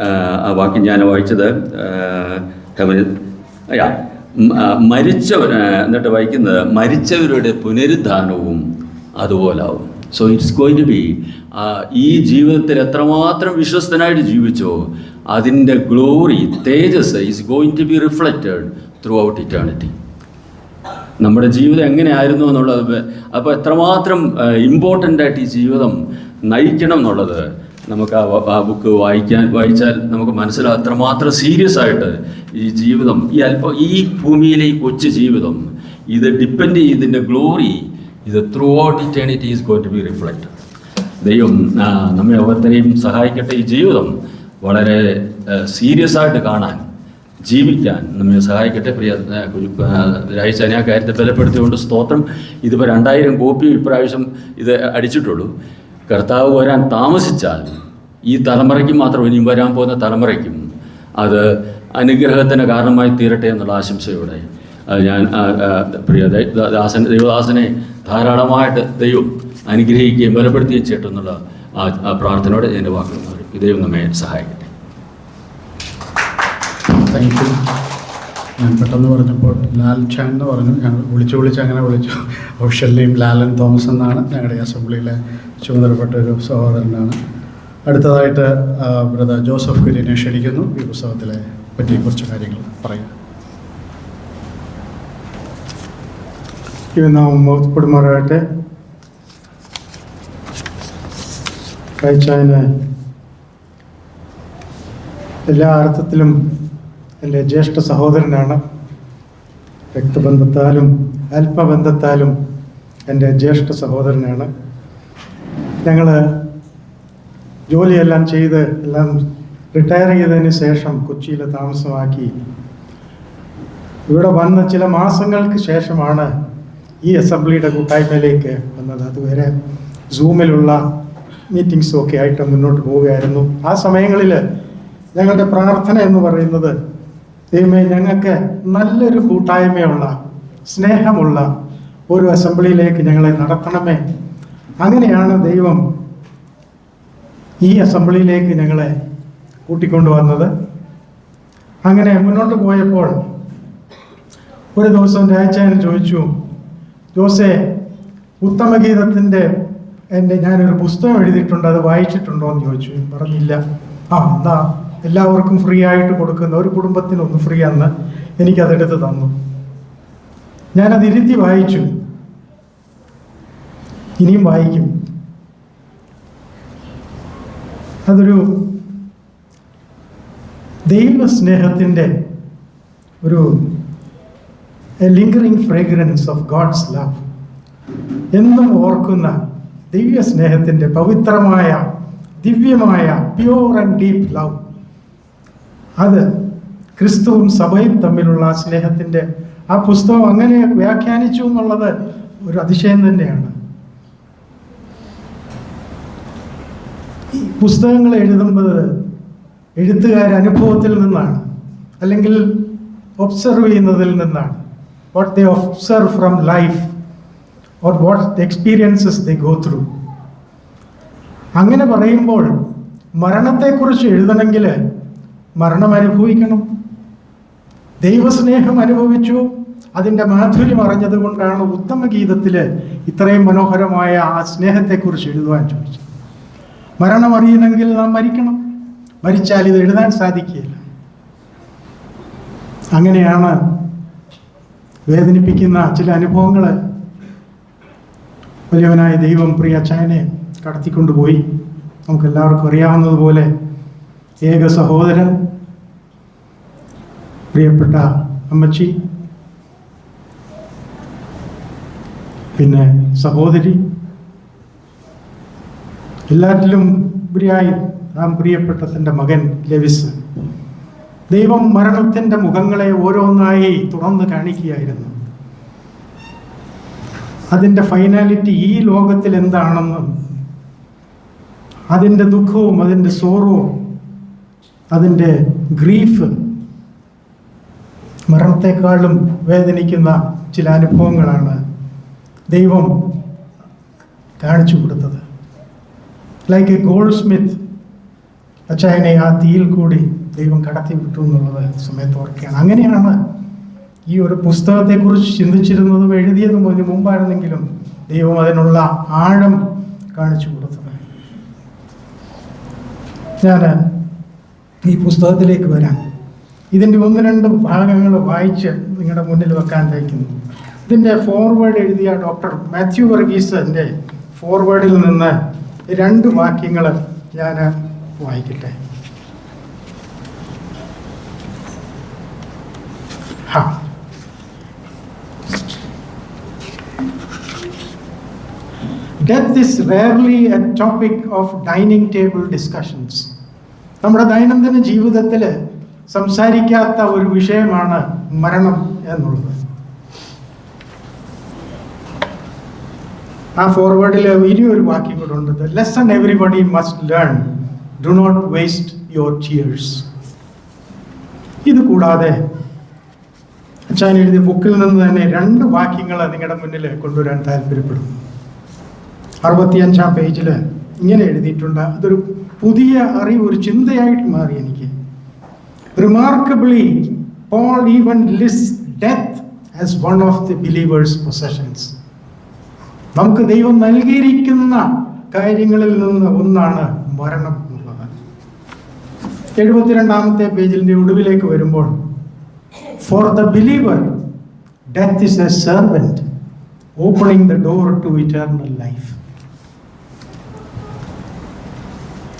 ആ വാക്യം ഞാൻ വായിച്ചത് എന്നിട്ട് വായിക്കുന്നത് മരിച്ചവരുടെ പുനരുദ്ധാനവും അതുപോലാവും. So it's going to be ഈ ജീവിതത്തിൽ എത്രമാത്രം വിശ്വസ്തനായിട്ട് ജീവിച്ചോ അതിൻ്റെ ഗ്ലോറി, തേജസ് is going to be reflected throughout eternity. നമ്മുടെ ജീവിതം എങ്ങനെയായിരുന്നു എന്നുള്ളത്, അപ്പോൾ എത്രമാത്രം ഇമ്പോർട്ടൻ്റ് ആയിട്ട് ഈ ജീവിതം നയിക്കണം എന്നുള്ളത് നമുക്ക് ആ ബുക്ക് വായിച്ചാൽ നമുക്ക് മനസ്സിലാവും. അത്രമാത്രം സീരിയസ് ആയിട്ട് ഈ ജീവിതം, ഈ ഭൂമിയിലെ ഈ കൊച്ചു ജീവിതം, ഇത് ഡിപ്പെൻഡ് ചെയ്തതിൻ്റെ ഗ്ലോറി ഇത് throughout eternity is going to be reflected. ദൈവം നമ്മെ ഓരോരുത്തരെയും സഹായിക്കട്ടെ. ഈ ജീവിതം വളരെ സീരിയസ് ആയിട്ട് കാണാൻ, ജീവിക്കാൻ നമ്മെ സഹായിക്കട്ടെ. പ്രിയ രായിച്ചാൻ ആ കാര്യത്തെ ബലപ്പെടുത്തിക്കൊണ്ട് സ്തോത്രം. ഇതിപ്പോൾ 2000 കോപ്പി ഇപ്രാവശ്യം ഇത് അടിച്ചിട്ടുള്ളൂ. കർത്താവ് വരാൻ താമസിച്ചാൽ ഈ തലമുറയ്ക്കും മാത്രം, ഇനിയും വരാൻ പോകുന്ന തലമുറയ്ക്കും അത് അനുഗ്രഹത്തിന് കാരണമായി തീരട്ടെ എന്നുള്ള ആശംസയോടെ ഞാൻ പ്രിയ ദൈവദാസനെ ധാരാളമായിട്ട് ദൈവം അനുഗ്രഹിക്കുകയും ബലപ്പെടുത്തുകയും ചെയ്യട്ടെന്നുള്ള ആ പ്രാർത്ഥനയോടെ എൻ്റെ വാക്കുകൾ പറയും. ദൈവം നമ്മെ സഹായിക്കട്ടെ. Thank you. ഞാൻ പെട്ടെന്ന് പറഞ്ഞപ്പോൾ ലാൽ ചാൻ എന്ന് പറഞ്ഞു. ഞങ്ങൾ വിളിച്ച് അങ്ങനെ വിളിച്ചു. ഒഫീഷ്യൽ നെയിം ലാലൻ തോമസ് എന്നാണ്. ഞങ്ങളുടെ അസംബ്ലിയിലെ ചുമതലപ്പെട്ട ഒരു സഹോദരനാണ്. അടുത്തതായിട്ട് ബ്രദർ ജോസഫ് കുര്യനെ ക്ഷണിക്കുന്നു. ഈ പുസ്തകത്തിലെ പറ്റി കുറച്ച് കാര്യങ്ങൾ പറയുക. നാം മഹത്വപ്പെടുമാറാകട്ടെ. രായിച്ചാന് എല്ലാ അർത്ഥത്തിലും എൻ്റെ ജ്യേഷ്ഠ സഹോദരനാണ്. രക്തബന്ധത്താലും ആത്മബന്ധത്താലും എൻ്റെ ജ്യേഷ്ഠ സഹോദരനാണ്. ഞങ്ങൾ ജോലിയെല്ലാം ചെയ്ത് എല്ലാം റിട്ടയർ ചെയ്തതിന് ശേഷം കൊച്ചിയിൽ താമസമാക്കി ഇവിടെ വന്ന് ചില മാസങ്ങൾക്ക് ശേഷമാണ് ഈ അസംബ്ലിയുടെ കൂട്ടായ്മയിലേക്ക് വന്നത്. അതുവരെ സൂമിലുള്ള മീറ്റിങ്സും ഒക്കെ ആയിട്ട് മുന്നോട്ട് പോവുകയായിരുന്നു. ആ സമയങ്ങളിൽ ഞങ്ങളുടെ പ്രാർത്ഥന എന്ന് പറയുന്നത്, ദൈവമേ ഞങ്ങൾക്ക് നല്ലൊരു കൂട്ടായ്മയുള്ള സ്നേഹമുള്ള ഒരു അസംബ്ലിയിലേക്ക് ഞങ്ങളെ നടത്തണമേ. അങ്ങനെയാണ് ദൈവം ഈ അസംബ്ലിയിലേക്ക് ഞങ്ങളെ കൂട്ടിക്കൊണ്ടുവന്നത്. അങ്ങനെ മുന്നോട്ട് പോയപ്പോൾ ഒരു ദിവസം രാജാൻ ചോദിച്ചു, ജോസേ ഉത്തമഗീതത്തിൻ്റെ ഞാനൊരു പുസ്തകം എഴുതിയിട്ടുണ്ട്, അത് വായിച്ചിട്ടുണ്ടോ എന്ന് ചോദിച്ചു. പറഞ്ഞില്ല. എന്താ എല്ലാവർക്കും ഫ്രീ ആയിട്ട് കൊടുക്കുന്ന, ഒരു കുടുംബത്തിനൊന്ന് ഫ്രീ എന്ന് എനിക്കതെടുത്ത് തന്നു. ഞാനത് ഇരുത്തി വായിച്ചു. ഇനിയും വായിക്കും. അതൊരു ദൈവസ്നേഹത്തിൻ്റെ ഒരു ലിങ്കറിങ് ഫ്രേഗ്രൻസ് ഓഫ് ഗോഡ്സ് ലവ്, എന്നും ഓർക്കുന്ന ദിവ്യസ്നേഹത്തിൻ്റെ പവിത്രമായ ദിവ്യമായ പ്യൂർ ആൻഡ് ഡീപ്പ് ലവ്, അത് ക്രിസ്തുവും സഭയും തമ്മിലുള്ള ആ സ്നേഹത്തിൻ്റെ ആ പുസ്തകം അങ്ങനെ വ്യാഖ്യാനിച്ചു എന്നുള്ളത് ഒരു അതിശയം തന്നെയാണ്. ഈ പുസ്തകങ്ങൾ എഴുതുന്നത് എഴുത്തുകാരനുഭവത്തിൽ നിന്നാണ്, അല്ലെങ്കിൽ ഒബ്സർവ് ചെയ്യുന്നതിൽ നിന്നാണ്. What they observe from life or what the experiences they go through. അങ്ങനെ പറയുമ്പോൾ മരണത്തെക്കുറിച്ച് എഴുതണമെങ്കിൽ മരണം അനുഭവിക്കണം. ദൈവസ്നേഹം അനുഭവിച്ചു, അതിൻ്റെ മാധുര്യം അറിഞ്ഞതുകൊണ്ടാണ് ഉത്തമഗീതത്തിൽ ഇത്രയും മനോഹരമായ ആ സ്നേഹത്തെക്കുറിച്ച് എഴുതുവാൻ ചോദിച്ചത്. മരണം അറിയണമെങ്കിൽ നാം മരിക്കണം, മരിച്ചാൽ ഇത് എഴുതാൻ സാധിക്കുകയില്ല. അങ്ങനെയാണ് വേദനിപ്പിക്കുന്ന ചില അനുഭവങ്ങൾ വലിയവനായ ദൈവം പ്രിയ അച്ചായനെ കടത്തിക്കൊണ്ടുപോയി. നമുക്കെല്ലാവർക്കും അറിയാവുന്നതുപോലെ ഏക സഹോദരൻ, പ്രിയപ്പെട്ട അമ്മച്ചി, പിന്നെ സഹോദരി, എല്ലാറ്റിലും ഉപരിയായി നാം പ്രിയപ്പെട്ട തൻ്റെ മകൻ ലെവിസ്. ദൈവം മരണത്തിൻ്റെ മുഖങ്ങളെ ഓരോന്നായി തുറന്ന് കാണിക്കുകയായിരുന്നു. അതിൻ്റെ ഫൈനാലിറ്റി ഈ ലോകത്തിൽ എന്താണെന്നും അതിൻ്റെ ദുഃഖവും അതിൻ്റെ സോറവും അതിൻ്റെ ഗ്രീഫ്, മരണത്തെക്കാളും വേദനിക്കുന്ന ചില അനുഭവങ്ങളാണ് ദൈവം കാണിച്ചു കൊടുത്തത്. ലൈക്ക് എ ഗോൾഡ് സ്മിത്ത്, അച്ചായനെ ആ തീയിൽ കൂടി ദൈവം കടത്തി വിട്ടു എന്നുള്ളത് സമയത്ത് ഓർക്കുകയാണ്. അങ്ങനെയാണ് ഈ ഒരു പുസ്തകത്തെക്കുറിച്ച് ചിന്തിച്ചിരുന്നതും എഴുതിയതും അതിന് മുമ്പായിരുന്നെങ്കിലും ദൈവം അതിനുള്ള ആഴം കാണിച്ചു കൊടുത്തത്. ഞാൻ ഈ പുസ്തകത്തിലേക്ക് വരാം. ഇതിൻ്റെ 1-2 ഭാഗങ്ങൾ വായിച്ച് നിങ്ങളുടെ മുന്നിൽ വെക്കാൻ തയ്ക്കുന്നു. ഇതിൻ്റെ ഫോർവേഡ് എഴുതിയ ഡോക്ടർ മാത്യു വർഗീസിൻ്റെ ഫോർവേഡിൽ നിന്ന് 2 വാക്യങ്ങൾ ഞാൻ വായിക്കട്ടെ. Death is rarely a topic of dining table discussions. നമ്മുടെ ദൈനംദിന ജീവിതത്തിൽ സംസാരിക്കാത്ത ഒരു വിഷയമാണ് മരണം എന്നുള്ളത്. ആ ഫോർവേഡിൽ ഇനിയൊരു വാക്യം കൂടെ ഉണ്ട്. The lesson everybody must learn, do not waste your tears. ഇത് കൂടാതെ അച്ഛൻ എഴുതിയ ബുക്കിൽ നിന്ന് തന്നെ 2 വാക്യങ്ങൾ നിങ്ങളുടെ മുന്നിൽ കൊണ്ടുവരാൻ താല്പര്യപ്പെടുന്നു. 65-ാം പേജിൽ ഇങ്ങനെ എഴുതിയിട്ടുണ്ട്. അതൊരു പുതിയ അറിവ്, ഒരു ചിന്തയായിട്ട് മാറി എനിക്ക്. Remarkably, Paul even lists death as one of the believer's possessions. നമുക്ക് ദൈവം നൽകിയിരിക്കുന്ന കാര്യങ്ങളിൽ നിന്ന് ഒന്നാണ് മരണം എന്നുള്ളത്. 72-ാമത്തെ പേജിന്റെ ഒടുവിലേക്ക് വരുമ്പോൾ, for the believer, death is a servant opening the door to eternal life.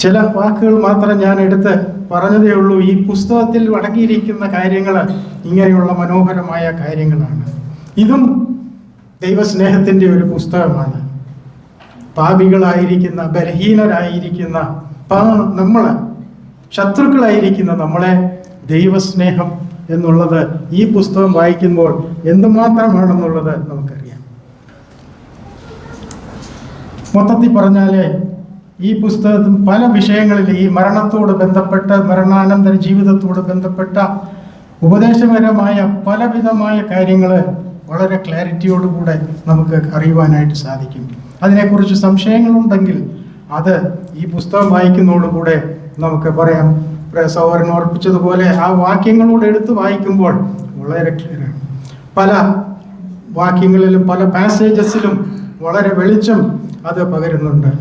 ചില വാക്കുകൾ മാത്രം ഞാൻ എടുത്ത് പറഞ്ഞതേ ഉള്ളൂ. ഈ പുസ്തകത്തിൽ അടങ്ങിയിരിക്കുന്ന കാര്യങ്ങൾ ഇങ്ങനെയുള്ള മനോഹരമായ കാര്യങ്ങളാണ്. ഇതും ദൈവസ്നേഹത്തിൻ്റെ ഒരു പുസ്തകമാണ്. പാപികളായിരിക്കുന്ന, ബലഹീനരായിരിക്കുന്ന നമ്മൾ, ശത്രുക്കളായിരിക്കുന്ന നമ്മളെ ദൈവസ്നേഹം എന്നുള്ളത് ഈ പുസ്തകം വായിക്കുമ്പോൾ എന്തുമാത്രമാണെന്നുള്ളത് നമുക്കറിയാം. മൊത്തത്തിൽ പറഞ്ഞാൽ ഈ പുസ്തകത്തിൽ പല വിഷയങ്ങളിൽ ഈ മരണത്തോട് ബന്ധപ്പെട്ട, മരണാനന്തര ജീവിതത്തോട് ബന്ധപ്പെട്ട ഉപദേശപരമായ പലവിധമായ കാര്യങ്ങൾ വളരെ ക്ലാരിറ്റിയോടുകൂടെ നമുക്ക് അറിയുവാനായിട്ട് സാധിക്കും. അതിനെക്കുറിച്ച് സംശയങ്ങളുണ്ടെങ്കിൽ അത് ഈ പുസ്തകം വായിക്കുന്നതോടുകൂടെ നമുക്ക് പറയാം. സഹോദരൻ ഓർപ്പിച്ചതുപോലെ ആ വാക്യങ്ങളോട് എടുത്ത് വായിക്കുമ്പോൾ വളരെ ക്ലിയറാണ്. പല വാക്യങ്ങളിലും പല പാസേജസിലും വളരെ വെളിച്ചം അത് പകരുന്നുണ്ട്.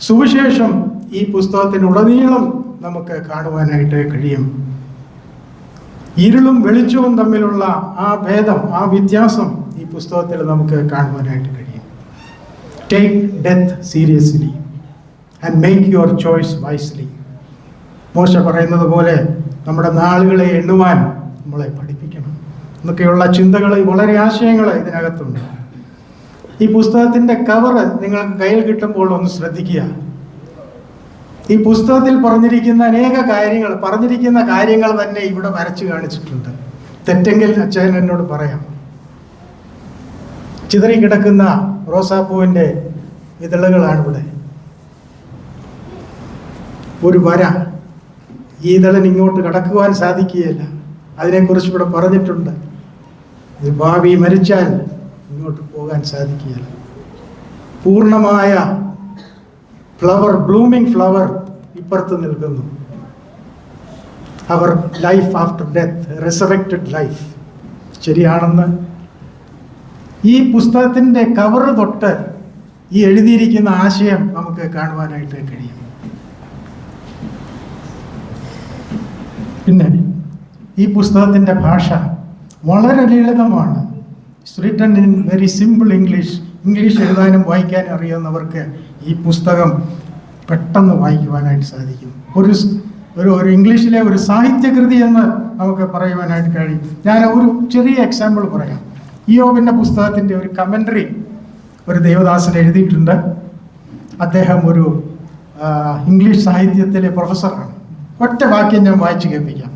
സുവിശേഷം ഈ പുസ്തകത്തിനുടനീളം നമുക്ക് കാണുവാനായിട്ട് കഴിയും. ഇരുളും വെളിച്ചവും തമ്മിലുള്ള ആ ഭേദം, ആ വ്യത്യാസം ഈ പുസ്തകത്തിൽ നമുക്ക് കാണുവാനായിട്ട് കഴിയും. Take death seriously and make your choice wisely. മോശ പറയുന്നത് പോലെ നമ്മുടെ നാളുകളെ എണ്ണുവാൻ നമ്മളെ പഠിപ്പിക്കണം എന്നൊക്കെയുള്ള ചിന്തകൾ, വളരെ ആശയങ്ങൾ ഇതിനകത്തുണ്ട്. ഈ പുസ്തകത്തിൻ്റെ കവർ നിങ്ങൾക്ക് കയ്യിൽ കിട്ടുമ്പോൾ ഒന്ന് ശ്രദ്ധിക്കുക. ഈ പുസ്തകത്തിൽ പറഞ്ഞിരിക്കുന്ന കാര്യങ്ങൾ തന്നെ ഇവിടെ വരച്ചു കാണിച്ചിട്ടുണ്ട്. തെറ്റെങ്കിൽ അച്ഛൻ എന്നോട് പറയാം. ചിതറിക്കിടക്കുന്ന റോസാപ്പൂവിൻ്റെ ഇതളുകളാണ് ഇവിടെ. ഒരു വര, ഈ ഇതളിന് ഇങ്ങോട്ട് കടക്കുവാൻ സാധിക്കുകയില്ല. അതിനെക്കുറിച്ച് ഇവിടെ പറഞ്ഞിട്ടുണ്ട്. ഭാവി മരിച്ചാൽ മുന്നോട്ട് പോകാൻ സാധിക്കുകയില്ല. പൂർണ്ണമായ ഫ്ലവർ, ബ്ലൂമിംഗ് ഫ്ലവർ ഇപ്പുറത്ത് നിൽക്കുന്നു. അവർ life after death, resurrected life ശരിയാണെന്ന് ഈ പുസ്തകത്തിൻ്റെ കവർ തൊട്ട് ഈ എഴുതിയിരിക്കുന്ന ആശയം നമുക്ക് കാണുവാനായിട്ട് കഴിയും. പിന്നെ ഈ പുസ്തകത്തിൻ്റെ ഭാഷ വളരെ ലളിതമാണ്. It's written in very simple English. English എഴുതാനും വായിക്കാനും അറിയുന്നവർക്ക് ഈ പുസ്തകം പെട്ടെന്ന് വായിക്കുവാനായിട്ട് സാധിക്കും. ഒരു ഇംഗ്ലീഷിലെ ഒരു സാഹിത്യകൃതി എന്ന് നമുക്ക് പറയുവാനായിട്ട് കഴിയും. ഞാൻ ഒരു ചെറിയ എക്സാമ്പിൾ പറയാം. ഇയ്യോബിൻ്റെ പുസ്തകത്തിൻ്റെ ഒരു കമൻ്ററി ഒരു ദേവദാസൻ എഴുതിയിട്ടുണ്ട്. അദ്ദേഹം ഒരു ഇംഗ്ലീഷ് സാഹിത്യത്തിലെ പ്രൊഫസറാണ്. ഒറ്റ വാക്യം ഞാൻ വായിച്ചു കേൾപ്പിക്കാം.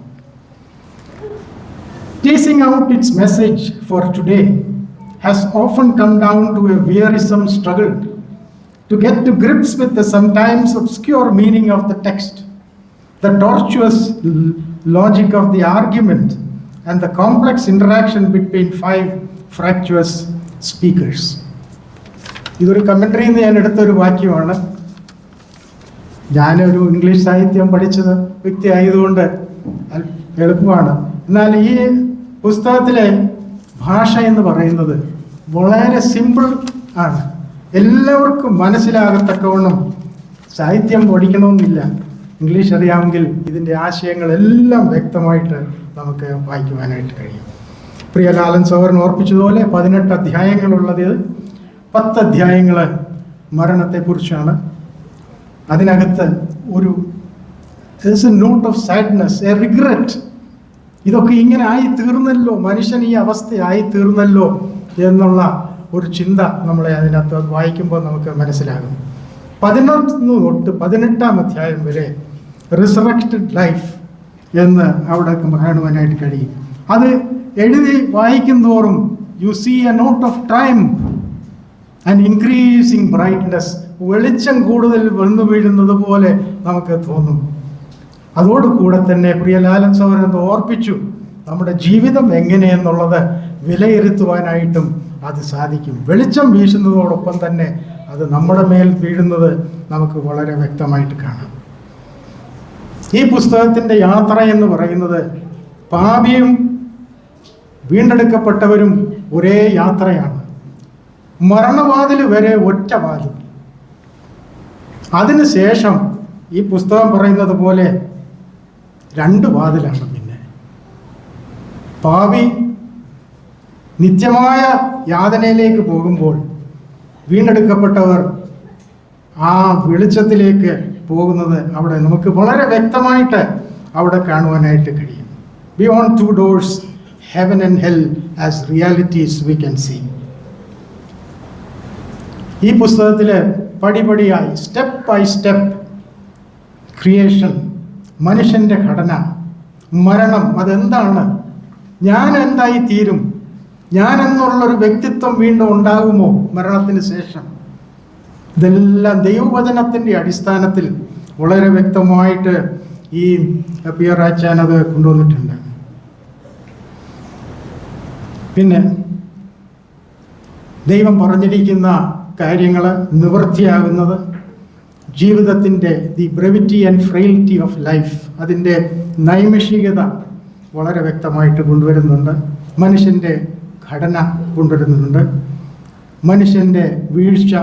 Teasing out its message for today has often come down to a wearisome struggle to get to grips with the sometimes obscure meaning of the text, the tortuous logic of the argument, and the complex interaction between 5 fractious speakers. ഇതൊരു കമൻ്ററിയിൽ നിന്ന് ഞാൻ എടുത്തൊരു വാക്യമാണ്. ഞാനൊരു English സാഹിത്യം പഠിച്ചത് വ്യക്തി ആയതുകൊണ്ട് എളുപ്പമാണ്. എന്നാൽ ഈ പുസ്തകത്തിലെ ഭാഷ എന്ന് പറയുന്നത് വളരെ സിമ്പിൾ ആണ്. എല്ലാവർക്കും മനസ്സിലാകത്തക്കവണ്ണം സാഹിത്യം പഠിക്കണമെന്നില്ല, ഇംഗ്ലീഷ് അറിയാമെങ്കിൽ ഇതിൻ്റെ ആശയങ്ങളെല്ലാം വ്യക്തമായിട്ട് നമുക്ക് വായിക്കുവാനായിട്ട് കഴിയും. പ്രിയ ലാലൻ സോഹരൻ ഓർപ്പിച്ചതുപോലെ 18 അധ്യായങ്ങളുള്ളത്, 10 അധ്യായങ്ങൾ മരണത്തെക്കുറിച്ചാണ്. അതിനകത്ത് ഒരു note of sadness, a regret. ഇതൊക്കെ ഇങ്ങനെ ആയി തീർന്നല്ലോ, മനുഷ്യൻ ഈ അവസ്ഥയായി തീർന്നല്ലോ എന്നുള്ള ഒരു ചിന്ത നമ്മളെ അതിനകത്ത് വായിക്കുമ്പോൾ നമുക്ക് മനസ്സിലാകും. 11 തൊട്ട് 18 അധ്യായം വരെ റിസറക്റ്റഡ് ലൈഫ് എന്ന് അവിടെ കാണുവാനായിട്ട് കഴിയും. അത് എഴുതി വായിക്കുന്തോറും you see a note of triumph and increasing brightness. വെളിച്ചം കൂടുതൽ വന്നു വീഴുന്നത് പോലെ നമുക്ക് തോന്നും. അതോടുകൂടെ തന്നെ പ്രിയ ലാലൻ സോഹരൻ ഓർപ്പിച്ചു, നമ്മുടെ ജീവിതം എങ്ങനെയെന്നുള്ളത് വിലയിരുത്തുവാനായിട്ടും അത് സാധിക്കും. വെളിച്ചം വീശുന്നതോടൊപ്പം തന്നെ അത് നമ്മുടെ മേൽ വീഴുന്നത് നമുക്ക് വളരെ വ്യക്തമായിട്ട് കാണാം. ഈ പുസ്തകത്തിൻ്റെ യാത്ര എന്ന് പറയുന്നത് പാപിയും വീണ്ടെടുക്കപ്പെട്ടവരും ഒരേ യാത്രയാണ്. മരണവാതിൽ വരെ ഒറ്റ വാതിൽ. അതിനുശേഷം ഈ പുസ്തകം പറയുന്നത് പോലെ 2 വാതിലാണ്. പിന്നെ പാപി നിത്യമായ യാതനയിലേക്ക് പോകുമ്പോൾ വീണ്ടെടുക്കപ്പെട്ടവർ ആ വെളിച്ചത്തിലേക്ക് പോകുന്നത് അവിടെ നമുക്ക് വളരെ വ്യക്തമായിട്ട് അവിടെ കാണുവാനായിട്ട് കഴിയും. Beyond 2 doors, heaven and hell as realities we can see. ഈ പുസ്തകത്തിൽ പടിപടിയായി സ്റ്റെപ്പ് ബൈ സ്റ്റെപ്പ് ക്രിയേഷൻ, മനുഷ്യൻ്റെ ഘടന, മരണം അതെന്താണ്, ഞാൻ എന്തായി തീരും, ഞാൻ എന്നുള്ളൊരു വ്യക്തിത്വം വീണ്ടും ഉണ്ടാകുമോ മരണത്തിന് ശേഷം, ഇതെല്ലാം ദൈവവചനത്തിൻ്റെ അടിസ്ഥാനത്തിൽ വളരെ വ്യക്തമായിട്ട് ഈ പിയറാച്ചാൻ അത് കൊണ്ടുവന്നിട്ടുണ്ട്. പിന്നെ ദൈവം പറഞ്ഞിരിക്കുന്ന കാര്യങ്ങൾ നിവൃത്തിയാകുന്നത് ജീവിതത്തിൻ്റെ the brevity and ഫ്രെയിലിറ്റി of life, അതിൻ്റെ നൈമിഷികത വളരെ വ്യക്തമായിട്ട് കൊണ്ടുവരുന്നുണ്ട്. മനുഷ്യൻ്റെ ഘടന കൊണ്ടുവരുന്നുണ്ട്. മനുഷ്യൻ്റെ വീഴ്ച,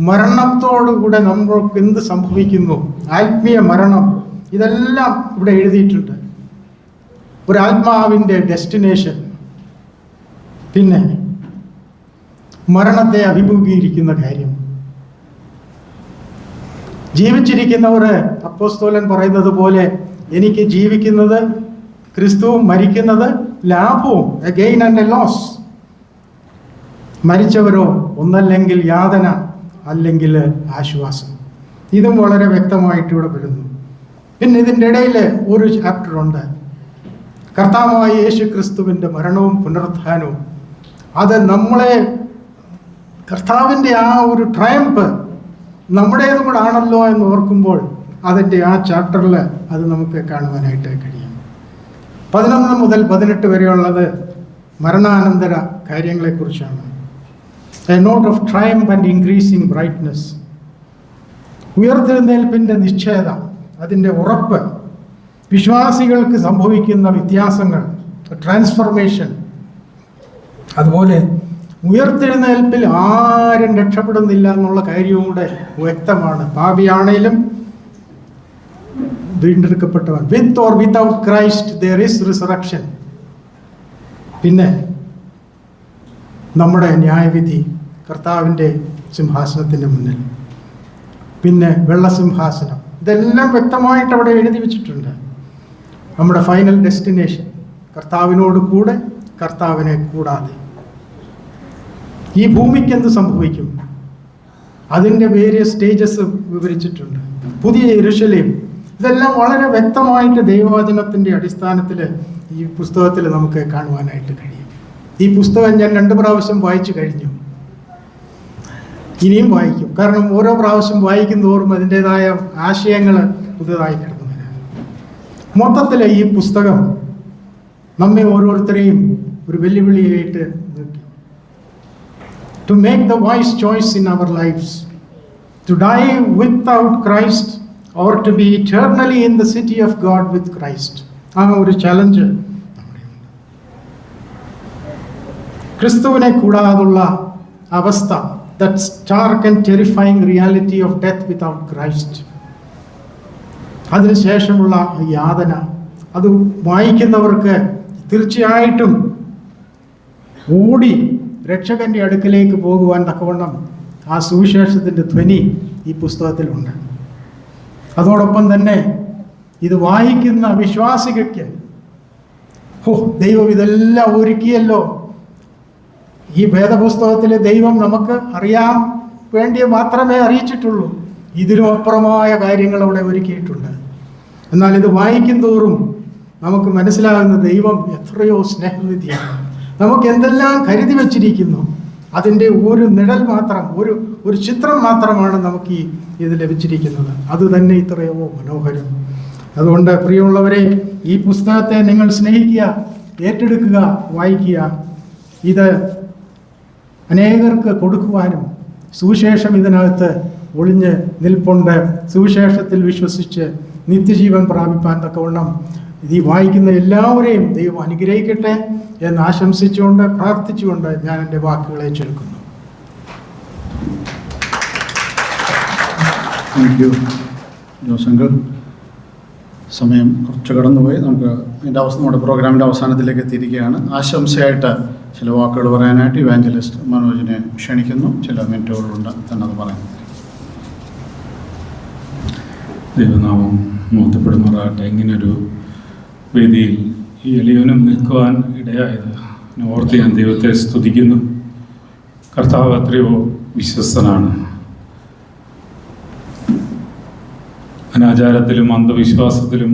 മരണത്തോടുകൂടെ നമ്മൾക്ക് എന്ത് സംഭവിക്കുന്നു, ആത്മീയ മരണം, ഇതെല്ലാം ഇവിടെ എഴുതിയിട്ടുണ്ട്. ഒരു ആത്മാവിൻ്റെ ഡെസ്റ്റിനേഷൻ, പിന്നെ മരണത്തെ അഭിമുഖീകരിക്കുന്ന കാര്യം. ജീവിച്ചിരിക്കുന്നവർ അപ്പോസ്തലൻ പറയുന്നത് പോലെ എനിക്ക് ജീവിക്കുന്നത് ക്രിസ്തുവും മരിക്കുന്നത് ലാഭവും, a gain and a loss. മരിച്ചവരോ ഒന്നല്ലെങ്കിൽ യാതന അല്ലെങ്കിൽ ആശ്വാസം. ഇതും വളരെ വ്യക്തമായിട്ട് ഇവിടെ വരുന്നു. പിന്നെ ഇതിൻ്റെ ഇടയിൽ ഒരു ചാപ്റ്റർ ഉണ്ട്, കർത്താവായ യേശു ക്രിസ്തുവിൻ്റെ മരണവും പുനരുത്ഥാനവും. അത് നമ്മളെ കർത്താവിൻ്റെ ആ ഒരു ട്രയംഫ് നമ്മുടേതും കൂടെ ആണല്ലോ എന്ന് ഓർക്കുമ്പോൾ അതിൻ്റെ ആ ചാപ്റ്ററിൽ അത് നമുക്ക് കാണുവാനായിട്ട് കഴിയും. 11 മുതൽ 18 വരെയുള്ളത് മരണാനന്തര കാര്യങ്ങളെക്കുറിച്ചാണ്. a note of triumph and increasing brightness. ഉയർത്തെഴുന്നേൽപ്പിൻ്റെ നിശ്ചയത, അതിൻ്റെ ഉറപ്പ്, വിശ്വാസികൾക്ക് സംഭവിക്കുന്ന വ്യത്യാസങ്ങൾ, ട്രാൻസ്ഫർമേഷൻ. അതുപോലെ ഉയർത്തെഴുന്നേൽപ്പിൽ ആരും രക്ഷപ്പെടുന്നില്ല എന്നുള്ള കാര്യവും കൂടെ വ്യക്തമാണ്. പാപിയാണേലും വീണ്ടെടുക്കപ്പെട്ടവൻ. With or without Christ there is resurrection. പിന്നെ നമ്മുടെ ന്യായവിധി കർത്താവിൻ്റെ സിംഹാസനത്തിൻ്റെ മുന്നിൽ, പിന്നെ വെള്ളസിംഹാസനം, ഇതെല്ലാം വ്യക്തമായിട്ട് അവിടെ എഴുതി വെച്ചിട്ടുണ്ട്. നമ്മുടെ ഫൈനൽ ഡെസ്റ്റിനേഷൻ കർത്താവിനോട് കൂടെ, കർത്താവിനെ കൂടാതെ. ഈ ഭൂമിക്ക് എന്ത് സംഭവിക്കും, അതിൻ്റെ വേരിയസ് സ്റ്റേജസ് വിവരിച്ചിട്ടുണ്ട്. പുതിയ യെരൂശലേം, ഇതെല്ലാം വളരെ വ്യക്തമായിട്ട് ദൈവവചനത്തിൻ്റെ അടിസ്ഥാനത്തിൽ ഈ പുസ്തകത്തിൽ നമുക്ക് കാണുവാനായിട്ട് കഴിയും. ഈ പുസ്തകം ഞാൻ 2 പ്രാവശ്യം വായിച്ചു കഴിഞ്ഞു, ഇനിയും വായിക്കും. കാരണം ഓരോ പ്രാവശ്യം വായിക്കുന്നതോറും അതിൻ്റെതായ ആശയങ്ങൾ പുതുതായി കിടന്നു വരാൻ. മൊത്തത്തിൽ ഈ പുസ്തകം നമ്മെ ഓരോരുത്തരെയും ഒരു വെല്ലുവിളിയായിട്ട് നിർത്തി. To make the wise choice in our lives, to die without Christ or to be eternally in the city of God with Christ. ആ ഒരു ചലഞ്ച് ക്രിസ്തുവിനെ കൂടാതുള്ള അവസ്ഥ, that stark and terrifying reality of death without Christ. അതിനുശേഷമുള്ള യാതന, അത് വായിക്കുന്നവർക്ക് തീർച്ചയായിട്ടും ഓടി രക്ഷകന്റെ അടുക്കലേക്ക് പോകുവാൻ തക്കവണ്ണം ആ സുവിശേഷത്തിൻ്റെ ധ്വനി ഈ പുസ്തകത്തിലുണ്ട്. അതോടൊപ്പം തന്നെ ഇത് വായിക്കുന്ന വിശ്വാസികൾക്ക് ദൈവം ഇതെല്ലാം ഒരുക്കിയല്ലോ. ഈ വേദപുസ്തകത്തിലെ ദൈവം നമുക്ക് അറിയാൻ വേണ്ടി മാത്രമേ അറിയിച്ചിട്ടുള്ളൂ. ഇതിനും അപ്പുറമായ കാര്യങ്ങൾ അവിടെ ഒരുക്കിയിട്ടുണ്ട്. എന്നാൽ ഇത് വായിക്കും തോറും നമുക്ക് മനസ്സിലാകുന്ന ദൈവം എത്രയോ സ്നേഹനിധിയാണ്. നമുക്ക് എന്തെല്ലാം കരുതി വച്ചിരിക്കുന്നു, അതിൻ്റെ ഒരു നിഴൽ മാത്രം, ഒരു ചിത്രം മാത്രമാണ് നമുക്ക് ഇത് ലഭിച്ചിരിക്കുന്നത്. അത് തന്നെ ഇത്രയോ മനോഹരം. അതുകൊണ്ട് പ്രിയമുള്ളവരെ, ഈ പുസ്തകത്തെ നിങ്ങൾ സ്നേഹിക്കുക, ഏറ്റെടുക്കുക, വായിക്കുക. ഇത് അനേകർക്ക് കൊടുക്കുവാനും, സുവിശേഷം ഇതിനകത്ത് ഒളിഞ്ഞ് നിൽപ്പുണ്ട്, സുവിശേഷത്തിൽ വിശ്വസിച്ച് നിത്യജീവൻ പ്രാപിപ്പാൻ തക്കവണ്ണം ഈ വായിക്കുന്ന എല്ലാവരെയും ദൈവം അനുഗ്രഹിക്കട്ടെ എന്ന് ആശംസിച്ചുകൊണ്ട്, പ്രാർത്ഥിച്ചുകൊണ്ട് ഞാൻ എൻ്റെ വാക്കുകളെ ചുരുക്കുന്നു. Thank you ജോസങ്കിൾ. സമയം കുറച്ച് കടന്നുപോയി. നമുക്ക് നമ്മുടെ പ്രോഗ്രാമിൻ്റെ അവസാനത്തിലേക്ക് എത്തിയിരിക്കുകയാണ്. ആശംസയായിട്ട് ചില വാക്കുകൾ പറയാനായിട്ട് ഇവാഞ്ചലിസ്റ്റ് മനോജിനെ ക്ഷണിക്കുന്നു. ചില മിനിറ്റുകളുണ്ട് തന്നത് പറയുന്നു. ദൈവനാമം മോത്തപ്പെടുമാറാകട്ടെ. ഇങ്ങനൊരു വേദിയിൽ ഈ എളിയവനും നിൽക്കുവാൻ ഇടയായത് ഓർത്ത് ഞാൻ ദൈവത്തെ സ്തുതിക്കുന്നു. കർത്താവ് എത്രയോ വിശ്വസ്തനാണ്. അനാചാരത്തിലും അന്ധവിശ്വാസത്തിലും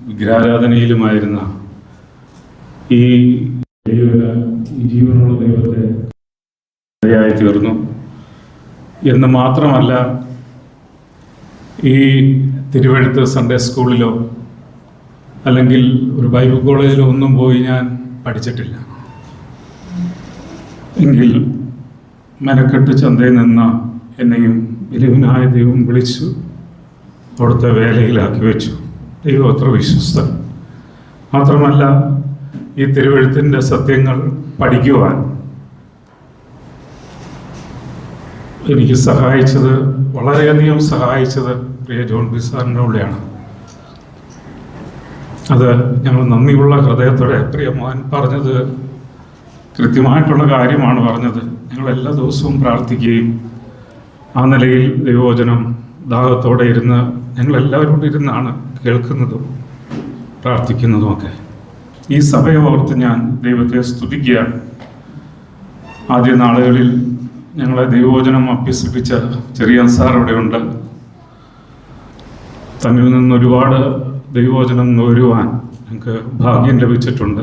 വിഗ്രഹാരാധനയിലുമായിരുന്ന ഈ ജീവനുള്ള ദൈവത്തെ ഇടയായി തീർന്നു എന്ന് മാത്രമല്ല, ഈ തിരുവഴുത്ത് സൺഡേ സ്കൂളിലോ അല്ലെങ്കിൽ ഒരു ബൈബിൾ കോളേജിലോ ഒന്നും പോയി ഞാൻ പഠിച്ചിട്ടില്ല. എങ്കിൽ മെനക്കെട്ട് ചന്തയിൽ നിന്ന എന്നെയും വലിയവനായ ദൈവം വിളിച്ചു, അവിടുത്തെ വേലയിലാക്കി വെച്ചു. ദൈവം അത്ര വിശ്വസ്തൻ. മാത്രമല്ല, ഈ തിരുവഴുത്തിൻ്റെ സത്യങ്ങൾ പഠിക്കുവാൻ എനിക്ക് സഹായിച്ചത്, വളരെയധികം സഹായിച്ചത് പ്രിയ ജോൺ ബി സാറിൻ്റെ കൂടെയാണ്. അത് ഞങ്ങൾ നന്ദിയുള്ള ഹൃദയത്തോടെ, പ്രിയ മോഹൻ പറഞ്ഞത് കൃത്യമായിട്ടുള്ള കാര്യമാണ് പറഞ്ഞത്. ഞങ്ങൾ എല്ലാ ദിവസവും പ്രാർത്ഥിക്കുകയും ആ നിലയിൽ ദൈവവചനം ദാഹത്തോടെ ഇരുന്ന് ഞങ്ങളെല്ലാവരും കൂടി ഇരുന്നാണ് കേൾക്കുന്നതും പ്രാർത്ഥിക്കുന്നതുമൊക്കെ. ഈ സഭയെ ഓർത്ത് ഞാൻ ദൈവത്തെ സ്തുതിക്കുകയാണ്. ആദ്യ നാളുകളിൽ ഞങ്ങളെ ദൈവവചനം അഭ്യസിപ്പിച്ച ചെറിയാൻ സാർ ഇവിടെയുണ്ട്. തന്നിൽ നിന്ന് ഒരുപാട് ദൈവവചനം നുകരുവാൻ ഞങ്ങൾക്ക് ഭാഗ്യം ലഭിച്ചിട്ടുണ്ട്.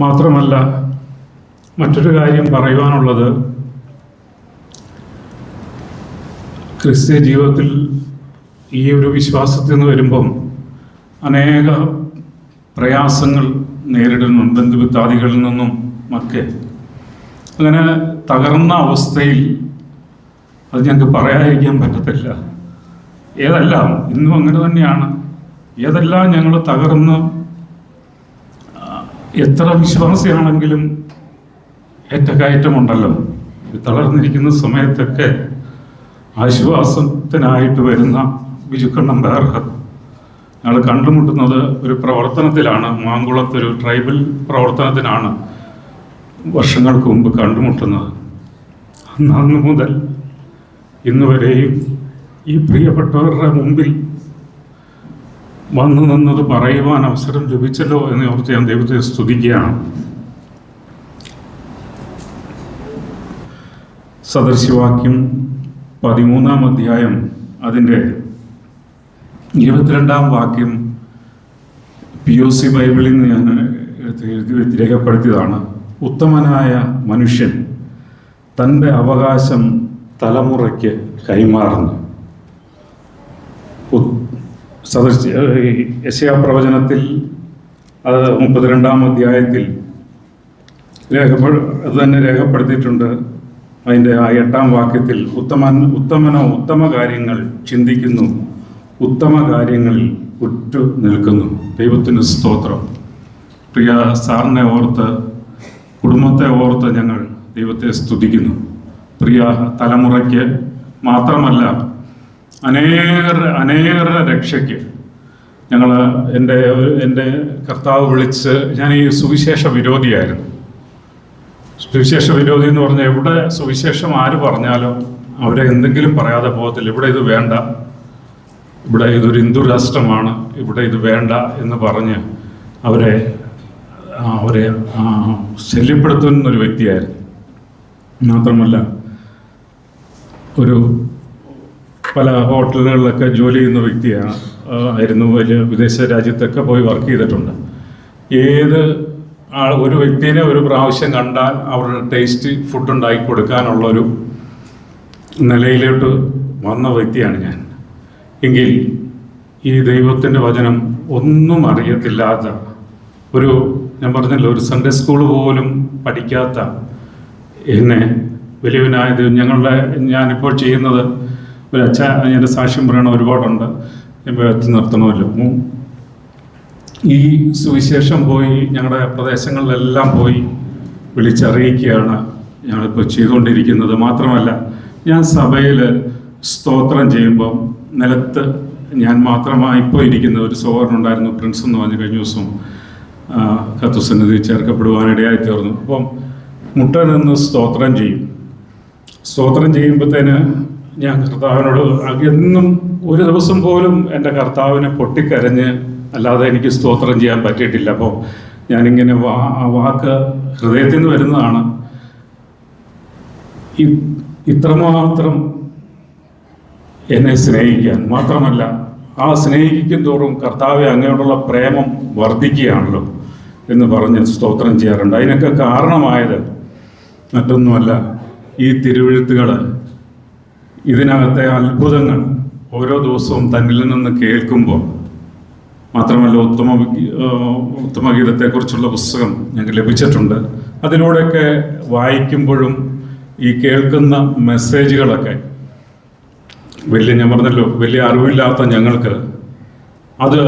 മാത്രമല്ല, മറ്റൊരു കാര്യം പറയുവാനുള്ളത്, ക്രിസ്തീയ ജീവിതത്തിൽ ഈ ഒരു വിശ്വാസത്തിൽ നിന്ന് വരുമ്പം അനേക പ്രയാസങ്ങൾ നേരിടുന്നു, ബന്ധുമിത്രാദികളിൽ നിന്നും ഒക്കെ. അങ്ങനെ തകർന്ന അവസ്ഥയിൽ അത് ഞങ്ങൾക്ക് പറയാതിരിക്കാൻ പറ്റത്തില്ല. ഏതെല്ലാം ഇന്നും അങ്ങനെ തന്നെയാണ്. ഏതെല്ലാം ഞങ്ങൾ തകർന്ന് എത്ര വിശ്വാസിയാണെങ്കിലും ഏറ്റക്കയറ്റമുണ്ടല്ലോ. തളർന്നിരിക്കുന്ന സമയത്തൊക്കെ ആശ്വാസത്തിനായിട്ട് വരുന്ന ബിജുക്കണ്ണൻ ബേർഹർ ഞങ്ങൾ കണ്ടുമുട്ടുന്നത് ഒരു പ്രവർത്തനത്തിലാണ്. മാങ്കുളത്തൊരു ട്രൈബൽ പ്രവർത്തനത്തിനാണ് വർഷങ്ങൾക്ക് മുമ്പ് കണ്ടുമുട്ടുന്നത്. അന്ന് മുതൽ ഇന്ന് വരെയും ഈ പ്രിയപ്പെട്ടവരുടെ മുമ്പിൽ വന്നു നിന്നത് പറയുവാൻ അവസരം ലഭിച്ചല്ലോ എന്ന് ഓർത്ത് ഞാൻ ദൈവത്തെ സ്തുതിക്കുകയാണ്. സദൃശവാക്യം 13-ാം അധ്യായം അതിൻ്റെ 22-ാം വാക്യം POC ബൈബിളിൽ നിന്ന് ഞാൻ രേഖപ്പെടുത്തിയതാണ്. ഉത്തമനായ മനുഷ്യൻ തൻ്റെ അവകാശം തലമുറയ്ക്ക് കൈമാറുന്നു. യെശയ്യാ പ്രവചനത്തിൽ അത് 32-ാം അധ്യായത്തിൽ അത് തന്നെ രേഖപ്പെടുത്തിയിട്ടുണ്ട്. അതിൻ്റെ ആ 8-ാം വാക്യത്തിൽ ഉത്തമനോ ഉത്തമ കാര്യങ്ങൾ ചിന്തിക്കുന്നു, ഉത്തമ കാര്യങ്ങളിൽ ഉറ്റു നിൽക്കുന്നു. ദൈവത്തിന് സ്തോത്രം. പ്രിയ സാറിനെ ഓർത്ത്, കുടുംബത്തെ ഓർത്ത് ഞങ്ങൾ ദൈവത്തെ സ്തുതിക്കുന്നു. പ്രിയ തലമുറയ്ക്ക് മാത്രമല്ല, അനേകരുടെ രക്ഷയ്ക്ക് ഞങ്ങൾ എൻ്റെ കർത്താവ് വിളിച്ച്, ഞാൻ ഈ സുവിശേഷ വിരോധിയായിരുന്നു. സുവിശേഷ വിരോധി എന്ന് പറഞ്ഞാൽ ഇവിടെ സുവിശേഷം ആര് പറഞ്ഞാലോ അവരെ എന്തെങ്കിലും പറയാതെ പോകത്തില്ല. ഇവിടെ ഇത് വേണ്ട, ഇവിടെ ഇതൊരു ഹിന്ദു രാഷ്ട്രമാണ്, ഇവിടെ ഇത് വേണ്ട എന്ന് പറഞ്ഞ് അവരെ ശല്യപ്പെടുത്തുന്നൊരു വ്യക്തിയായിരുന്നു. മാത്രമല്ല പല ഹോട്ടലുകളിലൊക്കെ ജോലി ചെയ്യുന്ന വ്യക്തിയാണ് ആയിരുന്നു. വലിയ വിദേശ രാജ്യത്തൊക്കെ പോയി വർക്ക് ചെയ്തിട്ടുണ്ട്. ഒരു വ്യക്തിനെ ഒരു പ്രാവശ്യം കണ്ടാൽ അവരുടെ ടേസ്റ്റ് ഫുഡ് ഉണ്ടാക്കി കൊടുക്കാനുള്ളൊരു നിലയിലോട്ട് വന്ന വ്യക്തിയാണ് ഞാൻ. എങ്കിൽ ഈ ദൈവത്തിൻ്റെ വചനം ഒന്നും അറിയത്തില്ലാത്ത ഞാൻ പറഞ്ഞല്ലോ, ഒരു സൺഡേ സ്കൂൾ പോലും പഠിക്കാത്ത എന്നെ വലിയവനായത് ഞാനിപ്പോൾ ചെയ്യുന്നത് എൻ്റെ സാക്ഷ്യം പറയണ ഒരുപാടുണ്ട്, എത്തി നിർത്തണമല്ലോ. ഈ സുവിശേഷം പോയി ഞങ്ങളുടെ പ്രദേശങ്ങളിലെല്ലാം പോയി വിളിച്ചറിയിക്കുകയാണ് ഞങ്ങളിപ്പോൾ ചെയ്തുകൊണ്ടിരിക്കുന്നത്. മാത്രമല്ല, ഞാൻ സഭയിൽ സ്തോത്രം ചെയ്യുമ്പോൾ നിലത്ത് ഞാൻ മാത്രമായി ഇപ്പോൾ ഇരിക്കുന്ന ഒരു സഹോദരനുണ്ടായിരുന്നു, പ്രിൻസ് എന്ന് പറഞ്ഞ് കഴിഞ്ഞ ദിവസം കർത്തൃസന്നിധി ചേർക്കപ്പെടുവാനിടയായി തീർന്നു. അപ്പം മുട്ട നിന്ന് സ്തോത്രം ചെയ്യും. സ്തോത്രം ചെയ്യുമ്പോഴത്തേന് ഞാൻ കർത്താവിനോട് എന്നും ഒരു ദിവസം പോലും എൻ്റെ കർത്താവിനെ പൊട്ടിക്കരഞ്ഞ് അല്ലാതെ എനിക്ക് സ്തോത്രം ചെയ്യാൻ പറ്റിയിട്ടില്ല. അപ്പോൾ ഞാനിങ്ങനെ ആ വാക്ക് ഹൃദയത്തിൽ നിന്ന് വരുന്നതാണ്. ഇത്രമാത്രം എന്നെ സ്നേഹിക്കാൻ, മാത്രമല്ല ആ സ്നേഹിക്കും തോറും കർത്താവെ അങ്ങയോടുള്ള പ്രേമം വർദ്ധിക്കുകയാണല്ലോ എന്ന് പറഞ്ഞ് സ്തോത്രം ചെയ്യാറുണ്ട്. അതിനൊക്കെ കാരണമായത് മറ്റൊന്നുമല്ല, ഈ തിരുവെഴുത്തുകൾ, ഇതിനകത്തെ അത്ഭുതങ്ങൾ ഓരോ ദിവസവും തന്നിൽ നിന്ന് കേൾക്കുമ്പോൾ, മാത്രമല്ല ഉത്തമഗീതത്തെക്കുറിച്ചുള്ള പുസ്തകം ഞങ്ങൾക്ക് ലഭിച്ചിട്ടുണ്ട്. അതിലൂടെയൊക്കെ വായിക്കുമ്പോഴും ഈ കേൾക്കുന്ന മെസ്സേജുകളൊക്കെ ഞാൻ പറഞ്ഞല്ലോ, വലിയ അറിവില്ലാത്ത ഞങ്ങൾക്ക് അത്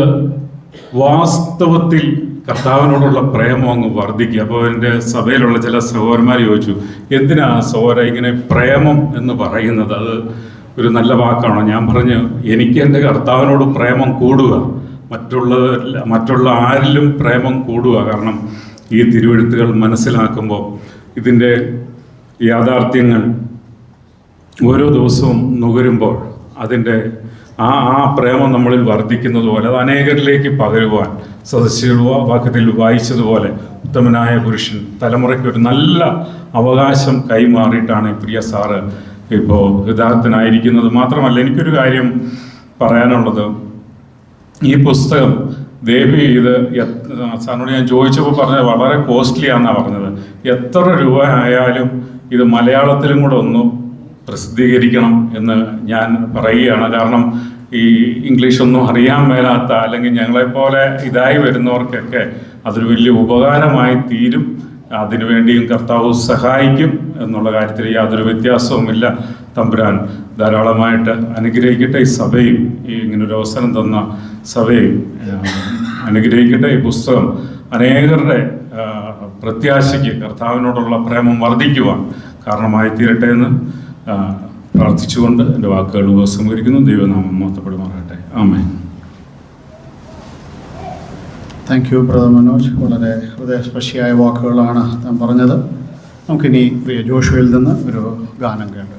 വാസ്തവത്തിൽ കർത്താവിനോടുള്ള പ്രേമം അങ്ങ് വർദ്ധിക്കുക. അപ്പോൾ എൻ്റെ സഭയിലുള്ള ചില സഹോദരന്മാർ ചോദിച്ചു, എന്തിനാ സഹോദര ഇങ്ങനെ പ്രേമം എന്ന് പറയുന്നത്, അത് ഒരു നല്ല വാക്കാണോ? ഞാൻ പറഞ്ഞു, എനിക്ക് എൻ്റെ കർത്താവിനോട് പ്രേമം കൂടുക, മറ്റുള്ള ആരിലും പ്രേമം കൂടുക. കാരണം ഈ തിരുവെഴുത്തുകൾ മനസ്സിലാക്കുമ്പോൾ ഇതിൻ്റെ യാഥാർത്ഥ്യങ്ങൾ ഓരോ ദിവസവും നുകരുമ്പോൾ അതിൻ്റെ ആ പ്രേമം നമ്മളിൽ വർദ്ധിക്കുന്നത് പോലെ അത് അനേകരിലേക്ക് പകരുവാൻ വാക്യത്തിൽ വായിച്ചതുപോലെ ഉത്തമനായ പുരുഷൻ തലമുറയ്ക്ക് ഒരു നല്ല അവകാശം കൈമാറിയിട്ടാണ് പ്രിയ സാറ് ഇപ്പോൾ ഹിതാർത്ഥനായിരിക്കുന്നത്. മാത്രമല്ല, എനിക്കൊരു കാര്യം പറയാനുള്ളത്, ഈ പുസ്തകം ദേവി ഇത് സാറിനോട് ഞാൻ ചോദിച്ചപ്പോൾ പറഞ്ഞത് വളരെ കോസ്റ്റ്ലി ആണെന്നാണ് പറഞ്ഞത്. എത്ര രൂപ ആയാലും ഇത് മലയാളത്തിലും കൂടെ ഒന്ന് പ്രസിദ്ധീകരിക്കണം എന്ന് ഞാൻ പറയുകയാണ്. കാരണം ഈ ഇംഗ്ലീഷൊന്നും അറിയാൻ മേലാത്ത, അല്ലെങ്കിൽ ഞങ്ങളെപ്പോലെ ഇതായി വരുന്നവർക്കൊക്കെ അതൊരു വലിയ ഉപകാരമായി തീരും അതിനുവേണ്ടിയും കർത്താവ് സഹായിക്കും എന്നുള്ള കാര്യത്തിൽ യാതൊരു വ്യത്യാസവുമില്ല. തമ്പുരാൻ ധാരാളമായിട്ട് അനുഗ്രഹിക്കട്ടെ. ഈ സഭയും ഈ ഇങ്ങനൊരു അവസരം തന്ന സഭയും അനുഗ്രഹിക്കട്ടെ. ഈ പുസ്തകം അനേകരുടെ പ്രത്യാശയ്ക്ക് കർത്താവിനോടുള്ള പ്രേമം വർദ്ധിക്കുവാൻ കാരണമായി തീരട്ടെ എന്ന് പ്രാർത്ഥിച്ചുകൊണ്ട് എൻ്റെ വാക്കുകൾ ഉപസംഹരിക്കുന്നു. ദൈവനാമം മഹത്വപ്പെടുമാറാകട്ടെ. ആമേൻ. Thank you brother Manoj. വളരെ ഹൃദയസ്പർശിയായ വാക്കുകളാണ് താൻ പറഞ്ഞത്. നമുക്കിനി പ്രിയ ജോഷുവയിൽ നിന്ന് ഒരു ഗാനം കേൾക്കാം.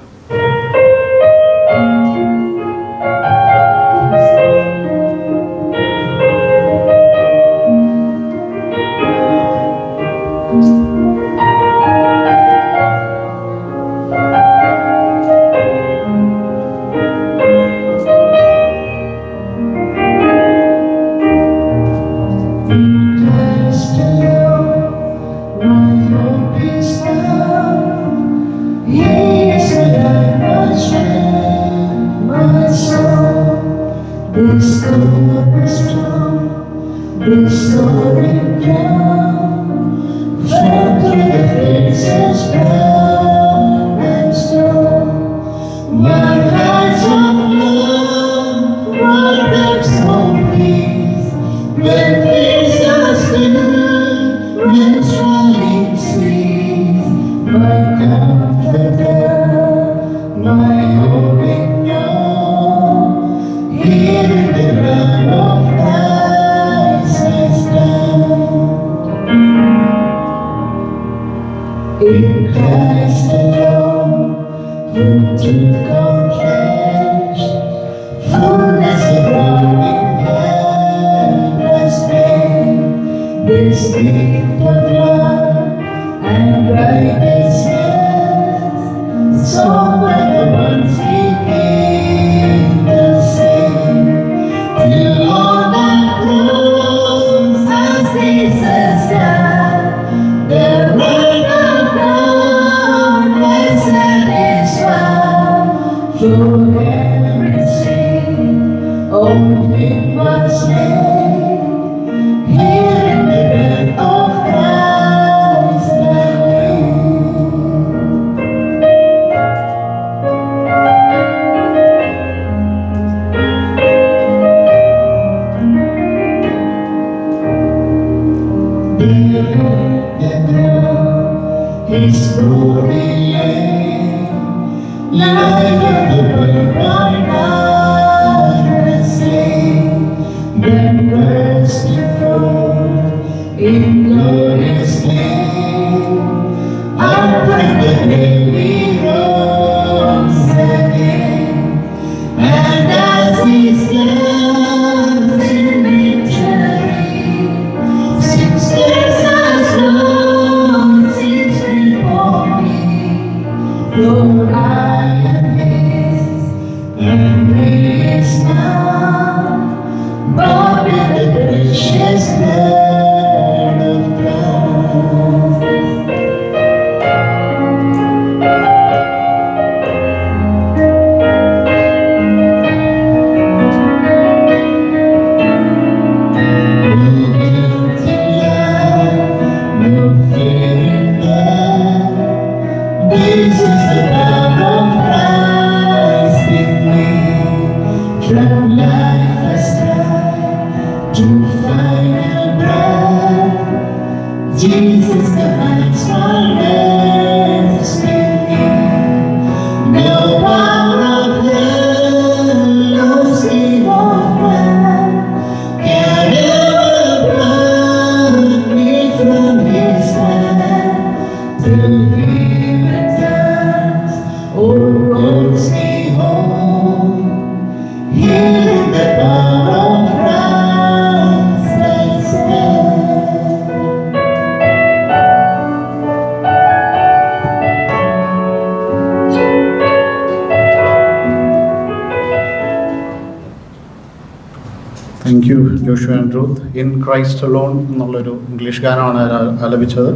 Thank you Joshua and Ruth. In Christ alone എന്നുള്ളൊരു ഇംഗ്ലീഷ് ഗാനമാണ് ആലപിച്ചത്.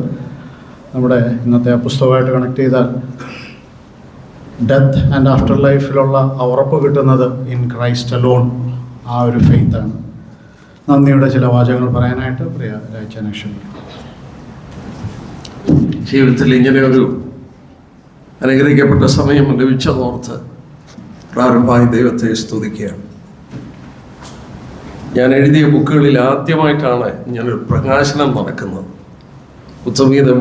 നമ്മുടെ ഇന്നത്തെ പുസ്തകമായിട്ട് കണക്ട് ചെയ്താൽ ഡെത്ത് ആൻഡ് ആഫ്റ്റർ ലൈഫിലുള്ള ഉറപ്പ് കിട്ടുന്നത് ഇൻ ക്രൈസ്റ്റ് അലോൺ, ആ ഒരു ഫെയ്ത്താണ്. നന്ദിയുടെ ചില വാചകങ്ങൾ പറയാനായിട്ട് പ്രിയ രാജാനക്ഷ. ജീവിതത്തിൽ ഇങ്ങനെ ഒരു അനുഗ്രഹിക്കപ്പെട്ട സമയം ലഭിച്ചതോർത്ത് പ്രാരംഭമായി ദൈവത്തെ സ്തുതിക്കുകയാണ്. ഞാൻ എഴുതിയ ബുക്കുകളിൽ ആദ്യമായിട്ടാണ് ഞാനൊരു പ്രകാശനം നടക്കുന്നത്. ഉത്തമഗീതം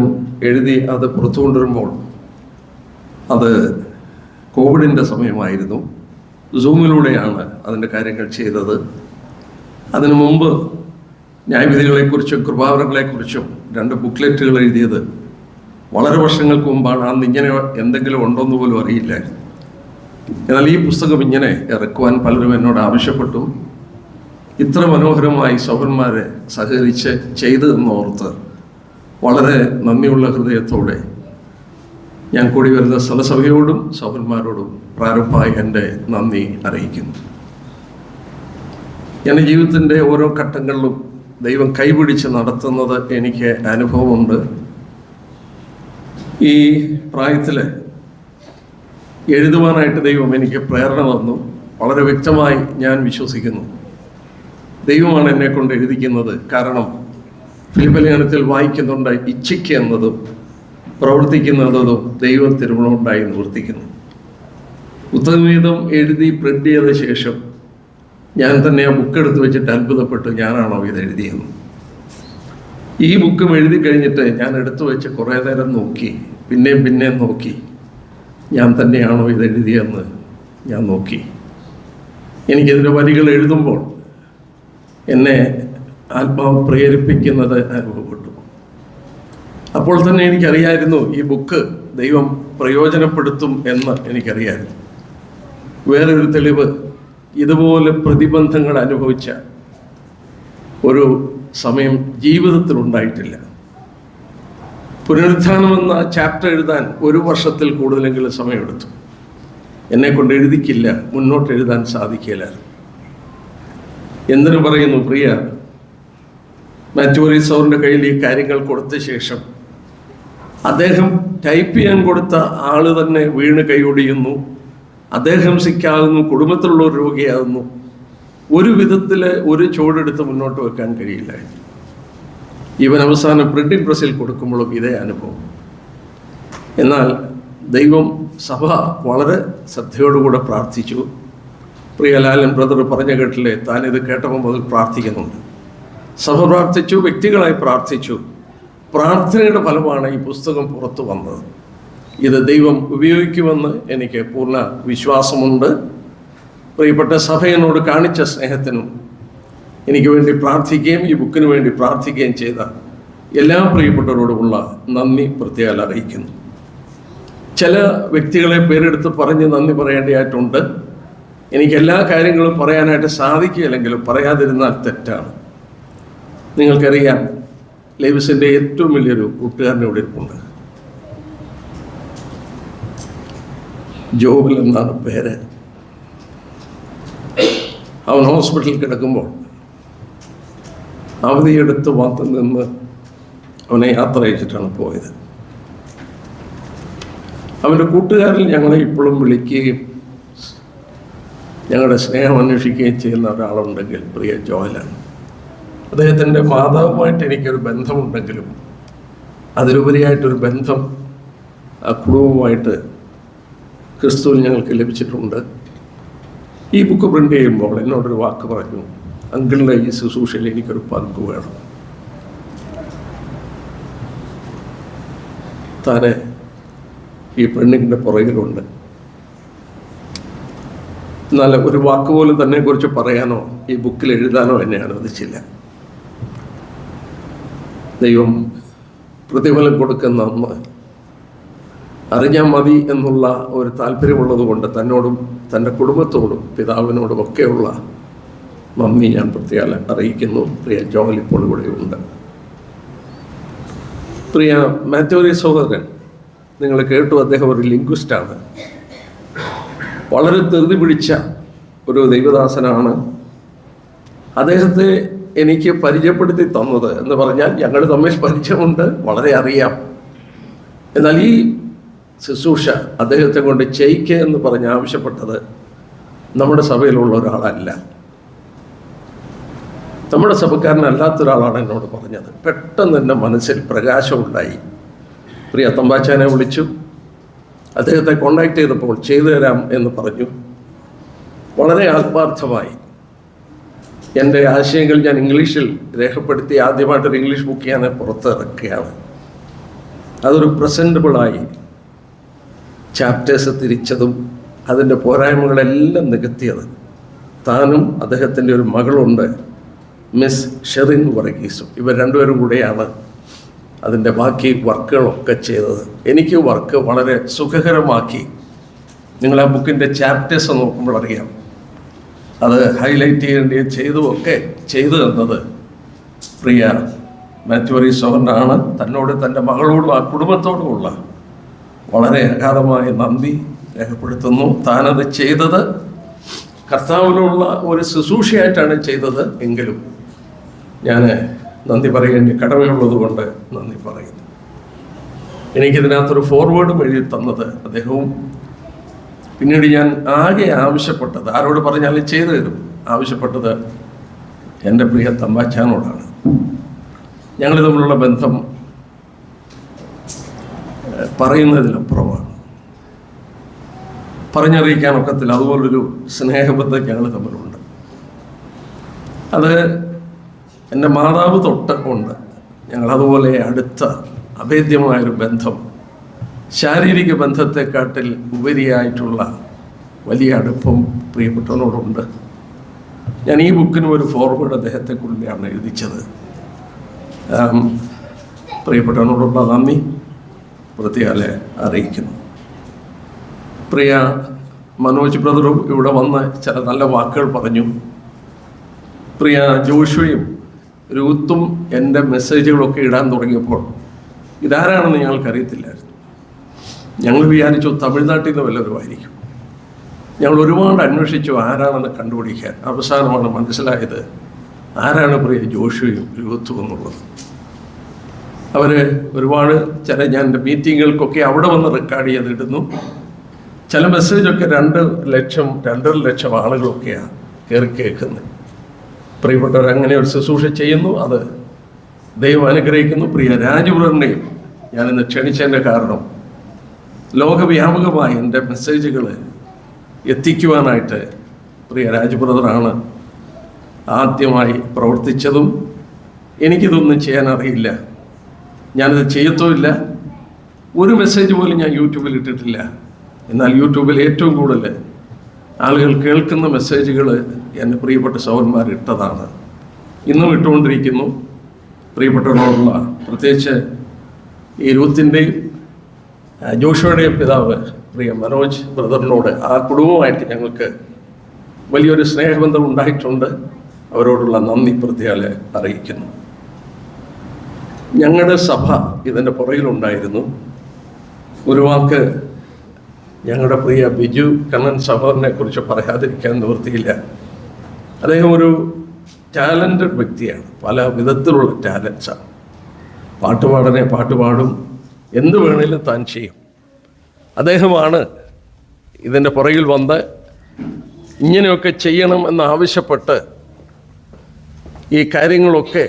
എഴുതി അത് പുറത്തു കൊണ്ടുവരുമ്പോൾ അത് കോവിഡിൻ്റെ സമയമായിരുന്നു. സൂമിലൂടെയാണ് അതിൻ്റെ കാര്യങ്ങൾ ചെയ്തത്. അതിനു മുമ്പ് ന്യായവിധികളെക്കുറിച്ചും കൃപാവരങ്ങളെക്കുറിച്ചും 2 ബുക്ക്ലെറ്റുകൾ എഴുതിയത് വളരെ വർഷങ്ങൾക്ക് മുമ്പാണ്. അന്ന് ഇങ്ങനെ എന്തെങ്കിലും ഉണ്ടോയെന്ന് പോലും അറിയില്ലായിരുന്നു. എന്നാൽ ഈ പുസ്തകം ഇങ്ങനെ ഇറക്കുവാൻ പലരും എന്നോട് ആവശ്യപ്പെട്ടു. ഇത്ര മനോഹരമായി സഹോദരന്മാരെ സഹകരിച്ച് ചെയ്തതെന്നോർത്ത് വളരെ നന്ദിയുള്ള ഹൃദയത്തോടെ ഞാൻ കൂടി വരുന്ന സ്ഥലസഭയോടും സഹോദരന്മാരോടും പ്രാരംഭമായി എൻ്റെ നന്ദി അറിയിക്കുന്നു. എൻ്റെ ജീവിതത്തിൻ്റെ ഓരോ ഘട്ടങ്ങളിലും ദൈവം കൈപിടിച്ച് നടത്തുന്നത് എനിക്ക് അനുഭവമുണ്ട്. ഈ പ്രായത്തിൽ എഴുതുവാനായിട്ട് ദൈവം എനിക്ക് പ്രേരണ തന്നു. വളരെ വ്യക്തമായി ഞാൻ വിശ്വസിക്കുന്നു ദൈവമാണ് എന്നെ കൊണ്ട് എഴുതിക്കുന്നത്. കാരണം ഫിലിപ്പി ലേഖനത്തിൽ വായിക്കുന്നുണ്ട്, ഇച്ഛിക്കുന്നതും പ്രവർത്തിക്കുന്നതും ദൈവം തിരുമണമുണ്ടായി നിവർത്തിക്കുന്നു. ഉത്തമഗീതം എഴുതി പ്രിന്റ് ചെയ്ത ശേഷം ഞാൻ തന്നെ ആ ബുക്ക് എടുത്ത് വെച്ചിട്ട് അത്ഭുതപ്പെട്ടു, ഞാനാണോ ഇത് എഴുതിയെന്ന്. ഈ ബുക്കും എഴുതി കഴിഞ്ഞിട്ട് ഞാൻ എടുത്തു വെച്ച് കുറേ നേരം നോക്കി, പിന്നെയും നോക്കി, ഞാൻ തന്നെയാണോ ഇത് എഴുതിയെന്ന് ഞാൻ നോക്കി. എനിക്കിതിൻ്റെ വരികൾ എഴുതുമ്പോൾ എന്നെ ആത്മാവ് പ്രേരിപ്പിക്കുന്നത് അനുഭവപ്പെട്ടു. അപ്പോൾ തന്നെ എനിക്കറിയായിരുന്നു ഈ ബുക്ക് ദൈവം പ്രയോജനപ്പെടുത്തും എന്ന് എനിക്കറിയായിരുന്നു. വേറൊരു തെളിവ്, ഇതുപോലെ പ്രതിബന്ധങ്ങൾ അനുഭവിച്ച ഒരു സമയം ജീവിതത്തിൽ ഉണ്ടായിട്ടില്ല. പുനരുത്ഥാനമെന്ന ചാപ്റ്റർ എഴുതാൻ 1 വർഷത്തിൽ കൂടുതലെങ്കിലും സമയമെടുത്തു. എന്നെക്കൊണ്ട് എഴുതിക്കില്ല, മുന്നോട്ട് എഴുതാൻ സാധിക്കില്ല. എന്തിനു പറയുന്നു, പ്രിയ മാത്യു വർഗീസ് സാറിൻ്റെ കയ്യിൽ ഈ കാര്യങ്ങൾ കൊടുത്ത ശേഷം അദ്ദേഹം ടൈപ്പ് ചെയ്യാൻ കൊടുത്ത ആൾ തന്നെ വീണ് കൈയൊടിയുന്നു, അദ്ദേഹം സിക്കാകുന്നു, കുടുംബത്തിലുള്ള ഒരു രോഗിയാകുന്നു. ഒരു വിധത്തിൽ ഒരു ചുവടെടുത്ത് മുന്നോട്ട് വെക്കാൻ കഴിയില്ല. ഇവൻ അവസാനം പ്രിന്റിംഗ് പ്രസ്സിൽ കൊടുക്കുമ്പോഴും ഇതേ അനുഭവം. എന്നാൽ ദൈവം, സഭ വളരെ ശ്രദ്ധയോടുകൂടെ പ്രാർത്ഥിച്ചു. പ്രിയ ലാലൻ ബ്രദർ പറഞ്ഞ കേട്ടില്ലേ, താനിത് കേട്ടപ്പോൾ മുതൽ പ്രാർത്ഥിക്കുന്നുണ്ട്. സഭ പ്രാർത്ഥിച്ചു, വ്യക്തികളായി പ്രാർത്ഥിച്ചു. പ്രാർത്ഥനയുടെ ഫലമാണ് ഈ പുസ്തകം പുറത്തു വന്നത്. ഇത് ദൈവം ഉപയോഗിക്കുമെന്ന് എനിക്ക് പൂർണ്ണ വിശ്വാസമുണ്ട്. പ്രിയപ്പെട്ട സഭ എന്നോട് കാണിച്ച സ്നേഹത്തിനും എനിക്ക് വേണ്ടി പ്രാർത്ഥിക്കുകയും ഈ ബുക്കിന് വേണ്ടി പ്രാർത്ഥിക്കുകയും ചെയ്ത എല്ലാ പ്രിയപ്പെട്ടവരോടുമുള്ള നന്ദി പ്രത്യേകം അറിയിക്കുന്നു. ചില വ്യക്തികളെ പേരെടുത്ത് പറഞ്ഞ് നന്ദി പറയേണ്ടതായിട്ടുണ്ട്. എനിക്ക് എല്ലാ കാര്യങ്ങളും പറയാനായിട്ട് സാധിക്കുകയില്ലെങ്കിലും പറയാതിരുന്നാൽ തെറ്റാണ്. നിങ്ങൾക്കറിയാം, ലേവിസിൻ്റെ ഏറ്റവും വലിയൊരു കൂട്ടുകാരനെ ഇവിടെ ഇരിപ്പുണ്ട്. ജോബിൽ എന്നാണ് പേര്. അവൻ ഹോസ്പിറ്റലിൽ കിടക്കുമ്പോൾ അവധിയെടുത്ത് വന്ന് നിന്ന് അവനെ യാത്ര അയച്ചിട്ടാണ് പോയത്. അവൻ്റെ കൂട്ടുകാരിൽ ഞങ്ങളെ ഇപ്പോഴും വിളിക്കുകയും ഞങ്ങളുടെ സ്നേഹം അന്വേഷിക്കുകയും ചെയ്യുന്ന ഒരാളുണ്ടെങ്കിൽ പ്രിയ ജോയലാണ്. അദ്ദേഹത്തിൻ്റെ മാതാവുമായിട്ട് എനിക്കൊരു ബന്ധമുണ്ടെങ്കിലും അതിലുപരിയായിട്ടൊരു ബന്ധം ആ കുടുംബവുമായിട്ട് ക്രിസ്തുവിൽ ഞങ്ങൾക്ക് ലഭിച്ചിട്ടുണ്ട്. ഈ ബുക്ക് പ്രിൻ്റ് ചെയ്യുമ്പോൾ എന്നോടൊരു വാക്ക് പറഞ്ഞു, അങ്കിളിൻ്റെ ഈ ശുശ്രൂഷയിൽ എനിക്കൊരു പങ്ക് വേണം. താനെ ഈ പ്രിന്റിങ്ങിൻ്റെ പുറകിലുണ്ട്. എന്നാൽ ഒരു വാക്കുപോലും തന്നെക്കുറിച്ച് പറയാനോ ഈ ബുക്കിൽ എഴുതാനോ എന്നെ അനുവദിച്ചില്ല. ദൈവം പ്രതിഫലം കൊടുക്കുന്ന അന്ന് അറിഞ്ഞാൽ മതി എന്നുള്ള ഒരു താല്പര്യമുള്ളത് കൊണ്ട് തന്നോടും തൻ്റെ കുടുംബത്തോടും പിതാവിനോടും ഒക്കെയുള്ള നന്ദി ഞാൻ പ്രത്യേകം അറിയിക്കുന്നു. പ്രിയ ജോൽ ഇപ്പോൾ ഇവിടെയുണ്ട്. പ്രിയ മാത്യു വർഗീസ് സഹോദരൻ, നിങ്ങൾ കേട്ടു, അദ്ദേഹം ഒരു ലിംഗ്വിസ്റ്റാണ്. വളരെ ധൃതി പിടിച്ച ഒരു ദൈവദാസനാണ്. അദ്ദേഹത്തെ എനിക്ക് പരിചയപ്പെടുത്തി തന്നത് എന്ന് പറഞ്ഞാൽ ഞങ്ങൾ തമ്മിൽ പരിചയമുണ്ട്, വളരെ അറിയാം. എന്നാൽ ഈ ശുശ്രൂഷ അദ്ദേഹത്തെ കൊണ്ട് ചെയ്യിക്കുക എന്ന് പറഞ്ഞ് ആവശ്യപ്പെട്ടത് നമ്മുടെ സഭയിലുള്ള ഒരാളല്ല, നമ്മുടെ സഭക്കാരനല്ലാത്ത ഒരാളാണ് എന്നോട് പറഞ്ഞത്. പെട്ടെന്ന് എൻ്റെ മനസ്സിൽ പ്രകാശമുണ്ടായി. പ്രിയ തമ്പാച്ചാനെ വിളിച്ചു. അദ്ദേഹത്തെ കോണ്ടാക്ട് ചെയ്തപ്പോൾ ചെയ്തു തരാം എന്ന് പറഞ്ഞു. വളരെ ആത്മാർത്ഥമായി എൻ്റെ ആശയങ്ങൾ ഞാൻ ഇംഗ്ലീഷിൽ രേഖപ്പെടുത്തി ആദ്യമായിട്ടൊരു ഇംഗ്ലീഷ് ബുക്ക് ഞാൻ പുറത്തിറക്കുകയാണ്. അതൊരു പ്രസൻറ്റബിളായി ചാപ്റ്റേഴ്സ് തിരിച്ചതും അതിൻ്റെ പോരായ്മകളെല്ലാം നികത്തിയത്. താനും അദ്ദേഹത്തിൻ്റെ ഒരു മകളുണ്ട്, മിസ് ഷെറിൻ വർഗീസും. ഇവർ രണ്ടുപേരും കൂടെയാണ് അതിൻ്റെ ബാക്കി വർക്കുകളൊക്കെ ചെയ്തത്. എനിക്ക് വർക്ക് വളരെ സുഖകരമാക്കി. നിങ്ങൾ ആ ബുക്കിൻ്റെ ചാപ്റ്റേഴ്സ് നോക്കുമ്പോൾ അറിയാം, അത് ഹൈലൈറ്റ് ചെയ്യേണ്ടത് ചെയ്തുമൊക്കെ ചെയ്തു തന്നത് പ്രിയ മാത്യു സോഹനാണ്. തന്നോട് തൻ്റെ മകളോടും ആ കുടുംബത്തോടുമുള്ള വളരെ അഗാധമായ നന്ദി രേഖപ്പെടുത്തുന്നു. താനത് ചെയ്തത് കർത്താവിനുള്ള ഒരു ശുശ്രൂഷയായിട്ടാണ് ചെയ്തത് എങ്കിലും ഞാൻ നന്ദി പറയേണ്ട കടമയുള്ളത് കൊണ്ട് നന്ദി പറയുന്നു. എനിക്കിതിനകത്തൊരു ഫോർവേഡും എഴുതി തന്നത് അദ്ദേഹവും. പിന്നീട് ഞാൻ ആകെ ആവശ്യപ്പെട്ടത്, ആരോട് പറഞ്ഞാലും ചെയ്തു തരും, ആവശ്യപ്പെട്ടത് എൻ്റെ പ്രിയ തമ്പാച്ചാനോടാണ്. ഞങ്ങൾ തമ്മിലുള്ള ബന്ധം പറയുന്നതിലപ്പുറമാണ്, പറഞ്ഞറിയിക്കാനൊക്കത്തില്ല. അതുപോലൊരു സ്നേഹബന്ധം ഞങ്ങൾ തമ്മിലുണ്ട്. അത് എൻ്റെ മാതാവ് തൊട്ട് ഉണ്ട്. ഞങ്ങളതുപോലെ അടുത്ത അഭേദ്യമായൊരു ബന്ധം, ശാരീരിക ബന്ധത്തെക്കാട്ടിൽ ഉപരിയായിട്ടുള്ള വലിയ അടുപ്പം പ്രിയപ്പെട്ടവനോടുണ്ട്. ഞാൻ ഈ ബുക്കിനും ഒരു ഫോർവേഡ് അദ്ദേഹത്തെക്കുറിച്ചാണ് എഴുതിച്ചത്. പ്രിയപ്പെട്ടവനോടുള്ള നന്ദി പ്രത്യേകം അറിയിക്കുന്നു. പ്രിയ മനോജ് ബ്രദറും ഇവിടെ വന്ന് ചില നല്ല വാക്കുകൾ പറഞ്ഞു. പ്രിയ ജോഷുവയും രൂത്തും എൻ്റെ മെസ്സേജുകളൊക്കെ ഇടാൻ തുടങ്ങിയപ്പോൾ ഇതാരാണെന്ന് ഞങ്ങൾക്കറിയത്തില്ലായിരുന്നു. ഞങ്ങൾ വിചാരിച്ചു തമിഴ്നാട്ടിൽ നിന്ന് വല്ലവരുമായിരിക്കും. ഞങ്ങൾ ഒരുപാട് അന്വേഷിച്ചു ആരാണെന്ന് കണ്ടുപിടിക്കാൻ. അവസാനമാണ് മനസ്സിലായത് ആരാണ് പ്രിയ ജോഷുവയും രൂത്തും എന്നുള്ളത്. അവർ ഒരുപാട് ഞാൻ എൻ്റെ മീറ്റിങ്ങുകൾക്കൊക്കെ അവിടെ വന്ന് റെക്കോർഡ് ചെയ്തിടുന്നു. ചില മെസ്സേജൊക്കെ 2 ലക്ഷം 2.5 ലക്ഷം ആളുകളൊക്കെയാണ് കയറി കേൾക്കുന്നത്. പ്രിയപ്പെട്ടവർ അങ്ങനെ ഒരു ശുശ്രൂഷ ചെയ്യുന്നു, അത് ദൈവം അനുഗ്രഹിക്കുന്നു. പ്രിയ രാജുബ്രദറിനെയും ഞാനിന്ന് ക്ഷണിച്ചതിൻ്റെ കാരണം ലോകവ്യാപകമായി എൻ്റെ മെസ്സേജുകൾ എത്തിക്കുവാനായിട്ട് പ്രിയ രാജുബ്രദറാണ് ആദ്യമായി പ്രവർത്തിച്ചതും. എനിക്കിതൊന്നും ചെയ്യാൻ അറിയില്ല, ഞാനിത് ചെയ്യത്തുമില്ല. ഒരു മെസ്സേജ് പോലും ഞാൻ യൂട്യൂബിൽ ഇട്ടിട്ടില്ല. എന്നാൽ യൂട്യൂബിൽ ഏറ്റവും കൂടുതൽ ആളുകൾ കേൾക്കുന്ന മെസ്സേജുകൾ എൻ്റെ പ്രിയപ്പെട്ട സഹോദരന്മാർ ഇട്ടതാണ്, ഇന്നും ഇട്ടുകൊണ്ടിരിക്കുന്നു. പ്രിയപ്പെട്ടവരോടുള്ള പ്രത്യേകിച്ച് ഈ രൂത്തിൻ്റെയും ജോഷുവയുടെയും പിതാവ് പ്രിയ മനോജ് ബ്രദറിനോട്, ആ കുടുംബമായിട്ട് ഞങ്ങൾക്ക് വലിയൊരു സ്നേഹബന്ധം ഉണ്ടായിട്ടുണ്ട്. അവരോടുള്ള നന്ദി പ്രത്യേകം അറിയിക്കുന്നു. ഞങ്ങളുടെ സഭ ഇതിൻ്റെ പുറകിലുണ്ടായിരുന്നു. ഒരു വാക്ക് ഞങ്ങളുടെ പ്രിയ ബിജു കണ്ണൻ സഹോദരനെ കുറിച്ച് പറയാതിരിക്കാൻ നിവൃത്തിയില്ല. അദ്ദേഹം ഒരു ടാലൻറ്റഡ് വ്യക്തിയാണ്, പല വിധത്തിലുള്ള ടാലൻസാണ്. പാട്ടുപാടനെ പാട്ടുപാടും, എന്ത് വേണേലും താൻ ചെയ്യും. അദ്ദേഹമാണ് ഇതിൻ്റെ പുറകിൽ വന്ന് ഇങ്ങനെയൊക്കെ ചെയ്യണം എന്നാവശ്യപ്പെട്ട് ഈ കാര്യങ്ങളൊക്കെ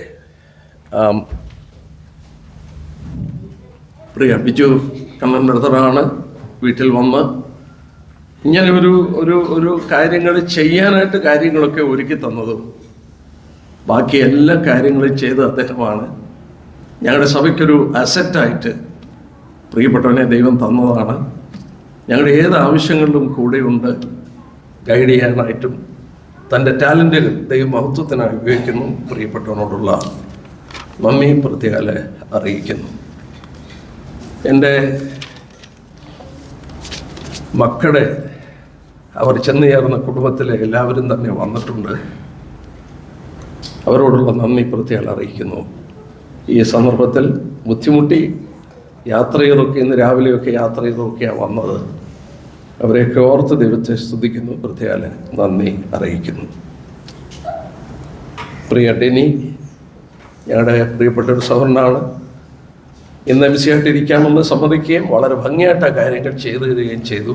പ്രിയ ബിജു കണ്ണൻ ബ്രദറാണ് വീട്ടിൽ വന്ന് ഇങ്ങനെ ഒരു കാര്യങ്ങൾ ചെയ്യാനായിട്ട് കാര്യങ്ങളൊക്കെ ഒരുക്കി തന്നതും ബാക്കി എല്ലാ കാര്യങ്ങളും ചെയ്ത് അദ്ദേഹമാണ്. ഞങ്ങളുടെ സഭയ്ക്കൊരു അസറ്റായിട്ട് പ്രിയപ്പെട്ടവനെ ദൈവം തന്നതാണ്. ഞങ്ങളുടെ ഏത് ആവശ്യങ്ങളിലും കൂടെയുണ്ട്, ഗൈഡ് ചെയ്യാനായിട്ടും തൻ്റെ ടാലൻറ്റുകൾ ദൈവം മഹത്വത്തിനായി ഉപയോഗിക്കുന്നു. പ്രിയപ്പെട്ടവനോടുള്ള നന്ദി പ്രത്യേകം അറിയിക്കുന്നു. എൻ്റെ മക്കളെ അവർ ചെന്ന് ചേർന്ന കുടുംബത്തിലെ എല്ലാവരും തന്നെ വന്നിട്ടുണ്ട്. അവരോടുള്ള നന്ദി പ്രത്യേകം അറിയിക്കുന്നു. ഈ സന്ദർഭത്തിൽ ബുദ്ധിമുട്ടി യാത്ര ചെയ്തൊക്കെ ഇന്ന് രാവിലെയൊക്കെ യാത്ര ചെയ്തൊക്കെയാണ് വന്നത്. അവരെയൊക്കെ ഓർത്ത് ദൈവത്തെ സ്തുതിക്കുന്നു, പ്രത്യേകം നന്ദി അറിയിക്കുന്നു. പ്രിയ ഡെനി ഞങ്ങളുടെ പ്രിയപ്പെട്ട ഒരു സഹോദരനാണ്. ഇന്ന് MC-ആയിട്ടിരിക്കാമെന്ന് സമ്മതിക്കുകയും വളരെ ഭംഗിയായിട്ട് ആ കാര്യങ്ങൾ ചെയ്തു തരികയും ചെയ്തു.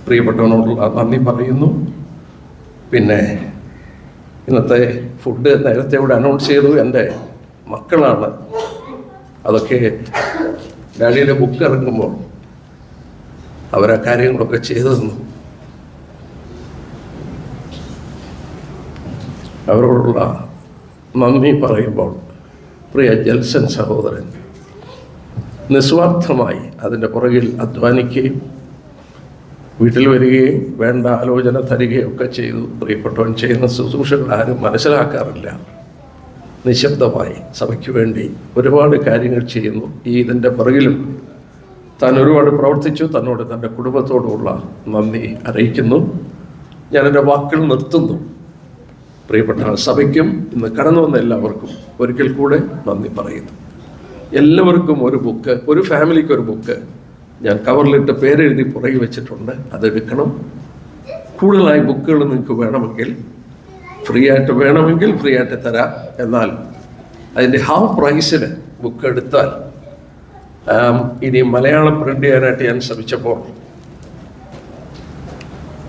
പ്രിയപ്പെട്ടവനോടുള്ള നന്ദി പറയുന്നു. പിന്നെ ഇന്നത്തെ ഫുഡ് നേരത്തെ ഇവിടെ അനൗൺസ് ചെയ്തു. എൻ്റെ മക്കളാണ് അതൊക്കെ ഡാഡിയുടെ ബുക്ക് ഇറങ്ങുമ്പോൾ അവരാ കാര്യങ്ങളൊക്കെ ചെയ്തു തന്നു. അവരോടുള്ള നന്ദി പറയുമ്പോൾ പ്രിയ ജൽസൻ സഹോദരൻ നിസ്വാർത്ഥമായി അതിൻ്റെ പുറകിൽ അധ്വാനിക്കുകയും വീട്ടിൽ വരികയും വേണ്ട ആലോചന തരികയും ഒക്കെ ചെയ്തു. പ്രിയപ്പെട്ടവൻ ചെയ്യുന്ന ശുശ്രൂഷകൾ ആരും മനസ്സിലാക്കാറില്ല. നിശബ്ദമായി സഭയ്ക്ക് വേണ്ടി ഒരുപാട് കാര്യങ്ങൾ ചെയ്യുന്നു. ഇതിൻ്റെ പുറകിലും താൻ ഒരുപാട് പ്രവർത്തിച്ചു. തന്നോട് തൻ്റെ കുടുംബത്തോടുള്ള നന്ദി അറിയിക്കുന്നു. ഞാൻ എൻ്റെ വാക്കുകൾ നിർത്തുന്നു. പ്രിയപ്പെട്ട സഭയ്ക്കും ഇന്ന് കടന്നു വന്ന എല്ലാവർക്കും ഒരിക്കൽ കൂടെ നന്ദി പറയുന്നു. എല്ലാവർക്കും ഒരു ബുക്ക്, ഒരു ഫാമിലിക്ക് ഒരു ബുക്ക് ഞാൻ കവറിലിട്ട് പേരെഴുതി പുറകെ വെച്ചിട്ടുണ്ട്. അതെടുക്കണം. കൂടുതലായി ബുക്കുകൾ നിങ്ങൾക്ക് വേണമെങ്കിൽ ഫ്രീ ആയിട്ട് തരാം. എന്നാൽ അതിൻ്റെ ഹാഫ് പ്രൈസിന് ബുക്ക് എടുത്താൽ ഇനി മലയാളം പ്രിൻ്റ് ചെയ്യാനായിട്ട് ഞാൻ ശ്രമിച്ചപ്പോൾ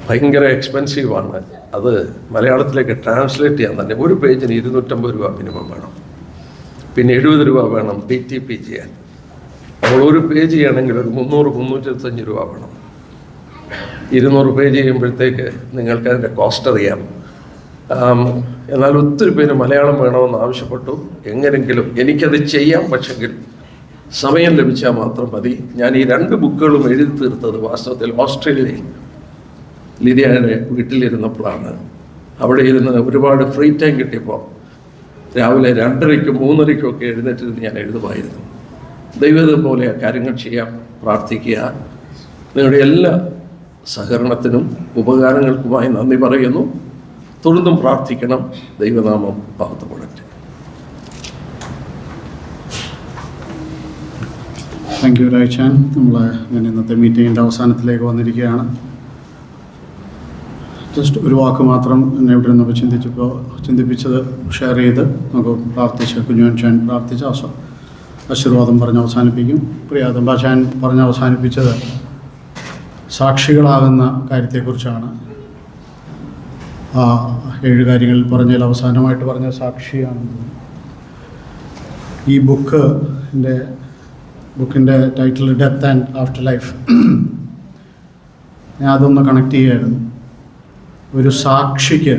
ഭയങ്കര എക്സ്പെൻസീവാണ്. അത് മലയാളത്തിലേക്ക് ട്രാൻസ്ലേറ്റ് ചെയ്യാൻ തന്നെ ഒരു പേജിന് 250 രൂപ മിനിമം വേണം. പിന്നെ 70 രൂപ വേണം DTP ചെയ്യാൻ. അപ്പോൾ ഒരു പേജ് ചെയ്യണമെങ്കിൽ ഒരു 300-325 രൂപ വേണം. 200 പേജ് ചെയ്യുമ്പോഴത്തേക്ക് നിങ്ങൾക്ക് അതിൻ്റെ കോസ്റ്റ് അറിയാം. എന്നാൽ ഒത്തിരി പേര് മലയാളം വേണമെന്ന് ആവശ്യപ്പെട്ടു. എങ്ങനെങ്കിലും എനിക്കത് ചെയ്യാം, പക്ഷെങ്കിൽ സമയം ലഭിച്ചാൽ മാത്രം മതി. ഞാൻ ഈ 2 ബുക്കുകളും എഴുതി തീർത്തത് വാസ്തവത്തിൽ ഓസ്ട്രേലിയയിൽ ലിതിയുടെ വീട്ടിലിരുന്നപ്പോഴാണ്. അവിടെ ഇരുന്ന് ഒരുപാട് ഫ്രീ ടൈം കിട്ടിയപ്പോൾ രാവിലെ 2:30-ക്കും 3:30-ക്കും ഒക്കെ എഴുന്നേറ്റ് ഞാൻ എഴുതുമായിരുന്നു. ദൈവത്തെ പോലെ കാര്യങ്ങൾ ചെയ്യാൻ പ്രാർത്ഥിക്കുക. നിങ്ങളുടെ എല്ലാ സഹകരണത്തിനും ഉപകാരങ്ങൾക്കുമായി നന്ദി പറയുന്നു. തുടർന്നും പ്രാർത്ഥിക്കണം. ദൈവനാമം മഹത്വപ്പെടട്ടെ. Thank you രായ്ചാൻ. ഞാൻ ഇന്നത്തെ മീറ്റിങ്ങിൻ്റെ അവസാനത്തിലേക്ക് വന്നിരിക്കുകയാണ്. ജസ്റ്റ് ഒരു വാക്ക് മാത്രം എന്നെ ഇവിടെ നിന്നപ്പോൾ ചിന്തിപ്പിച്ചത് ഷെയർ ചെയ്ത് നമുക്ക് പ്രാർത്ഥിച്ച് കുഞ്ഞുവൻചാൻ പ്രാർത്ഥിച്ച് ആശീർവാദം പറഞ്ഞ് അവസാനിപ്പിക്കും. പ്രിയ തമ്പാചാൻ പറഞ്ഞ് അവസാനിപ്പിച്ചത് സാക്ഷികളാകുന്ന കാര്യത്തെക്കുറിച്ചാണ്. 7 കാര്യങ്ങളിൽ പറഞ്ഞതിൽ അവസാനമായിട്ട് പറഞ്ഞ സാക്ഷിയാണ്. ഈ ബുക്കിൻ്റെ title death and after life. ഞാൻ അതൊന്ന് കണക്ട് ചെയ്യുമായിരുന്നു. ഒരു സാക്ഷിക്ക്,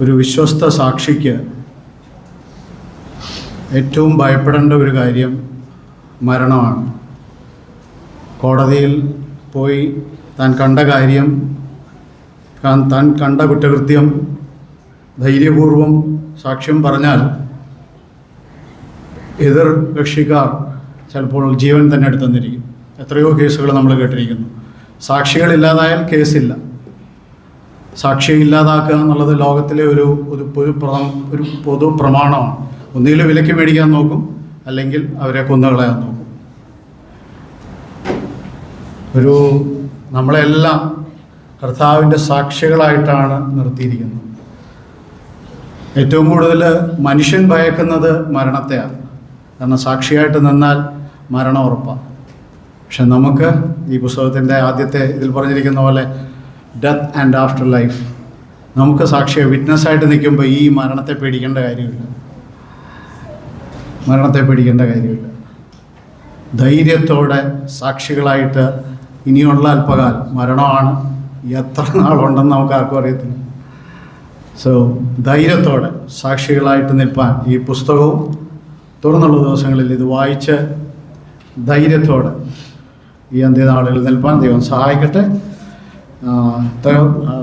ഒരു വിശ്വസ്ത സാക്ഷിക്ക് ഏറ്റവും ഭയപ്പെടേണ്ട ഒരു കാര്യം മരണമാണ്. കോടതിയിൽ പോയി താൻ കണ്ട കാര്യം, താൻ കണ്ട കുറ്റകൃത്യം ധൈര്യപൂർവം സാക്ഷ്യം പറഞ്ഞാൽ എതിർ കക്ഷിക്കാർ ചിലപ്പോൾ ജീവൻ തന്നെ എടുത്തെന്നിരിക്കും. എത്രയോ കേസുകൾ നമ്മൾ കേട്ടിരിക്കുന്നു. സാക്ഷികളില്ലാതായാൽ കേസില്ല. സാക്ഷിയെ ഇല്ലാതാക്കുക എന്നുള്ളത് ലോകത്തിലെ ഒരു പൊതു പ്രമാണമാണ്. ഒന്നുകിൽ വിലയ്ക്ക് മേടിക്കാൻ നോക്കും, അല്ലെങ്കിൽ അവരെ കൊന്നുകളയാൻ നോക്കും. നമ്മളെല്ലാം കർത്താവിൻ്റെ സാക്ഷികളായിട്ടാണ് നിർത്തിയിരിക്കുന്നത്. ഏറ്റവും കൂടുതൽ മനുഷ്യൻ ഭയക്കുന്നത് മരണത്തെയാണ്. കാരണം സാക്ഷിയായിട്ട് നിന്നാൽ മരണം ഉറപ്പാണ്. പക്ഷെ നമുക്ക് ഈ പുസ്തകത്തിൻ്റെ ആദ്യത്തെ ഇതിൽ പറഞ്ഞിരിക്കുന്ന പോലെ ഡെത്ത് ആൻഡ് ആഫ്റ്റർ ലൈഫ്, നമുക്ക് സാക്ഷിയെ വിറ്റ്നസ്സായിട്ട് നിൽക്കുമ്പോൾ ഈ മരണത്തെ പേടിക്കേണ്ട കാര്യമില്ല. ധൈര്യത്തോടെ സാക്ഷികളായിട്ട് ഇനിയുള്ള അല്പകാലം, മരണമാണ്, എത്ര നാളുണ്ടെന്ന് നമുക്ക് ആർക്കും അറിയത്തില്ല. ധൈര്യത്തോടെ സാക്ഷികളായിട്ട് നിൽപ്പാൻ ഈ പുസ്തകവും തുടർന്നുള്ള ദിവസങ്ങളിൽ ഇത് വായിച്ച് ധൈര്യത്തോടെ ഈ അന്ത്യനാളുകളിൽ നിൽപ്പാൻ ദൈവം സഹായിക്കട്ടെ.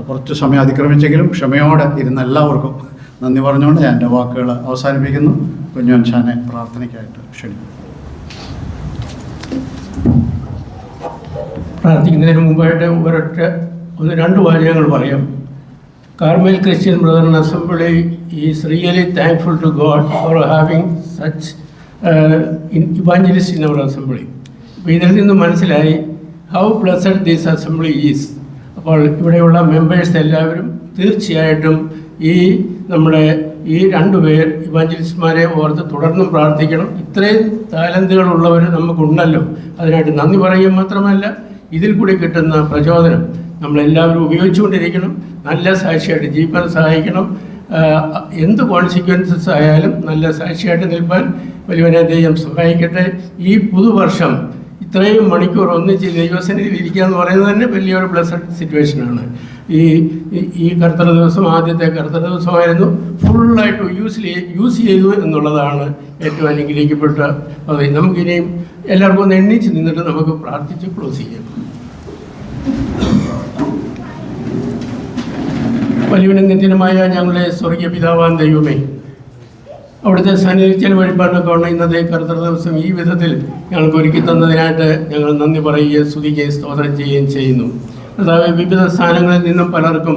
കുറച്ച് സമയം അതിക്രമിച്ചെങ്കിലും ക്ഷമയോടെ ഇരുന്ന എല്ലാവർക്കും നന്ദി പറഞ്ഞുകൊണ്ട് ഞാൻ എൻ്റെ വാക്കുകൾ അവസാനിപ്പിക്കുന്നു. കുഞ്ഞുവൻചാനെ പ്രാർത്ഥനയ്ക്കായിട്ട് ക്ഷണിക്കുന്നു. പ്രാർത്ഥിക്കുന്നതിന് മുമ്പായിട്ട് 1-2 വാചകങ്ങൾ പറയാം. Carmel Christian Brethren Assembly is really thankful to God for having such evangelists in our assembly. അപ്പോൾ ഇതിൽ നിന്ന് മനസ്സിലായി how blessed this assembly is. അപ്പോൾ ഇവിടെയുള്ള മെമ്പേഴ്സ് എല്ലാവരും തീർച്ചയായിട്ടും നമ്മുടെ ഈ 2 പേർ ഇവാഞ്ചലിസ്റ്റ്മാരെ ഓർത്ത് തുടർന്നും പ്രാർത്ഥിക്കണം. ഇത്രയും ടാലന്റുകളുള്ളവർ നമുക്കുണ്ടല്ലോ. അതിനായിട്ട് നന്ദി പറയുക മാത്രമല്ല, ഇതിൽ കൂടി കിട്ടുന്ന പ്രചോദനം നമ്മളെല്ലാവരും ഉപയോഗിച്ചുകൊണ്ടിരിക്കണം. നല്ല സാക്ഷിയായിട്ട് ജീവിക്കാൻ സഹായിക്കണം. എന്ത് കോൺസിക്വൻസസ് ആയാലും നല്ല സാക്ഷിയായിട്ട് നിൽപ്പാൻ വലിയവനെ ദൈവം സഹായിക്കട്ടെ. ഈ പുതുവർഷം ഇത്രയും മണിക്കൂർ ഒന്നിച്ച് ദൈവസന്നിധിയിൽ ഇരിക്കുക എന്ന് പറയുന്നത് തന്നെ വലിയൊരു ബ്ലെസ്സഡ് സിറ്റുവേഷനാണ്. ഈ കർത്തൃ ദിവസം ആദ്യത്തെ കർത്തൃ ദിവസമായിരുന്നു. ഫുള്ളായിട്ട് യൂസ് ചെയ്തു എന്നുള്ളതാണ് ഏറ്റവും അനുഗ്രഹിക്കപ്പെട്ട പദവി. നമുക്കിനിയും എല്ലാവർക്കും ഒന്ന് എണ്ണിച്ച് നിന്നിട്ട് നമുക്ക് പ്രാർത്ഥിച്ച് ക്ലോസ് ചെയ്യാം. വലിയവനും നിത്യനുമായ ഞങ്ങളുടെ സ്വർഗീയ പിതാവാൻ ദൈവമേ, അവിടുത്തെ സന്നിധിയിൽ ചെലവഴിപ്പാനൊക്കെ ഉള്ള ഇന്നത്തെ കർത്തൃ ദിവസം ഈ വിധത്തിൽ ഞങ്ങൾക്ക് ഒരുക്കി തന്നതിനായിട്ട് ഞങ്ങൾ നന്ദി പറയുകയും സ്തുതിക്കുകയും സ്തോത്രം ചെയ്യുകയും ചെയ്യുന്നു. അതായത് വിവിധ സ്ഥാനങ്ങളിൽ നിന്നും പലർക്കും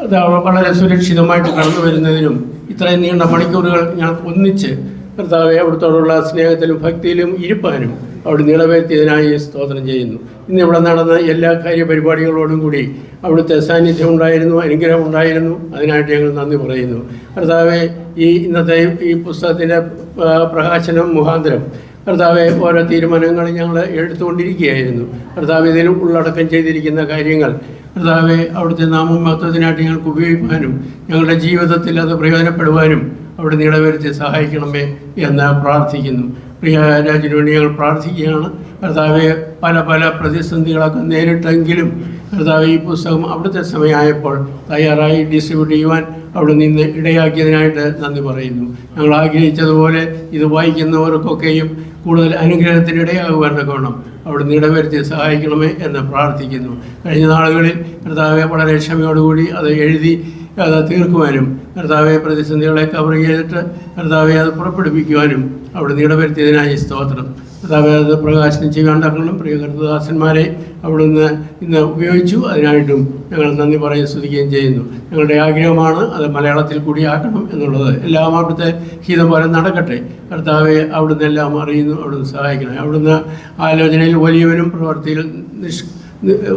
അത് വളരെ സുരക്ഷിതമായിട്ട് കടന്നു വരുന്നതിനും ഇത്രയും നീണ്ട മണിക്കൂറുകൾ ഞങ്ങൾ ഒന്നിച്ച് കർത്താവെ അവിടുത്തോടുള്ള സ്നേഹത്തിലും ഭക്തിയിലും ഇരിപ്പാനും അവിടെ നിറവേറ്റിയതിനായി സ്തോത്രം ചെയ്യുന്നു. ഇന്നിവിടെ നടന്ന എല്ലാ കാര്യപരിപാടികളോടും കൂടി അവിടുത്തെ സാന്നിധ്യം ഉണ്ടായിരുന്നു, അനുഗ്രഹം ഉണ്ടായിരുന്നു. അതിനായിട്ട് ഞങ്ങൾ നന്ദി പറയുന്നു. കർത്താവെ ഇന്നത്തെ ഈ പുസ്തകത്തിൻ്റെ പ്രകാശനം മുഖാന്തരം കർത്താവെ ഓരോ തീരുമാനങ്ങൾ ഞങ്ങൾ എടുത്തുകൊണ്ടിരിക്കുകയായിരുന്നു. കർത്താവ് ഇതിൽ ഉള്ളടക്കം ചെയ്തിരിക്കുന്ന കാര്യങ്ങൾ കർത്താവെ അവിടുത്തെ നാമം മഹത്വത്തിനായിട്ട് ഞങ്ങൾക്ക് ഉപയോഗിക്കാനും ഞങ്ങളുടെ ജീവിതത്തിൽ അത് പ്രയോജനപ്പെടുവാനും അവിടെ നിടവരുത്തി സഹായിക്കണമേ എന്ന് പ്രാർത്ഥിക്കുന്നു. പ്രിയ രാജ്യത്തിന് വേണ്ടി ഞങ്ങൾ പ്രാർത്ഥിക്കുകയാണ്. കർത്താവെ പല പല പ്രതിസന്ധികളൊക്കെ നേരിട്ടെങ്കിലും കർത്താവ് ഈ പുസ്തകം അവിടുത്തെ സമയമായപ്പോൾ തയ്യാറായി ഡിസ്ട്രിബ്യൂട്ട് ചെയ്യുവാൻ അവിടെ നിന്ന് ഇടയാക്കിയതിനായിട്ട് നന്ദി പറയുന്നു. ഞങ്ങൾ ആഗ്രഹിച്ചതുപോലെ ഇത് വായിക്കുന്നവർക്കൊക്കെയും കൂടുതൽ അനുഗ്രഹത്തിന് ഇടയാകുവാനൊക്കെ വേണം അവിടെ നിടവരുത്തി സഹായിക്കണമേ എന്ന് പ്രാർത്ഥിക്കുന്നു. കഴിഞ്ഞ നാളുകളിൽ കർത്താവെ വളരെ ക്ഷമയോടുകൂടി അത് എഴുതി അത് തീർക്കുവാനും കർത്താവെ പ്രതിസന്ധികളെ കവർ ചെയ്തിട്ട് കർത്താവെ അത് പുറപ്പെടുവിക്കുവാനും അവിടെ നിടവരുത്തിയതിനായി സ്തോത്രം. കർത്താവെ അത് പ്രകാശനം ചെയ്യാണ്ടാക്കണം പ്രിയ കർത്തദാസന്മാരെ അവിടുന്ന് ഇന്ന് ഉപയോഗിച്ചു. അതിനായിട്ടും ഞങ്ങൾ നന്ദി പറയുകയും സ്തുതിക്കുകയും ചെയ്യുന്നു. ഞങ്ങളുടെ ആഗ്രഹമാണ് അത് മലയാളത്തിൽ കൂടിയാക്കണം എന്നുള്ളത്. എല്ലാം അവിടുത്തെ ഹിതം പോലെ നടക്കട്ടെ. കർത്താവെ അവിടുന്ന് എല്ലാം അറിയുന്നു, അവിടുന്ന് സഹായിക്കണം. അവിടുന്ന് ആലോചനയിൽ വലിയവനും പ്രവൃത്തിയിൽ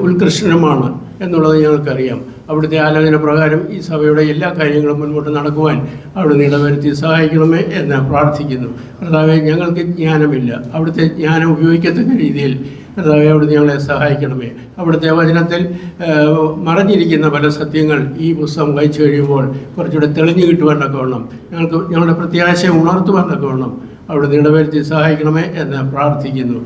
ഉത്കൃഷ്ടനുമാണ് എന്നുള്ളത് ഞങ്ങൾക്കറിയാം. അവിടുത്തെ ആലോചന പ്രകാരം ഈ സഭയുടെ എല്ലാ കാര്യങ്ങളും മുൻപോട്ട് നടക്കുവാൻ അവിടുന്ന് ഇടവരുത്തി സഹായിക്കണമേ എന്ന് പ്രാർത്ഥിക്കുന്നു. കർത്താവെ ഞങ്ങൾക്ക് ജ്ഞാനമില്ല, അവിടുത്തെ ജ്ഞാനം ഉപയോഗിക്കത്തക്ക രീതിയിൽ കർത്താവെ അവിടുന്ന് ഞങ്ങളെ സഹായിക്കണമേ. അവിടുത്തെ വചനത്തിൽ മറഞ്ഞിരിക്കുന്ന പല സത്യങ്ങൾ ഈ പുസ്തകം വായിച്ചു കഴിയുമ്പോൾ കുറച്ചുകൂടെ തെളിഞ്ഞു കിട്ടുവാനൊക്കെ വേണം, ഞങ്ങളുടെ പ്രത്യാശ ഉണർത്തുവാനൊക്കെ വേണം അവിടെ നിടവരുത്തി സഹായിക്കണമേ എന്ന് പ്രാർത്ഥിക്കുന്നു.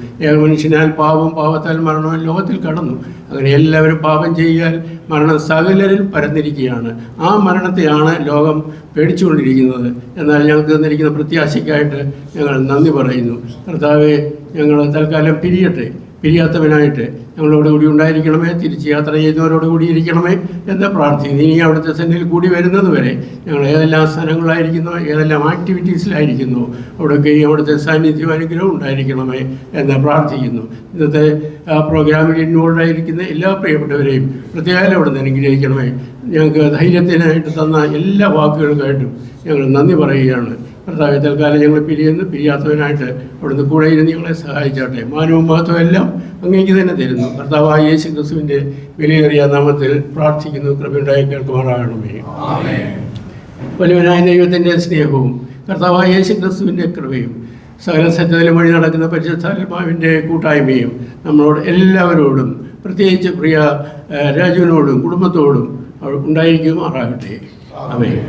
മനുഷ്യനാൽ പാപത്താൽ മരണവും ലോകത്തിൽ കടന്നു. അങ്ങനെ എല്ലാവരും പാപം ചെയ്യാൻ മരണം സകലരിൽ പരന്നിരിക്കുകയാണ്. ആ മരണത്തെയാണ് ലോകം പേടിച്ചുകൊണ്ടിരിക്കുന്നത്. എന്നാൽ ഞങ്ങൾക്ക് തന്നിരിക്കുന്ന പ്രത്യാശയ്ക്കായിട്ട് ഞങ്ങൾ നന്ദി പറയുന്നു. കർത്താവെ ഞങ്ങൾ തൽക്കാലം പിരിയാത്തവനായിട്ട് ഞങ്ങളോട് കൂടി ഉണ്ടായിരിക്കണമേ. തിരിച്ച് യാത്ര ചെയ്യുന്നവരോട് കൂടി ഇരിക്കണമേ എന്ന് പ്രാർത്ഥിക്കുന്നു. ഇനി അവിടുത്തെ സന്നിധിയിൽ കൂടി വരുന്നത് വരെ ഞങ്ങൾ ഏതെല്ലാം സ്ഥലങ്ങളായിരിക്കുന്നോ ഏതെല്ലാം ആക്ടിവിറ്റീസിലായിരിക്കുന്നോ അവിടെയൊക്കെ അവിടുത്തെ സാന്നിധ്യം അനുഗ്രഹം ഉണ്ടായിരിക്കണമേ എന്ന് പ്രാർത്ഥിക്കുന്നു. ഇന്നത്തെ പ്രോഗ്രാമിൽ ഇൻവോൾവ് ആയിരിക്കുന്ന എല്ലാ പ്രിയപ്പെട്ടവരെയും പ്രത്യേകം അവിടുന്ന് അനുഗ്രഹിക്കണമേ. ഞങ്ങൾക്ക് ധൈര്യത്തിനായിട്ട് തന്ന എല്ലാ വാക്കുകൾക്കായിട്ടും ഞങ്ങൾ നന്ദി പറയുകയാണ്. കർത്താവെ തൽക്കാലം ഞങ്ങൾ പിരിയാത്തവനായിട്ട് അവിടുന്ന് കൂടെ ഇരുന്ന് ഞങ്ങളെ സഹായിച്ചാട്ടെ. മാനവും മഹത്വം എല്ലാം അങ്ങേക്ക് തന്നെ തരുന്നു. കർത്താവായ യേശു ക്രിസ്തുവിൻ്റെ വിലയേറിയ നാമത്തിൽ പ്രാർത്ഥിക്കുന്നു. കൃപയുണ്ടായി കേൾക്കുമാറാകണമേ. വലിയവനായ ദൈവത്തിൻ്റെ സ്നേഹവും കർത്താവായ യേശു ക്രിസ്തുവിൻ്റെ കൃപയും സകല സത്യത്തിലും വഴി നടക്കുന്ന പരിശുദ്ധാത്മാവിൻ്റെ കൂട്ടായ്മയും നമ്മളോട് എല്ലാവരോടും പ്രത്യേകിച്ച് പ്രിയ രാജുവിനോടും കുടുംബത്തോടും ഉണ്ടായിരിക്കുമാറാകട്ടെ. ആമേൻ.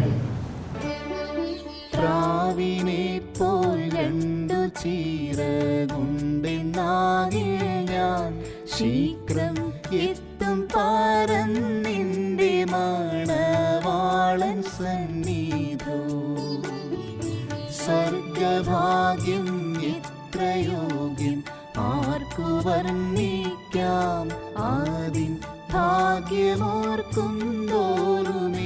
ശീഘ്രം എത്തും പറന്നിന്റെ മണവാളൻ സന്നിധോ. സർഗഭാഗ്യം എത്രയോഗ്യം ആർക്കു വർണ്ണിക്കാം. ആദിൻ ഭാഗ്യമോർക്കും തോറുമേനിക്കാശയേറും.